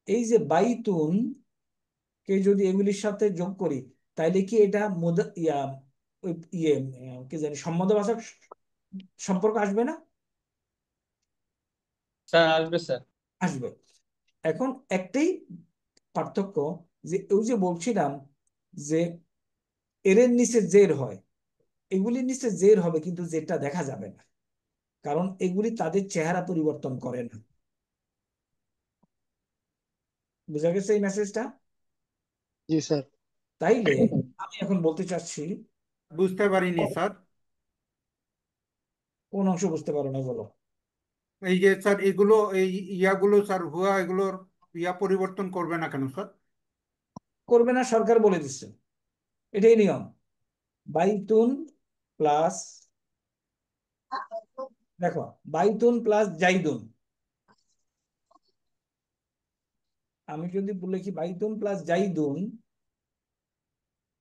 এই যে বাইতুন কে যদি এগুলির সাথে যোগ করি, তাইলে কি এটা ইয়ে কি জানি সম্বন্ধবাচক সম্পর্ক আসবে না? স্যার আসবে স্যার। আসবে। এখন একটাই পার্থক্য, যে ওই যে বলছিলাম যে এর নিচে জের হয়, এগুলির নিচে জের হবে কিন্তু জেরটা দেখা যাবে না, কারণ এগুলি তাদের চেহারা পরিবর্তন করে না। বুঝা গেছে এই মেসেজটা? জি স্যার। তাইলে আমি এখন বলতে চাচ্ছি, বুঝতে পারিনি স্যার। কোন অংশ বুঝতে পারো না বলো? এই যে স্যার এগুলো এই ইয়াগুলো স্যার হুয়া এগুলোর ইয়া পরিবর্তন করবে না কেন স্যার? করবে না, সরকার বলে দিচ্ছে, এটাই নিয়ম। বাইতুন প্লাস, দেখো, বাইতুন প্লাস জাইদুন, আমি যদি লিখি বাইতুন প্লাস জাইদুন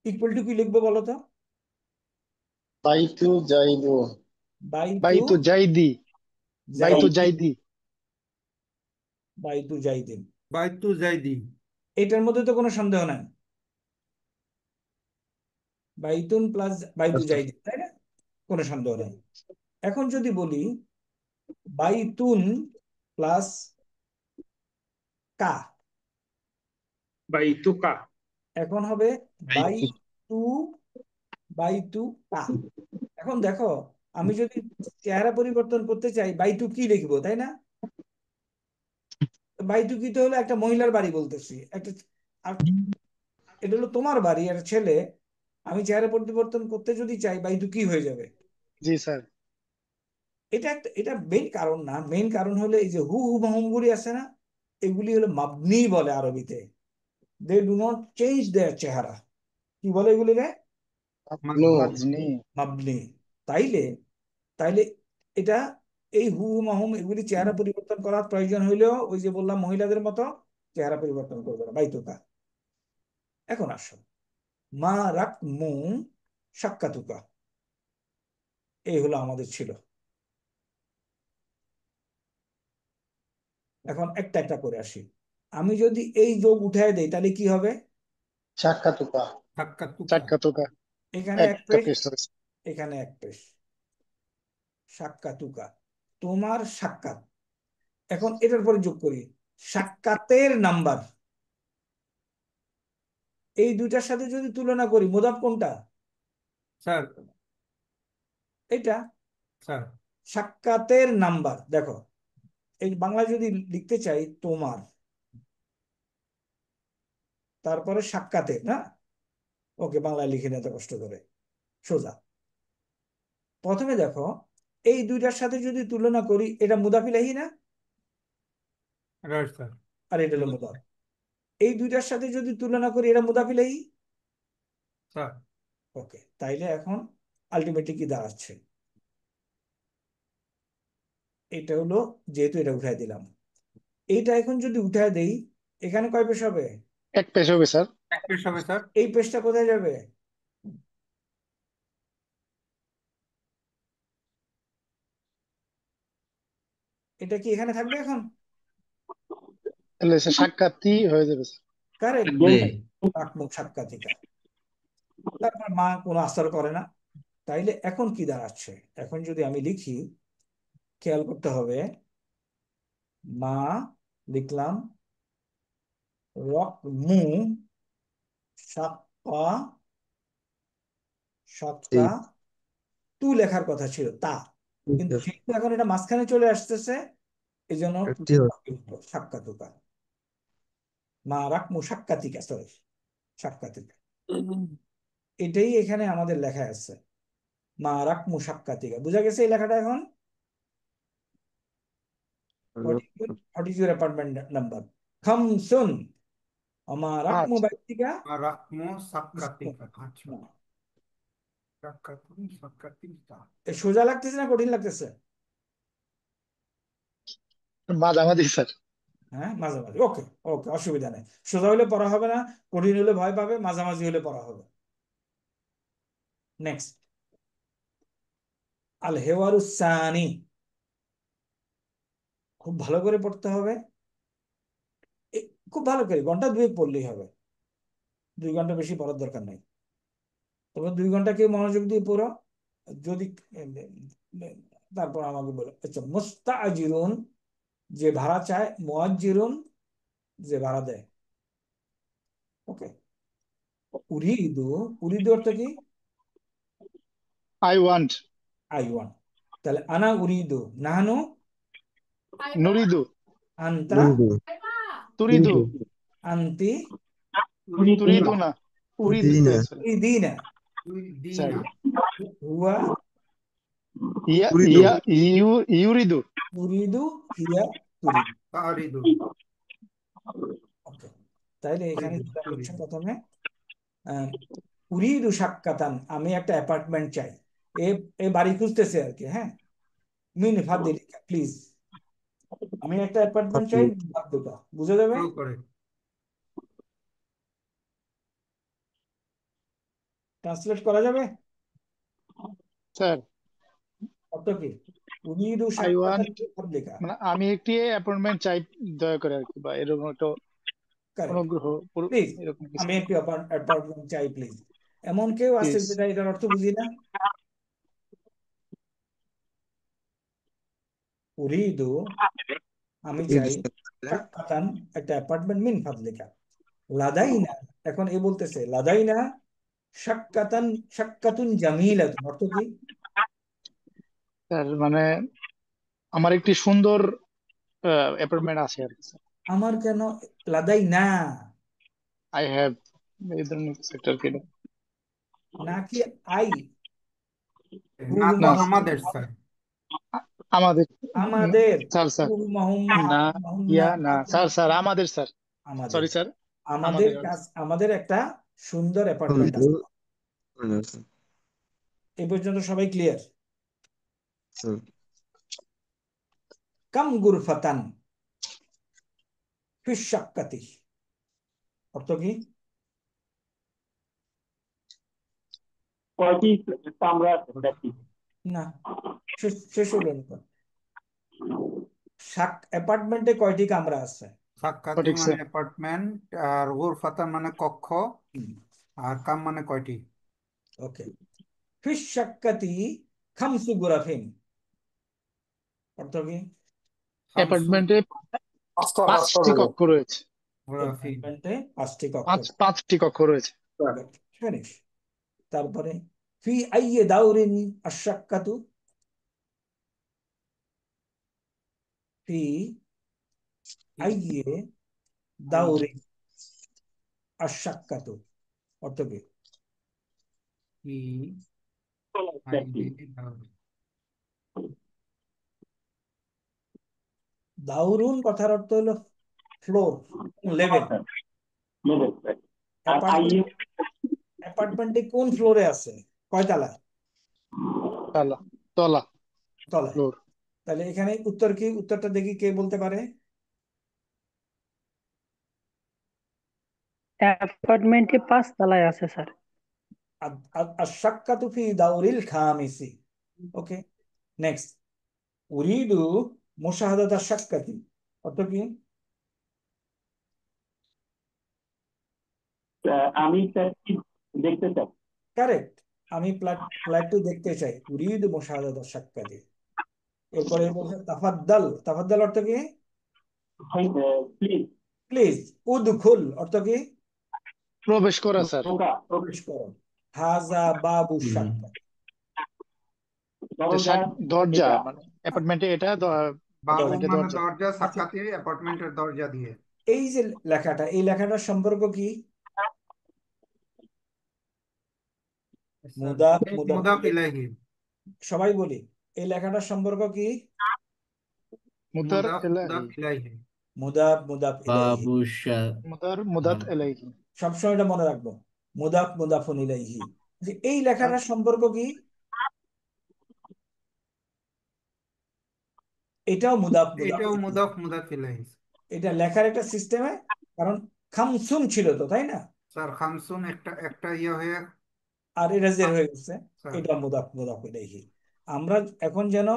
ইকুয়াল টু কি লিখবো বলো তো? বাইতু জাইদু, বাইতু বাইতু জাইদি, বাইতু জাইদি, জাইদি। বাইতু জাইদিন। বাইতু জাইদি। এটার মধ্যে তো কোনো সন্দেহ নাই, বাইতুন প্লাস বাইতু জাইদিন, তাই না? কোনো সন্দেহ নাই। এখন যদি বলি বাইতুন প্লাস কা, বাইতুকা। এখন হবে বাইতু, বাইতু কা। এখন দেখো, আমি যদি চেহারা পরিবর্তন করতে চাই বাইতু কি লিখবো, তাই না? বাইতু কি তো হলো একটা মহিলার বাড়ি বলতেছি, একটা এটা হলো তোমার বাড়ি, একটা ছেলে। আমি চেহারা পরিবর্তন করতে যদি চাই বাইতু কি হয়ে যাবে? জি স্যার। এটা মেইন কারণ না, মেইন কারণ হলো এই যে হু হুমাহুম গুলি আছে না, এগুলি হলো মাবনি বলে আরবিতে। দে ডু নট চেঞ্জ দেয়ার চেহারা। কি বলে এগুলি রে? নো। মাজনি। মাবনি। তাইলে তাইলে এটা এই হু হুমাহুম এগুলি চেহারা পরিবর্তন করার প্রয়োজন হইলেও ওই যে বললাম মহিলাদের মতো চেহারা পরিবর্তন করবে না, বাইতুকা। এখন আসো, মা রাক মু সাক্কাতুকা, এই হলো আমাদের ছিল। এখন একটা একটা করে আসি। আমি যদি এই যোগ উঠায় দেই তাহলে কি হবে? সাক্ষাতুকা, সাক্কাতুকা। সাক্ষাতুকা। এখানে এক একটা পেশ, পেশ হয়েছে। এখানে এক পেশ, সাক্কাতুকা, তোমার সাক্ষাৎ। এখন এটার পরে যোগ করি সাক্ষাতের নাম্বার, এই দুইটার সাথে যদি তুলনা করি মোদাফ কোনটা? স্যার এটা স্যার সাক্ষাতের নাম্বার। দেখো, এই বাংলায় যদি লিখতে চাই তোমার, তারপরে সাক্ষাতের, না ওকে, বাংলায় লিখে নিতে কষ্ট করে, সোজা। প্রথমে দেখো, এই দুইটার সাথে যদি তুলনা করি, এটা মুদাফ ইলাইহি না, রাইট স্যার। আর এটা হলো মুদাফ। এই দুইটার সাথে যদি তুলনা করি, এটা মুদাফ ইলাইহি স্যার ওকে। তাইলে এখন আলটিমেটলি কি দাঁড়াচ্ছে, এটা হলো, যেহেতু এটা উঠাই দিলাম, এইটা এখন যদি উঠায় দেই, এখানে কয় পেশ হবে? এক পেশ হবে স্যার। এক পেশ হবে স্যার। এই পেশটা কোথায় যাবে? এটা কি এখানে থাকবে এখন? তাহলে স্যার সাক্ষাৎই হয়ে যাবে স্যার। কারেক্ট, জি মুখ সাক্ষাতিকা। তারপর মা কোনো আসার করে না। তাইলে এখন কি দাঁড়াচ্ছে? এখন যদি আমি লিখি, খেয়াল করতে হবে, মা লিখলাম, রকমু সাক্কা, সাক্কা তু লেখার কথা ছিল তা, কিন্তু যেহেতু এখন এটা মাঝখানে চলে আসতেছে, এই জন্য সাক্ষাতুকা, মা রাকমু সাক্ষাতিকা, সরি সাক্ষাতিকা, এটাই এখানে আমাদের লেখা আছে, মা রাকমু সাক্ষাতিকা। বুঝা গেছে এই লেখাটা এখন? What is your apartment number? খামসুন। আমা রাকমু আচ্ছা বাইতিকা, রাকমু সাক্কাতিকা। আচ্ছা, সাক্কাতুন সাক্কাতিকা। এ সোজা লাগতেছে না কঠিন লাগতেছে? মাঝামাঝি স্যার। হ্যাঁ, মাঝামাঝি। ওকে ওকে, অসুবিধা নেই। সোজা হলে পড়া হবে না, কঠিন হলে ভয় পাবে, মাঝামাঝি হলে পড়া হবে। নেক্সট, আল হেওয়ারুসানি, খুব ভালো করে পড়তে হবে। খুব ভালো করে, ঘন্টা দুয়েক পড়লেই হবে, 2 ঘন্টা বেশি পড়ার দরকার নেই। তবে 2 ঘন্টা কেউ মনোযোগ দিয়ে পড়ো। যদি তারপর আমাকে বলো। আচ্ছা, মুস্তাজিরুন যে ভাড়া চায়, মুআজ্জিরুন যে ভাড়া দেয়। ওকে, উরিদু, উরিদু অর্থ কি? I want. I want. তাহলে আনা উরিদু, নাহানু নুরিদু, আনতা তুরিদু, আনতি তুরিদু না, উরিদু স্যার। উরিদিনা স্যার হুয়া ইয়া ইয়া ইউরিদু। তুরিদু হিয়া তুরিদু। তারিদু। ওকে, তাইলে এখানে তুরিদু, যেটা হচ্ছে, তুরিদু। প্রথমে উরিদু সাক্কাতান, আমি একটা অ্যাপার্টমেন্ট চাই। এ এ বাড়ি খুঁজতেছে আর কি। হ্যাঁ, মিন ফাদিলিকা প্লিজ, আমি একটা অ্যাপার্টমেন্ট চাই, মিন ফাদিলিকা। বুঝে যাবে? শুরু করে। ট্রান্সলেট করা যাবে? স্যার অর্থ কি? উরিদু আই সাক্কাতান ওয়ান্ট মিন ফাদিলিকা। মানে আমি একটি অ্যাপয়েন্টমেন্ট চাই দয়া করে আর কি, বা এরকম একটা কারেক্ট, অনুগ্রহ প্লিজ এরকম কিছু আমি একটি অ্যাপার্টমেন্ট চাই প্লিজ। এমন কেউ আছে প্লিজ। যেটা এটার অর্থ বুঝি না? উরিদু আমি চাই, সাক্কাতান একটা অ্যাপার্টমেন্ট, মিন ফাদলিকা লাদাইনা। এখন এ বলতেছে লাদাইনা সাক্কাতান, সাক্কাতুন জামিলাতুন অর্থ কি? স্যার মানে আমার একটি সুন্দর অ্যাপার্টমেন্ট আছে আর কি স্যার। আমার কেন লাদাইনা, আই হ্যাভ, এই ধরনের সেক্টর কি নাকি আই? না তো না আমাদের স্যার। আমাদের আমাদের স্যার স্যার না, ইয়া না স্যার, স্যার আমাদের স্যার, আমাদের সরি স্যার আমাদের আমাদের কাজ, আমাদের একটা সুন্দর অ্যাপার্টমেন্ট আছে। এই পর্যন্ত সবাই ক্লিয়ার? কাম গুরফাতান ফিস শাক্কাতি অর্থ কি? কয়টি কামরা দেখি? না, শেষ হলো না। অ্যাপার্টমেন্টে কয়টি কামরা আছে? সাক্কাতি সঠিক মানে স্যার। অ্যাপার্টমেন্ট, আর গুরফাতান মানে কক্ষ, আর কাম মানে কয়টি। ওকে, ফিস শাক্কাতি খামসু গুরাফিন অর্থ কি? খামসু অ্যাপার্টমেন্টে পাঁচটা 5টি হবে। কক্ষ রয়েছে। গুরাফিন। অ্যাপার্টমেন্টে 5টি কক্ষ। 5টি কক্ষ রয়েছে। ফিনিশ। তারপরে ফি আইয়ে দাউরিন আশাক্কাতু, ফি আইয়ে দাউরিন আশাক্কাতু অর্থ কি? ই আই ডি দাউরুন কথার অর্থ হলো ফ্লোর, লেভেল। অ্যাপার্টমেন্টে কোন ফ্লোরে আছে, কয়তলায়? তলা তলা তলায়। ফ্লোর। তাহলে এখানে উত্তর কি? উত্তরটা দেখি কে বলতে পারে। অ্যাপার্টমেন্টে 5 তলায় আছে স্যার। আশ-শাক্কাতু ফি দাউরিল খামিসি। ওকে, নেক্সট। উরিদু মুশাহাদাত আশ-শাক্কাতি অর্থ কি? আমি দেখতে চাই। কারেক্ট, আমি ফ্ল্যাটটি দেখতে চাই। উরিদু মুশাহাদাত আশ-শাক্কাতি। এরপরে বলছে তাফাদ্দাল। তাফাদ্দাল অর্থ কি? প্লিজ। প্লিজ। উদখুল অর্থ কি? প্রবেশ করা স্যার। প্রবেশ করো। হাজা বাবু শাক্কাত। দরজা মানে অ্যাপার্টমেন্টে এটা বাবু এটা মানে দরজা। দরজা, সাক্ষাতে অ্যাপার্টমেন্টের দরজা দিয়ে। এই যে লেখাটা, এই লেখাটার সম্পর্ক কি? মুদাফ মুদাফ ইলাইহি। সবাই বলি, এই লেখাটার সম্পর্ক কি? মুদার মুদাফ ইলাইহি। মুদাফ ইলাইহি। মুদাত ইলাইহি। সবসময় এটা মনে রাখবো, মুদাফুন ইলাইহি। যে এই লেখাটার সম্পর্ক কি? এটাও এটাও মুদাফ ইলাইহি। এটা লেখার একটা সিস্টেমে, কারণ খামসুন ছিল তো, তাই না? স্যার খামসুন একটা ইয়ে হয়ে আর এটা জের হয়ে গেছে, এটা মুদাফ ইলাইহি। আমরা এখন যেন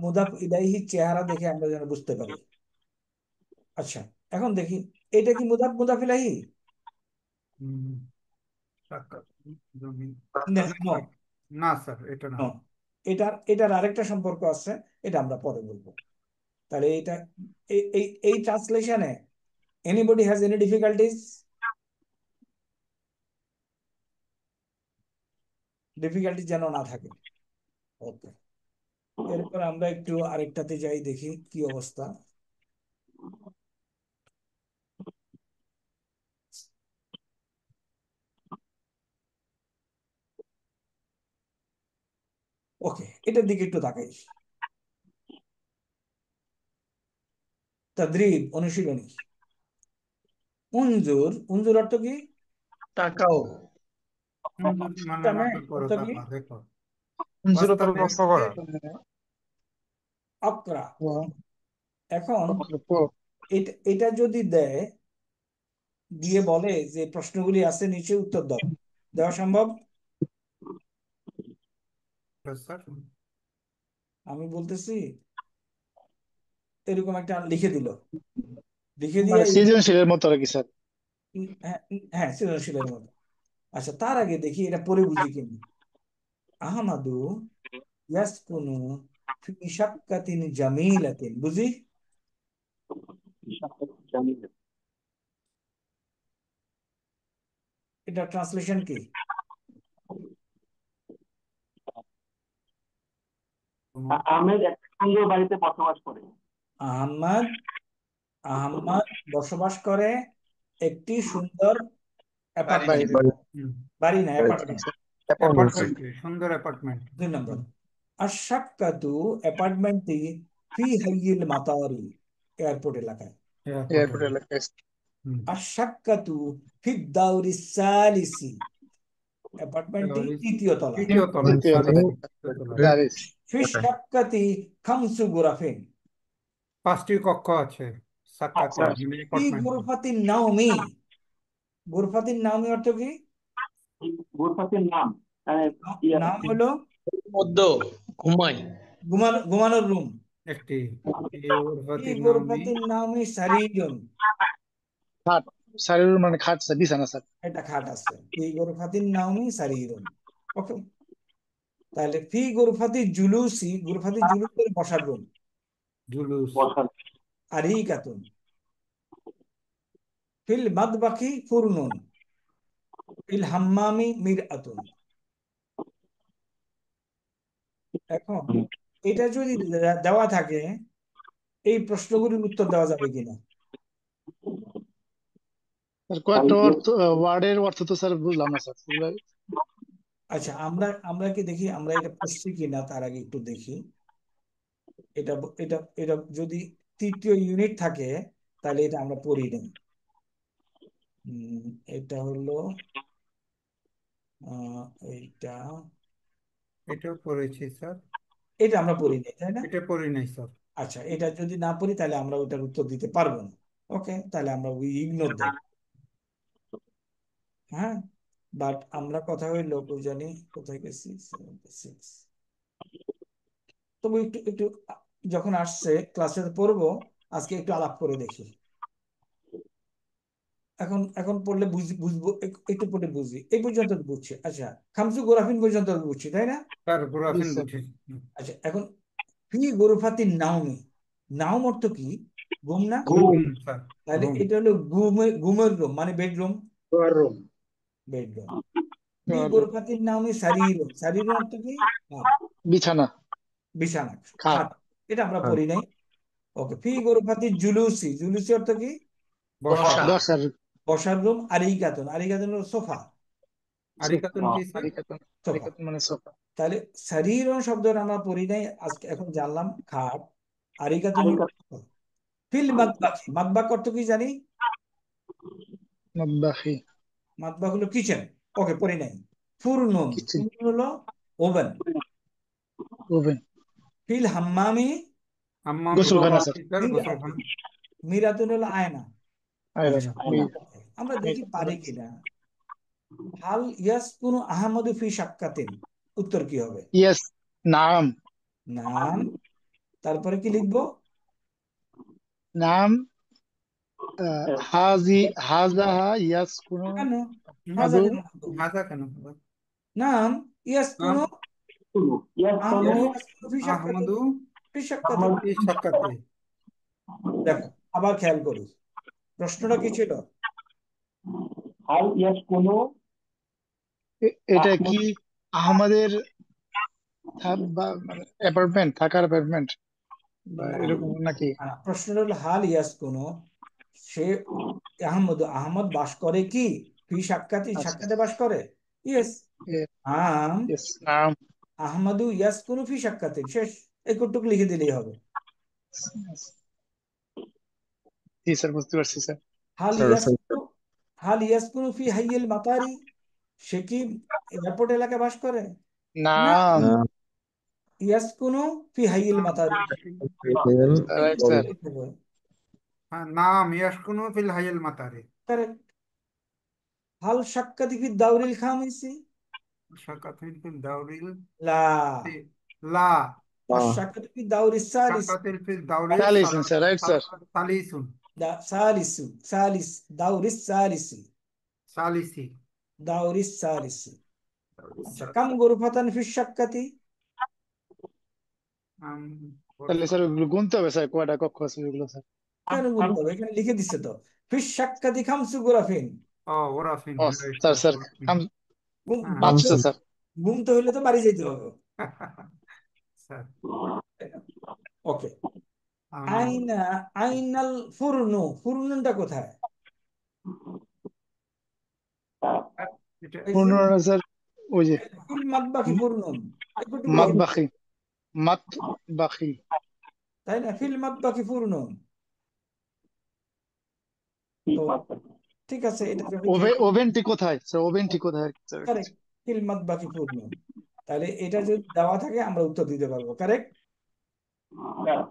মুদাফ ইলাইহি চেহারা দেখে আমরা যেন বুঝতে পারি। আচ্ছা, এখন দেখি এটা কি মুদাফ ইলাইহি? না স্যার, এটা না। এটার আরেকটা সম্পর্ক আছে, এটা আমরা পরে বলবো। তাহলে এটা এই ট্রান্সলেশনে anybody has any difficulties? Difficulty যেন না থাকে। ওকে, এরপর আমরা একটু আরেকটাতে যাই, দেখি কি অবস্থা। ওকে, এটার দিকে একটু তাকাই। তাদরিব, অনুশীলনী। উনজুর অর্থ কি? তাকাও। অর্থ কি? দেখো। আকরা। এখন এটা যদি দেয়, দিয়ে বলে যে প্রশ্নগুলি আছে নিচে উত্তর দাও, দেওয়া সম্ভব? আমি বলতেছি এরকম একটা লিখে দিল, লিখে দিয়ে সৃজনশীলের মতো আর কি স্যার। হ্যাঁ, সৃজনশীলের মতো। আচ্ছা, তার আগে দেখি এটা পরে বুঝি কিনা। আহমাদু ইয়াসকুনু ফি শাক্কাতিন জামিলাতিন, বুঝি? এটা ট্রান্সলেশন কি? আহমেদ একটা সুন্দর বাড়িতে বসবাস করে। আহমদ বসবাস করে একটি সুন্দর অ্যাপার্টমেন্ট। বাড়ি না, অ্যাপার্টমেন্ট। সুন্দর অ্যাপার্টমেন্ট। 2 নম্বর। আশ-শাক্কাতু অ্যাপার্টমেন্টটি ফি হাইয়িল মাতারি, এয়ারপোর্ট এলাকায়। আশ-শাক্কাতু ফি দাউরিস সালিসি, অ্যাপার্টমেন্টটি 3য় তলায়। ফি শাক্কাতি খামসু গুরাফিন, 5টি কক্ষ আছে সাক্কাতে। ফি গুরফাতিন নাওমি। গুরফাতিন নাওমি অর্থ কি? গুরফাতির নাম নাম হলো ঘুমানোর রুম। একটি ফি গুরফাতিন নাওমি সারিরুন, খাট। সারির মানে খাট স্যার, বিছানা স্যার। এটা খাট আছে। ফি গুরফাতিন নাওমি সারিরুন। ওকে, তাহলে ফি গুরফাতি জুলুসি, গুরফাতি জুলুসের বসার রুম। জুলুস। আরিকাতুন। ফিল মাদবাখি ফুরনুন। ফিল হাম্মামি মিরআতুন। এখন এটা যদি দেওয়া থাকে, এই প্রশ্নগুলির উত্তর দেওয়া যাবে কিনা? কয়েকটা অর্থ ওয়ার্ডের অর্থ তো স্যার বুঝলাম না স্যার। আচ্ছা, আমরা আমরা কি দেখি আমরা এটা পড়ছি কিনা তার আগে একটু দেখি। এটা এটা এটা যদি তৃতীয় ইউনিট থাকে তাহলে এটা আমরা পড়ি না। এটা হলো এইটা এটাও পড়েছি স্যার। এটা আমরা পড়ি নাই, তাই না? এটা পড়ি নাই স্যার। আচ্ছা, এটা যদি না পড়ি তাহলে আমরা ওটার উত্তর দিতে পারবো না। ওকে, তাহলে আমরা ওই ইগনোর দেই। হ্যাঁ, বাট আমরা কথা হইলো ওই জানি কোথায় গেছি 76। তবু একটু একটু যখন আসছে ক্লাসে পড়বো, আজকে একটু আলাপ করে দেখি। এখন এখন পড়লে বুঝবো, একটু পড়লে বুঝি। এই পর্যন্ত বুঝছি। আচ্ছা, খামসু গোরাফিন পর্যন্ত বুঝছি, তাই না? স্যার জি গোরাফিন স্যার। বুঝেছি। আচ্ছা, এখন ফি গোরফাতিন নাওমি, নাওম অর্থ কি? ঘুম না? ঘুম স্যার, তাহলে ঘুম। এটা হলো ঘুমের রুম, মানে বেডরুম। বেডরুম। ফি গোরফাতিন নাওমি শারীর, শারীর অর্থ কি? খাট, বিছানা, বিছানা, খাট, খাট। এটা আমরা পড়ি নাই। ওকে, ফি গোরফাতিন জুলুসি, জুলুসি অর্থ কি? বসা। বসার, বসার রুম। আরিকাতুন, আরিকাতুন হলো সোফা। আরিকাতুন কি স্যার? আরিকাতুন, সোফা। আরিকাতুন মানে সোফা। তাহলে শারীরন শব্দটা আমরা পড়ি নাই, আজকে এখন জানলাম খাট। আরিকাতুন হলো সোফা। ফিল মাতবাখি, মাতবাখ অর্থ কি জানি? মতবাখি, মাতবাখ হলো কিচেন। ওকে, পড়ি নাই। ফুরনুন, কিচেন, ফুরনুন হলো ওভেন। ওভেন, ফিল হাম্মামি, হাম্মাম গোসলখানা স্যার, স্যার, গোসলখানা। মিরাতুন হলো আয়না। আয়রন, আচ্ছা, মির, আমরা দেখি পারি মির। কিনা। হাল ইয়াসকুনু আহমদু ফি শাক্কাতিন, উত্তর কি হবে? ইয়েস, নাম, নাম, তারপরে কি লিখবো? নাম, হাজি, হাজাহা, ইয়াস কুনো, কেন হাজা আদু, কেন লিখবো? হাজা কেন হবে? নাম নাম ইয়াসকুনু, আহমদু ইয়াসকুনু ফি শাক্কাতিন, আহমদু ফি শাক্কাতিন। এই সাক্ষাতে। দেখো, আবার খেয়াল করি, প্রশ্নটা কি ছিল? এটা কি আহমদের মানে অ্যাপার্টমেন্ট, থাকার অ্যাপার্টমেন্ট বা না, এরকম নাকি? প্রশ্নটা হলো হাল ইয়াসকুনু, সে আহমদ, আহমদ বাস করে কি? ফি সাক্ষাতি, আচ্ছা, সাক্ষাতে বাস করে। ইয়েস। আম ইয়েস, নাম, আহমদু ইয়াসকুনু ফি সাক্ষাতি, শেষ। একটুক লিখে দিলেই হবে। জি স্যার, বুঝতে পারছি স্যার। হাল ইয়াসকুনু, হাল ইয়াসকুনু ফি হাইয়িল মাতারি, সে কি এয়ারপোর্ট এলাকায় বাস করে? না, নাম, ইয়াসকুনু ফি হাইয়িল মাতারি। Right sir. হ্যাঁ, নাম ইয়াসকুনু ফিল হাইল মাতারে। কারেক্ট। হাল সাক্ষাতি ফি দাউরিল খামিসি, সাকাতিল ফিল দাউরিল লা। লা। الشقة في الدور الثالث. সাকাতিল ফিল দাউরিল সালিসুন স্যার, রাইট স্যার। সালিসুন। ثالث، ثالث دور الثالث، সালিসি। دور الثالث। আচ্ছা, كم غرفة في الشقة؟ তাহলে স্যার ওগুলো গুনতে হবে স্যার, কয়টা কক্ষ আছে ওগুলো স্যার? কেন গুনতে হবে? এখানে লিখে দিচ্ছে তো, في الشقة 5 غرف। ও ওরাফিন, ও রাইট স্যার, স্যার, স্যার ওরাফিন। হ্যাঁ। পাঁচটা স্যার। গুনতে হইলে তো বাড়ি যেতে হবে। স্যার ওকে, আইনা, আইনাল ফুরনু, ফুরনুনটা কোথায়? এটা পূর্ণরা স্যার ওই যে ফিল মাতবাখি ফুরনুন, একটু বলো। মাতবাখি, মাতবাখি। তাই না? ফিল মাতবাখি ফুরনুন। তো ঠিক আছে, এটা ওভেনটি কোথায় স্যার? ওভেনটি কোথায় স্যার? কারেক্ট, ফিল মাতবাখি ফুরনুন। তাহলে এটা যদি দেওয়া থাকে আমরা উত্তর দিতে পারবো। কারেক্ট।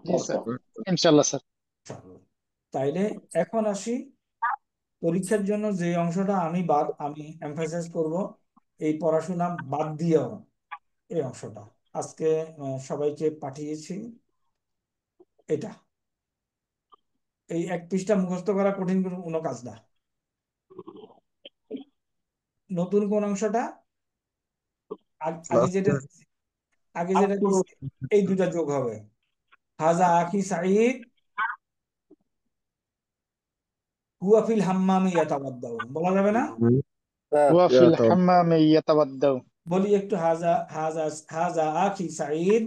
জি স্যার, ইনশাআল্লাহ স্যার। তাইলে এখন আসি পরীক্ষার জন্য যে অংশটা আমি এমফাসাইজ করব, এই পড়াশোনা বাদ দিয়েও এই অংশটা আজকে সবাইকে পাঠিয়েছি। এটা এই এক পৃষ্ঠা মুখস্থ করা কঠিন কোনো কাজ না। নতুন কোন অংশটা? আগে যেটা দিছি, এই দুটা যোগ হবে। হাজা আখি সাঈদ হুয়া ফিল হাম্মামি ইয়াতাওয়াদ্দাউ, বলা যাবে না? ওয়া ফিল হাম্মামে ইয়াতাওয়াদ্দাউ। বলি একটু, হাজা হাজা হাজা আখি সাঈদ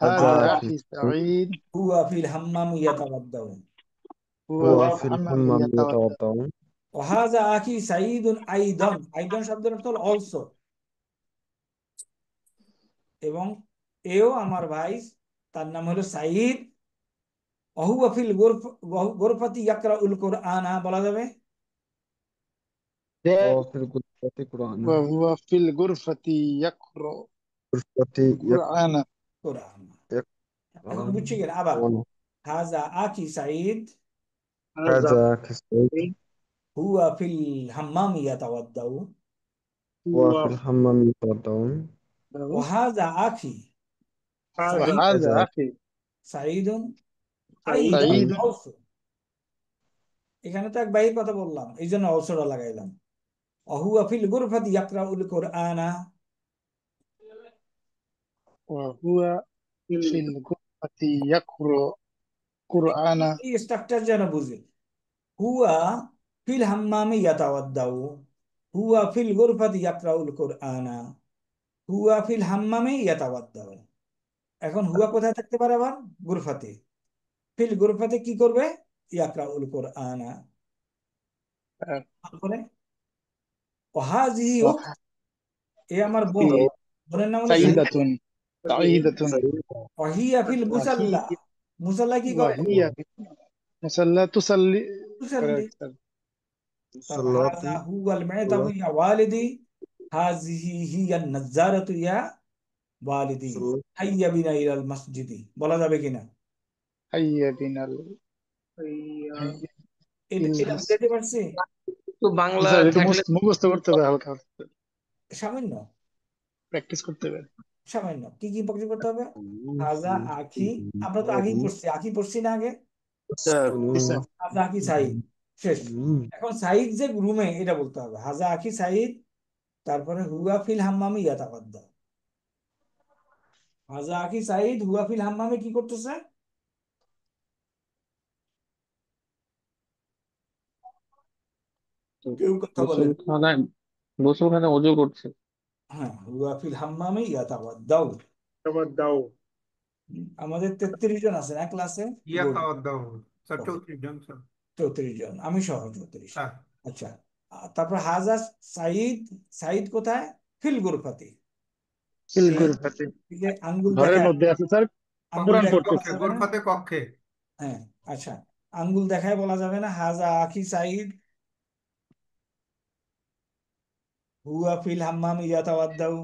হাজা আখি সাঈদ হুয়া ফিল হাম্মামি ইয়াতাওয়াদ্দাউ। হুয়া ফিল হাম্মামে ইয়াতাওয়াদ্দাউ। ওয়া হাজা আখি সাঈদুন আইদান, আইদান শব্দের অর্থ হলো অলসো। এবং এও আমার ভাই, তার নাম হলো সাঈদ। অহুয়া ফিল গোরফাতি ইয়াকরাউল কুরআনা বলা যাবে? وفي الغرفة قرآن وهو في الغرفة يقرأ غرفة القرآن কুরআন। يقرأ এখন বুঝছি কিনা? আবার হাজা আকি সাঈদ هذا كسيد হুয়া ফিল হাম্মামি ইয়াতাওয়াদ্দাউ। وفي الحمام يتوضؤون ওয়াহাজা আখি সাঈদ وهذا هذا أخي সাঈদুন আইদান سعيد আওসু। এখানে তো এক ভাইয়ের কথা বললাম, এই জন্য অবসরটা লাগাইলাম। অহুয়া ফিল গুরফাতি ইয়াকরাউল কুরআনা। وهو في الغرفة يقرأ القرآن এই স্ট্রাকচার যেন বুঝি। হুয়া ফিল হাম্মামি ইয়াতাওয়াদ্দাউ, হুয়া ফিল গুরফাতি ইয়াকরাউল কুরআনা, হুয়া ফিল হাম্মামি ইয়াতাওয়াদ্দাউ। এখন হুয়া কোথায় থাকতে পারে? আবার গুরফাতে। ফিল গুরফাতে কি করবে? ইয়াকরাউল কুরআনা। তারপরে ওয়াহাজিহি উখত, এ আমার বোন। বোনের নাম হলো সাঈদ। سعيدة سعيدة ওয়াহিয়া ফিল মুসাল্লা, وهي মুসাল্লা কি করে? وهي مصلى تصلي তুসাল্লি। তারপর صلاة হাযা হুয়াল মা'তাবু ইয়া ওয়ালিদি, হাযিহি হিয়ান নাজ্জারাতু ইয়া ওয়ালিদি, صلاة হাইয়া বিনা ইলাল মসজিদি বলা যাবে কিনা? هيا بنا এটা বুঝাইতে পারছি? তো বাংলা স্যার একটু থাকলে মুখস্থ করতে হবে, হালকা সামান্য প্র্যাকটিস করতে হবে। সামান্য কি কি পড়তে করতে হবে? হাজা আখি, আমরা তো আগেই পড়ছি, আখি পড়ছি না আগে? স্যার হাজা আখি সাঈদ, শেষ। এখন সাঈদ যে রুমে, এটা বলতে হবে হাজা আখি সাঈদ। তারপরে হুয়া ফিল হাম্মামি ইয়াতাওয়াদ্দা। হাজা আখি সাঈদ হুয়া ফিল হাম্মামে কি করতেছে? কেউ কথা বলেন? গোসলখানায় ওযু করছে। হ্যাঁ, হুয়া ফিল হাম্মামে ইয়াতাওয়াদ্দাউ। আমাদের 33 জন আছেন এক ক্লাসে। ইয়াতাওয়াদ্দাউ স্যার 34 জন স্যার। 34 জন, আমি সহ 34। হ্যাঁ আচ্ছা, তারপর হাজা সাঈদ, সাঈদ কোথায়? ফিল গুরফাতি। ফিল এই গুরফাতে যে আঙ্গুল ঘরের দেখায়, মধ্যে আছে স্যার, আঙ্গুল কোরআন দেখায় বলা পড়তেছে। যাবে না? গোরফাতে কক্ষে। হ্যাঁ, আচ্ছা, আঙ্গুল দেখায় বলা যাবে না হাজা আখি সাঈদ হুয়া ফিল হাম্মামি ইয়াতাওয়াদ্দাউ,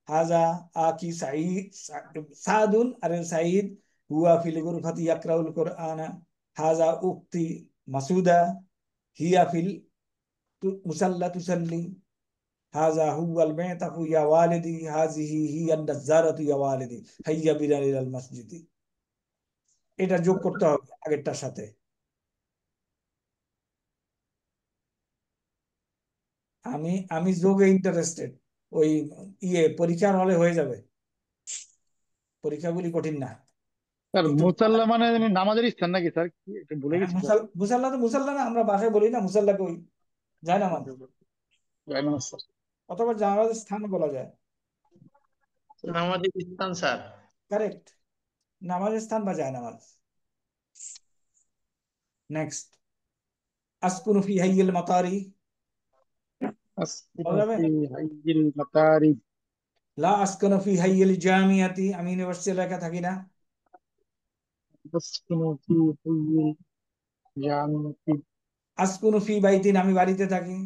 হাজা আকি সাঈদ সাদুন আরে সাঈদ হুয়া ফিল গুরফাতি ইয়াকরাউল কুরআনা, হাজা উক্তি মাসুদা হিয়া ফিল মুসাল্লা তুসাল্লি, হাজা হুয়াল মা'তাফু ইয়া ওয়ালিদি, হাযিহি হিয়ান নাজ্জারাতু ইয়া ওয়ালিদি, হাইয়া বিনা ইলাল মসজিদি। এটা যোগ করতে হবে আগেরটার সাথে। আমি আমি যোগে ইন্টারেস্টেড। ওই পরীক্ষার হলে হয়ে যাবে, পরীক্ষাগুলি কঠিন না। স্যার একটু মুসাল্লা মানে নামাজের স্থান নাকি স্যার? একটু ভুলে গেছি স্যার। মুসাল্লা তো মুসাল্লা না, আমরা বাসায় বলি না মুসাল্লাকে, ওই যায় না মানে, জায়নামাজ স্যার। অথবা জানাজার স্থান বলা যায়। নামাজের স্থান স্যার। কারেক্ট, নামাজের স্থান বা যায় নামাজ। নেক্সট, আসকুনু ফি হাইয়িল মাতারি আসকুনু বলা যাবে? ফি হাইয়িল মাতারি লা আসকুনু ফি হাইয়িল জামিয়াতি, আমি ইউনিভার্সিটি এলাকায় থাকি না। আসকুনু ফি হাইয়িল জামিয়াতি আসকুনু ফি বাইতিন, আমি বাড়িতে থাকি।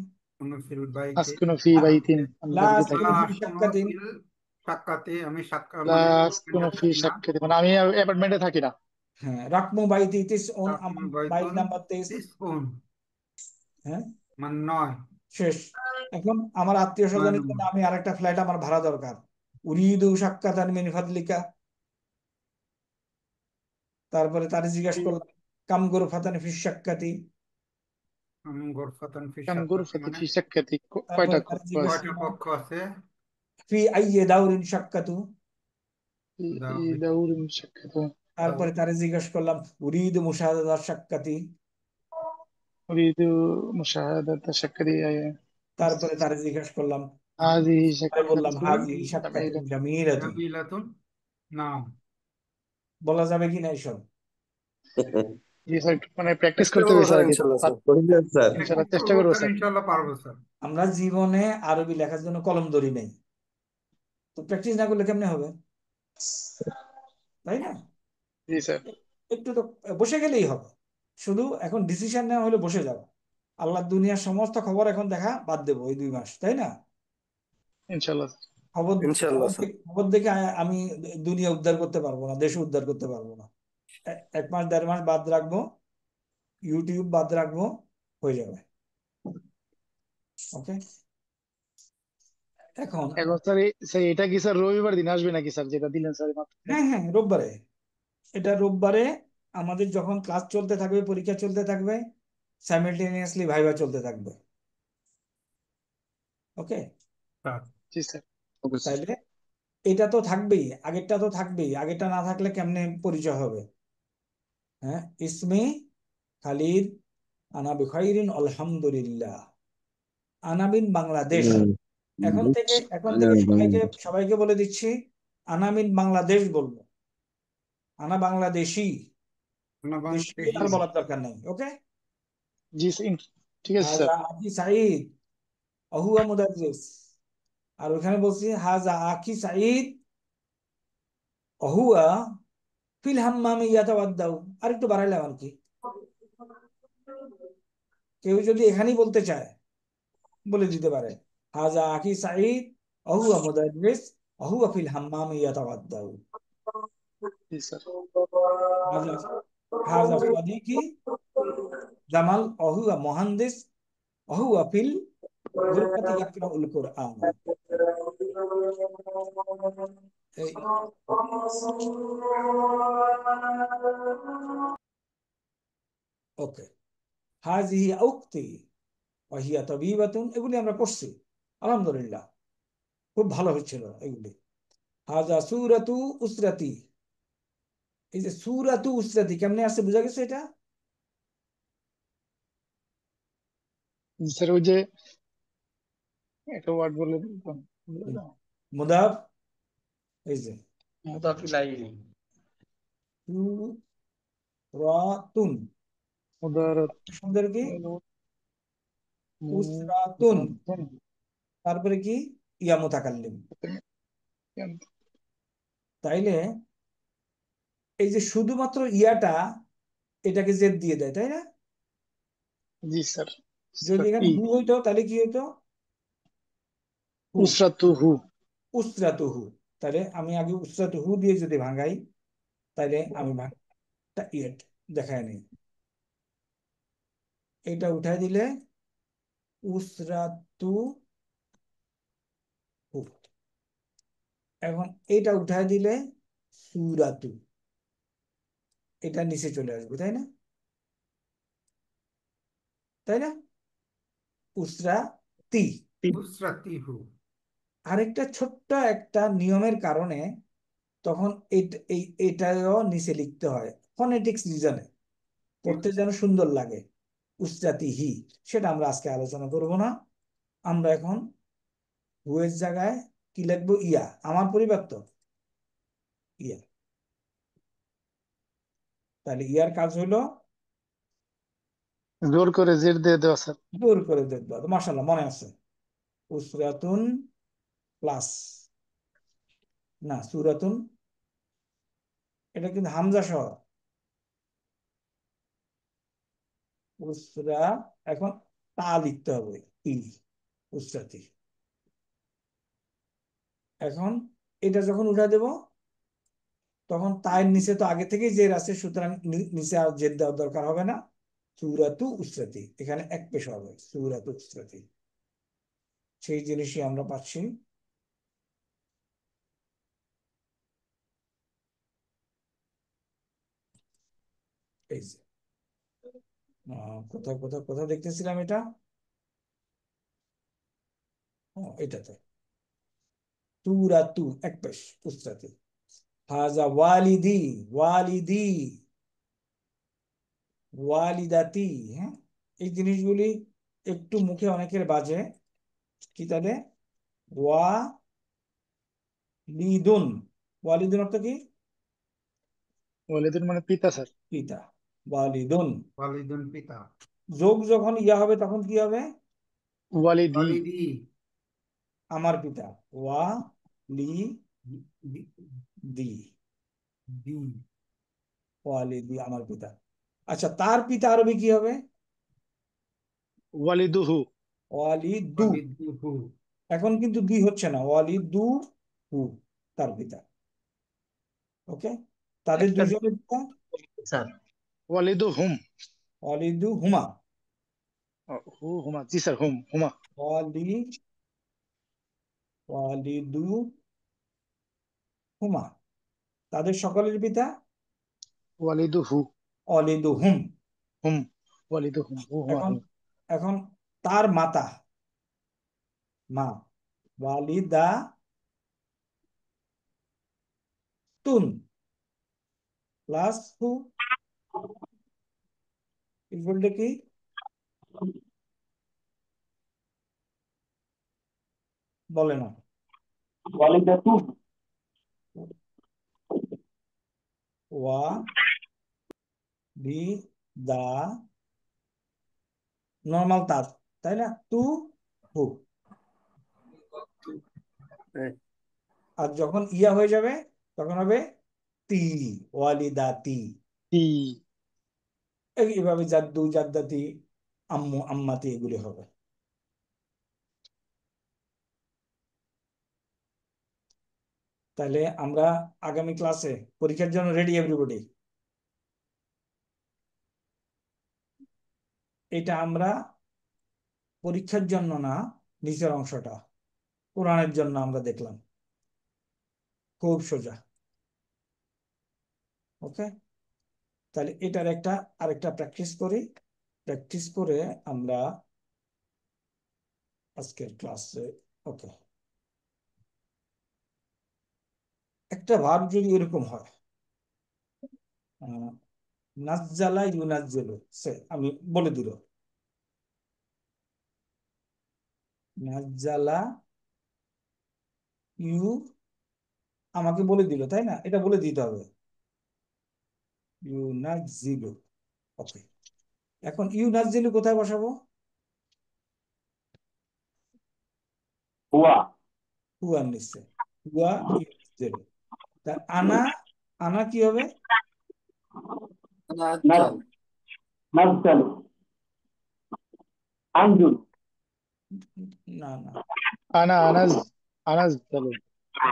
ফিল বাইতে। আসকুনু ফি বাইতিন, আমি লা বাড়িতে আসকুনু থাকি। ফি শাক্কাতিন, ফিল সাক্কাতে, আমি লা মানে আসকুনু ফি থাকি না। শাক্কাতি, মানে আমি অ্যাপার্টমেন্টে থাকি না। হ্যাঁ, রাকমু বাইতি তিসউন, রাকমু আমার বাইত বাইতুন নাম্বার 23। তিসউন হ্যাঁ, মানে 9 শেষ। এখন আমার আত্মীয় স্বজনের জন্য নম্বর। আমি আরেকটা ফ্ল্যাট আমার ভাড়া দরকার। উরিদু সাক্কাতান মিন ফাদলিকা। তারপরে তারে জিজ্ঞাসা করলাম কাম গুরফাতান ফি শাক্কাতি। গোরফাতান ফি কাম সাক্কাতে গুরফাতি মানে ফি শাক্কাতি, তারপরে কয়টা তারে জিজ্ঞাসা কয়টা করলাম কক্ষ আছে? ফি আইয়ে দাউরিন শাক্কাতু। দাউরিন শাক্কাতু। তারপরে তারে জিজ্ঞাসা করলাম উরিদু মুশাহাদাত শাক্কাতি। উরিদু মুশাহাদাত শাক্কাতি। তারপরে তারে জিজ্ঞাসা করলাম, হাযিহি তারে বললাম শাক্কাতুন হাজি শাক্কাতুন জামিলাতুন। জামিলাতুন। জামিলাতুন নাম। বলা যাবে কিনা এইসব? জি স্যার, একটু মানে প্র্যাকটিস চেষ্টা করতে করবো হবে স্যার স্যার আগে। ইনশাল্লাহ স্যার। স্যার ইনশাআল্লাহ প্র্যাকটিস চেষ্টা করবো করবো স্যার, স্যার। ইনশাল্লাহ পারবো স্যার। আমরা জীবনে আরবি লেখার জন্য কলম ধরি নাই, তো প্র্যাকটিস না করলে কেমনে হবে? তাই না? জি স্যার। একটু তো বসে গেলেই হবে, শুধু এখন ডিসিশন নেওয়া হলে বসে যাও। আল্লাহ দুনিয়ার সমস্ত খবর এখন দেখা বাদ দেবো এই 2 মাস, তাই না? ইনশাল্লাহ। খবর ইনশাল্লাহ স্যার। খবর দেখে আমি দুনিয়া উদ্ধার করতে পারবো না, দেশ উদ্ধার করতে পারবো না। 1 মাস 1.5 মাস বাদ রাখবো, ইউটিউব বাদ রাখবো, হয়ে যাবে। ওকে, এখন এখন স্যার স্যার এটা কি স্যার রবিবার দিন আসবে নাকি স্যার, যেটা দিলেন স্যার মাত্র? হ্যাঁ হ্যাঁ, রোববারে। এটা রোববারে আমাদের যখন ক্লাস চলতে থাকবে, পরীক্ষা চলতে থাকবে, সাইমেলটেনিয়াসলি ভাইভা চলতে থাকবে। ওকে, জি স্যার। Okay sir. তাইলে এটা তো থাকবেই, আগেরটা তো থাকবেই, আগেরটা না থাকলে কেমনে পরিচয় হবে? হ্যাঁ, ইসমি খালিদ, আনা বিখাইরিন আলহামদুলিল্লাহ, আনা বিন বাংলাদেশ। এখন থেকে সবাইকে বলে দিচ্ছি, আনা বিন বাংলাদেশ বলবো, আনা বাংলাদেশি, দেশি আর বলার দরকার নেই। ওকে, জি ঠিক আছে স্যার। হাজা আকি সাঈদ অহুয়া মুদাররিস, আর ওখানে বলছি হাজা আকি সাঈদ অহুয়া ফিল হাম্মামে ইয়াতাওয়াদ্দাউ, আর একটু বাড়াইলাম আর কি। কেউ যদি এখানেই বলতে চায় বলে দিতে পারে, হাজা আকি সাঈদ অহুয়া মুদাররিস অহুয়া ফিল হাম্মামে ইয়াতাওয়াদ্দাউ, জি স্যার। হাজা হাজা সাদিকি জামাল অহুয়া মুহান্দিস অহুয়া ফিল গুরফাতি ইয়াকরাউল কুরআন। এই ওকে, হাজিহি উক্তি ওয়াহিয়া তাবিবাতুন, এগুলি আমরা পড়ছি আলহামদুলিল্লাহ, খুব ভালো হচ্ছিল এগুলি। হাজা সূরাতু উসরাতি, এই যে সূরাতু উসরাতি কেমনে আসছে বোঝা গেছে? এটা জি স্যার, ওই যে একটা ওয়ার্ড বলে মুদাফ, এই যে মুদাফিল ইলাইহি। সূরাতুন, মুদারাত শব্দের কি? উসরাতুন, তারপরে কি? ইয়া মুতাকাল্লিম। তাইলে এই যে শুধুমাত্র ইয়াটা, এটাকে জেদ দিয়ে দেয়, তাই না? জি স্যার। যদি এখানে হু হইতো তাহলে কি হইতো? হু, উসরাতুহু। উসরাতুহু। তাহলে আমি আগে উসরাতুহু দিয়ে যদি ভাঙাই, তাহলে আমি ইয়ে দেখায় নিই, এটা উঠাই দিলে উসরাতু হু, এখন এটা উঠাই দিলে সুরাতু, এটা নিচে চলে আসবে, তাই না? তাই না? উসরাতি। উসরাতিহু। আরেকটা ছোট্ট একটা নিয়মের কারণে তখন এটাও নিচে লিখতে হয়, ফনেটিক্স রিজনে, পড়তে যেন সুন্দর লাগে। উসরাতিহি, সেটা আমরা আজকে আলোচনা করব না। আমরা এখন হুয়ের জায়গায় কি লিখবো? ইয়া, আমার পরিবার তো ইয়া। তাহলে ইয়ার কাজ হলো জোর করে জের দিয়ে দেওয়া স্যার। দূর করে দেখবো। মাশাআল্লাহ, মনে আছে। উসরাতুন প্লাস, না সুরাতুন, এটা কিন্তু হামজা সহ উসরা, এখন তা লিখতে হবে, ই, উসরাতি। এখন এটা যখন উঠা দেব, তখন তায়ের নিচে তো আগে থেকেই জের আছে, সুতরাং নিচে আর জের দেওয়ার দরকার হবে না। সূরাতু উসরাতি, এখানে এক পেশ হবে, সূরাতু উসরাতি। সেই জিনিসই আমরা পাচ্ছি। এই যে কোথায় কোথায় কোথায় দেখতেছিলাম এটা, এটাতে সূরাতু এক পেশ উসরাতি। হাজা ওয়ালিদি, ওয়ালিদি, ওয়ালিদাতি। হ্যাঁ, এই জিনিসগুলি একটু মুখে অনেকের বাজে, কি তাহলে? ওয়ালিদুন, ওয়ালিদুন অর্থ কি? ওয়ালিদুন মানে পিতা স্যার। পিতা, ওয়ালিদুন। ওয়ালিদুন পিতা। যোগ যখন ইয়া হবে তখন কি হবে? ওয়ালিদি। ওয়ালিদি। আমার পিতা, ওয়ালিদি। দি দি ওয়ালিদি আমার পিতা। আচ্ছা, তার পিতা আরবি কি হবে? ওয়ালিদুহু ওয়ালিদু। ওয়ালিদুহু এখন কিন্তু দুই হচ্ছে না, ওয়ালিদু হু তার পিতা। ওকে, তাদের একটা দুইজনের পিতা স্যার ওয়ালিদুহুম ওয়ালিদু হুমা। হু হুমা জি স্যার হুমা ওয়ালিদু হুমা, তাদের সকলের পিতা ওয়ালিদুহু ওয়ালিদু হুম। হুম ওয়ালিদুহুম হু হুমা এখন হুম এখন তার মাতা মা, ওয়ালিদা তুন প্লাস হু ইকুয়াল কি? বলে না। ওয়ালিদাতু ওয়া বি দা নর্মাল তার, তাই না? তু হু। আর যখন ইয়া হয়ে যাবে তখন হবে তি, ওয়ালিদাতি। তি এইভাবে জাদ্দু জাদ্দাতি আম্মু আম্মাতি এগুলি হবে। তাহলে আমরা আগামী ক্লাসে পরীক্ষার জন্য রেডি এভরিবডি? এটা আমরা পরীক্ষার জন্য না, নিচের অংশটা কোরআনের জন্য আমরা দেখলাম, খুব সোজা। ওকে, তাহলে এটার আরেকটা প্র্যাকটিস করি, প্র্যাকটিস করে আমরা আজকের ক্লাসে। ওকে, একটা ভার্ব যদি এরকম হয়, নাজ্জালা ইউনাজ্জিলু, আমি বলে দিল নাজ্জালা ইউ, আমাকে বলে দিল, তাই না? এটা বলে দিতে হবে ইউনাজ্জিলু। ওকে, এখন ইউনাজ্জিলু কোথায় বসাবো? হুয়া হুয়ার নিচে, হুয়া ইউনাজ্জিলু। তা আনা, আনা কি হবে? নাজ নাজজালু আনজুল না না, আনাজ চলো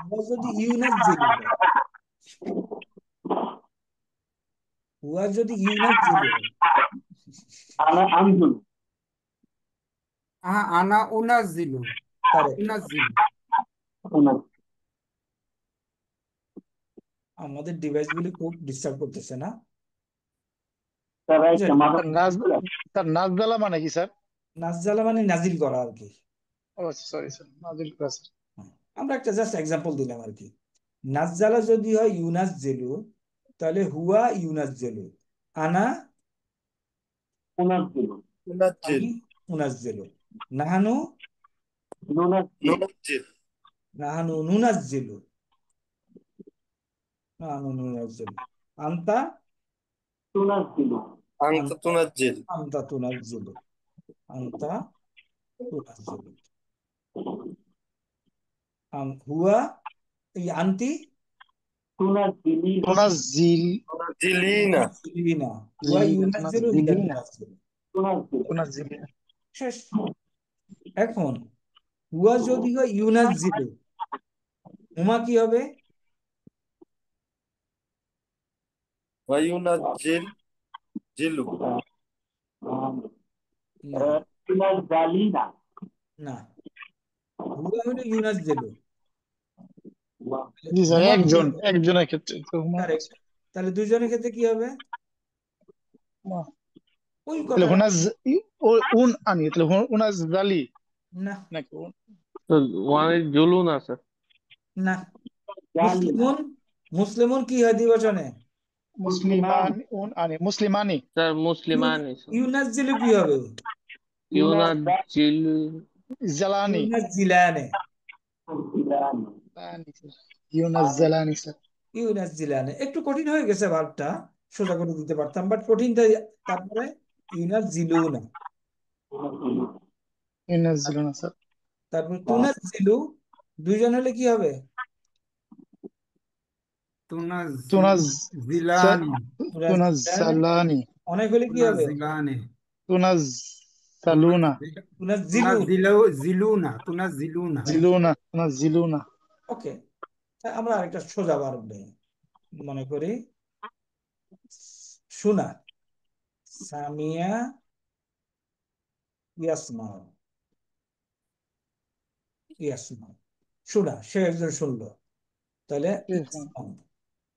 হুয়া যদি ইউনাজ্জিলু হয়, হুয়া যদি ইউনাজ্জিলু হয়, আনা আনজুল আনা উনাজ্জিলু কারেক্ট। উনাজ্জিলু উনাজ আমাদের ডিভাইস গুলি খুব ডিস্টার্ব করতেছে না? স্যার যে একটা মাথা স্যার নাজদালা মানে কি স্যার? নাজ্জালা মানে নাজিল করা আর কি। ও সরি স্যার নাজিল করা স্যার। আমরা একটা জাস্ট এক্সাম্পল দিলাম আর কি। নাজ্জালা যদি হয় ইউনাজ্জিলু, তাহলে হুয়া ইউনাজ্জিলু, আনা উনাজ্জিলু আমি উনাজ্জিলু, নাহানু নুনাজ্জিল নাহানু নুনাজ্জিলু, নাহানু নুনাজ্জিলু, আনতা তুনাজ্জিলু আনতা তুনাজ্জিল আনতা তুনাজ্জিলু, আনতা তুনাজ্জিলু, হুয়া এই আনতি তুনাজ্জিলিনা তুনাজ্জিল তুনাজ্জিলিনা তুনাজ্জিলিনা, হুয়া ইউনাজ্জিলু হিয়া তুনাজ্জিলু। তুনাজ্জিলু তুনাজ্জিল শেষ। এখন হুয়া যদি হয় ইউনাজ্জিলু, হুমা কি হবে? ওয়া ইউনাজ্জিল জিলু না তুনাজ্জালিনা না, হুয়া হলো ইউনাজ্জিলু, জি স্যার হুমা কি হবে? একজনের ক্ষেত্রে তো হুমা কারেক্ট। তাহলে দুইজনের ক্ষেত্রে কি হবে? ওই তাহলে কথা। হুনাজ উন আনি তাহলে হুনাজ্জালি না নাকি ওয়ানের জুলুন আছে। না, জালিনা মুসলিমুন, মুসলিমুন কি হয় দ্বিবচনে? মুসলিমান উন আনি মুসলিমানি স্যার মুসলিমান ইউনাজ্জিলু কি হবে? ইউনাজ্জিল জালানি ইউনাজ্জিলানে, ইউনাজ্জালানি স্যার ইউনাজ্জিলানে। একটু কঠিন হয়ে গেছে ভার্বটা, সোজা করে দিতে পারতাম, বাট কঠিনটা। তারপরে ইউনাজ্জিলুনা, ইউনাজ্জিলুনা স্যার তারপর তুনাজ্জিলু, দুইজন হলে কি হবে? তুনাজ্জিলানি তুনাজ্জালানি অনেক হলে কি হবে? তুনাজ্জিলানি তুনাজ্জালুনা তুনাজ্জিলুনা তুনাজ্জিলুনা ওকে, আমরা আরেকটা সোজা ভার্ব নেই, মনে করি শোনা, সামিয়া ইয়াসমাউ, ইয়াসমাউ শোনা, সে একজন শুনলো, তাহলে ইয়াসমাউ,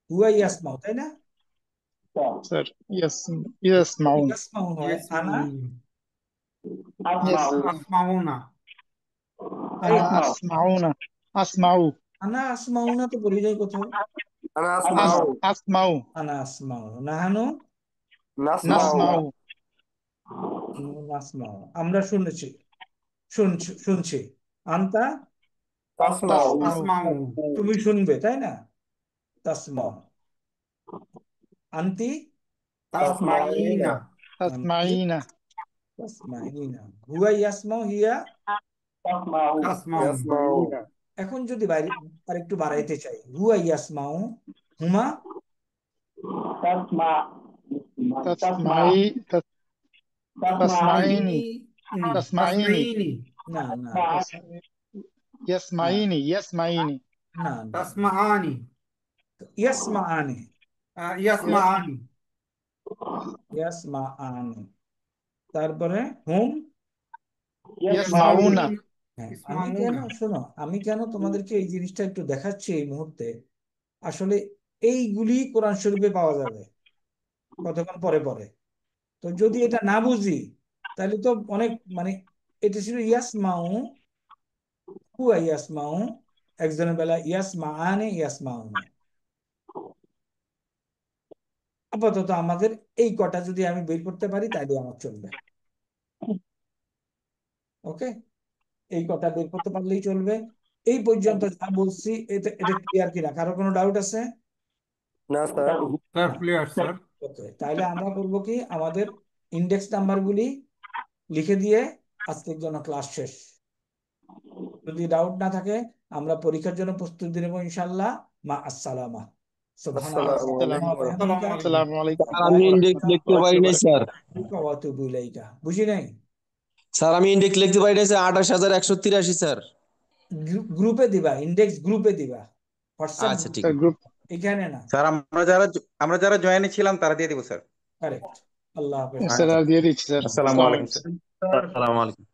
হুয়া ইয়াসমাউ, তাই না? স্যার ইয়াসমাউন ইয়াসমাউ হয় আনা আসমাউনা আসমাউনা আসমাউ আনা আসমাউ না, তো পড়ে যায় কোথাও। আনা আসমাউ আসমাউ আনা আসমাউ, নাহানু নাসমাউ নাসমাউ, আমরা শুনেছি, শুনছি। আন্তা তাসমাউ আসমাউ তুমি শুনবে, তাই না? তাসমাউ। আন্তি তাসমাইনা তাসমাইনা তাসমাইনা। হুয়া ইয়াসমাউ, হিয়া তাসমাউ ইয়াসমাউ এখন যদি বাইরে আরেকটু বাড়াইতে চাই, হুয়া ইয়াসমাউ, হুমা তাসমাই তাসমাইনি তাসমাইনি না না ইয়াসমাইনি ইয়াসমাইনি না না, তাসমাআনি ইয়াসমাআনি ইয়াসমাআনি ইয়াসমাআনি, তারপরে হুম। ইয়াসমাউনা হ্যাঁ, আমি কেন, শোনো, আমি কেন তোমাদেরকে এই জিনিসটা একটু দেখাচ্ছি এই মুহূর্তে, আসলে এইগুলি কোরআন শরীফে পাওয়া যাবে কতক্ষণ পরে পরে। তো যদি এটা না বুঝি তাহলে তো অনেক, মানে এটা ছিল ইয়াসমাউ, হুয়া ইয়াসমাউ, একজনের বেলা ইয়াসমাআনে ইয়াসমাউনা। আপাতত আমাদের এই কটা যদি আমি বের করতে পারি তাহলে আমার চলবে। ওকে, এই কটা বের করতে পারলেই চলবে। এই পর্যন্ত যা বলছি এটা এটা ক্লিয়ার কিনা, কারো কোনো ডাউট আছে? না sir sir clear sir okay, তাহলে আমরা করব কি, আমাদের ইন্ডেক্স নাম্বারগুলি লিখে দিয়ে আজকের জন্য ক্লাস শেষ। যদি ডাউট না থাকে আমরা পরীক্ষার জন্য প্রস্তুতি নেব ইনশাআল্লাহ। মা আসসালামা। আসসালামু আলাইকুম আসসালামু আলাইকুম আমি ইন্ডেক্স লিখতে পারি নাই স্যার। বুঝি নাই স্যার আমি ইন্ডেক্স লিখতে পারি নাই স্যার, 28,183 স্যার। গ্রুপে দিবা, ইন্ডেক্স গ্রুপে দিবা, হোয়াটসঅ্যাপ আচ্ছা ঠিক গ্রুপ এখানে না। স্যার আমরা যারা জয়েনে ছিলাম তারা দিয়ে দিব স্যার। কারেক্ট। আল্লাহ হাফেজ। স্যার দিয়ে দিচ্ছি স্যার আসসালামু আলাইকুম স্যার। আসসালামু আলাইকুম।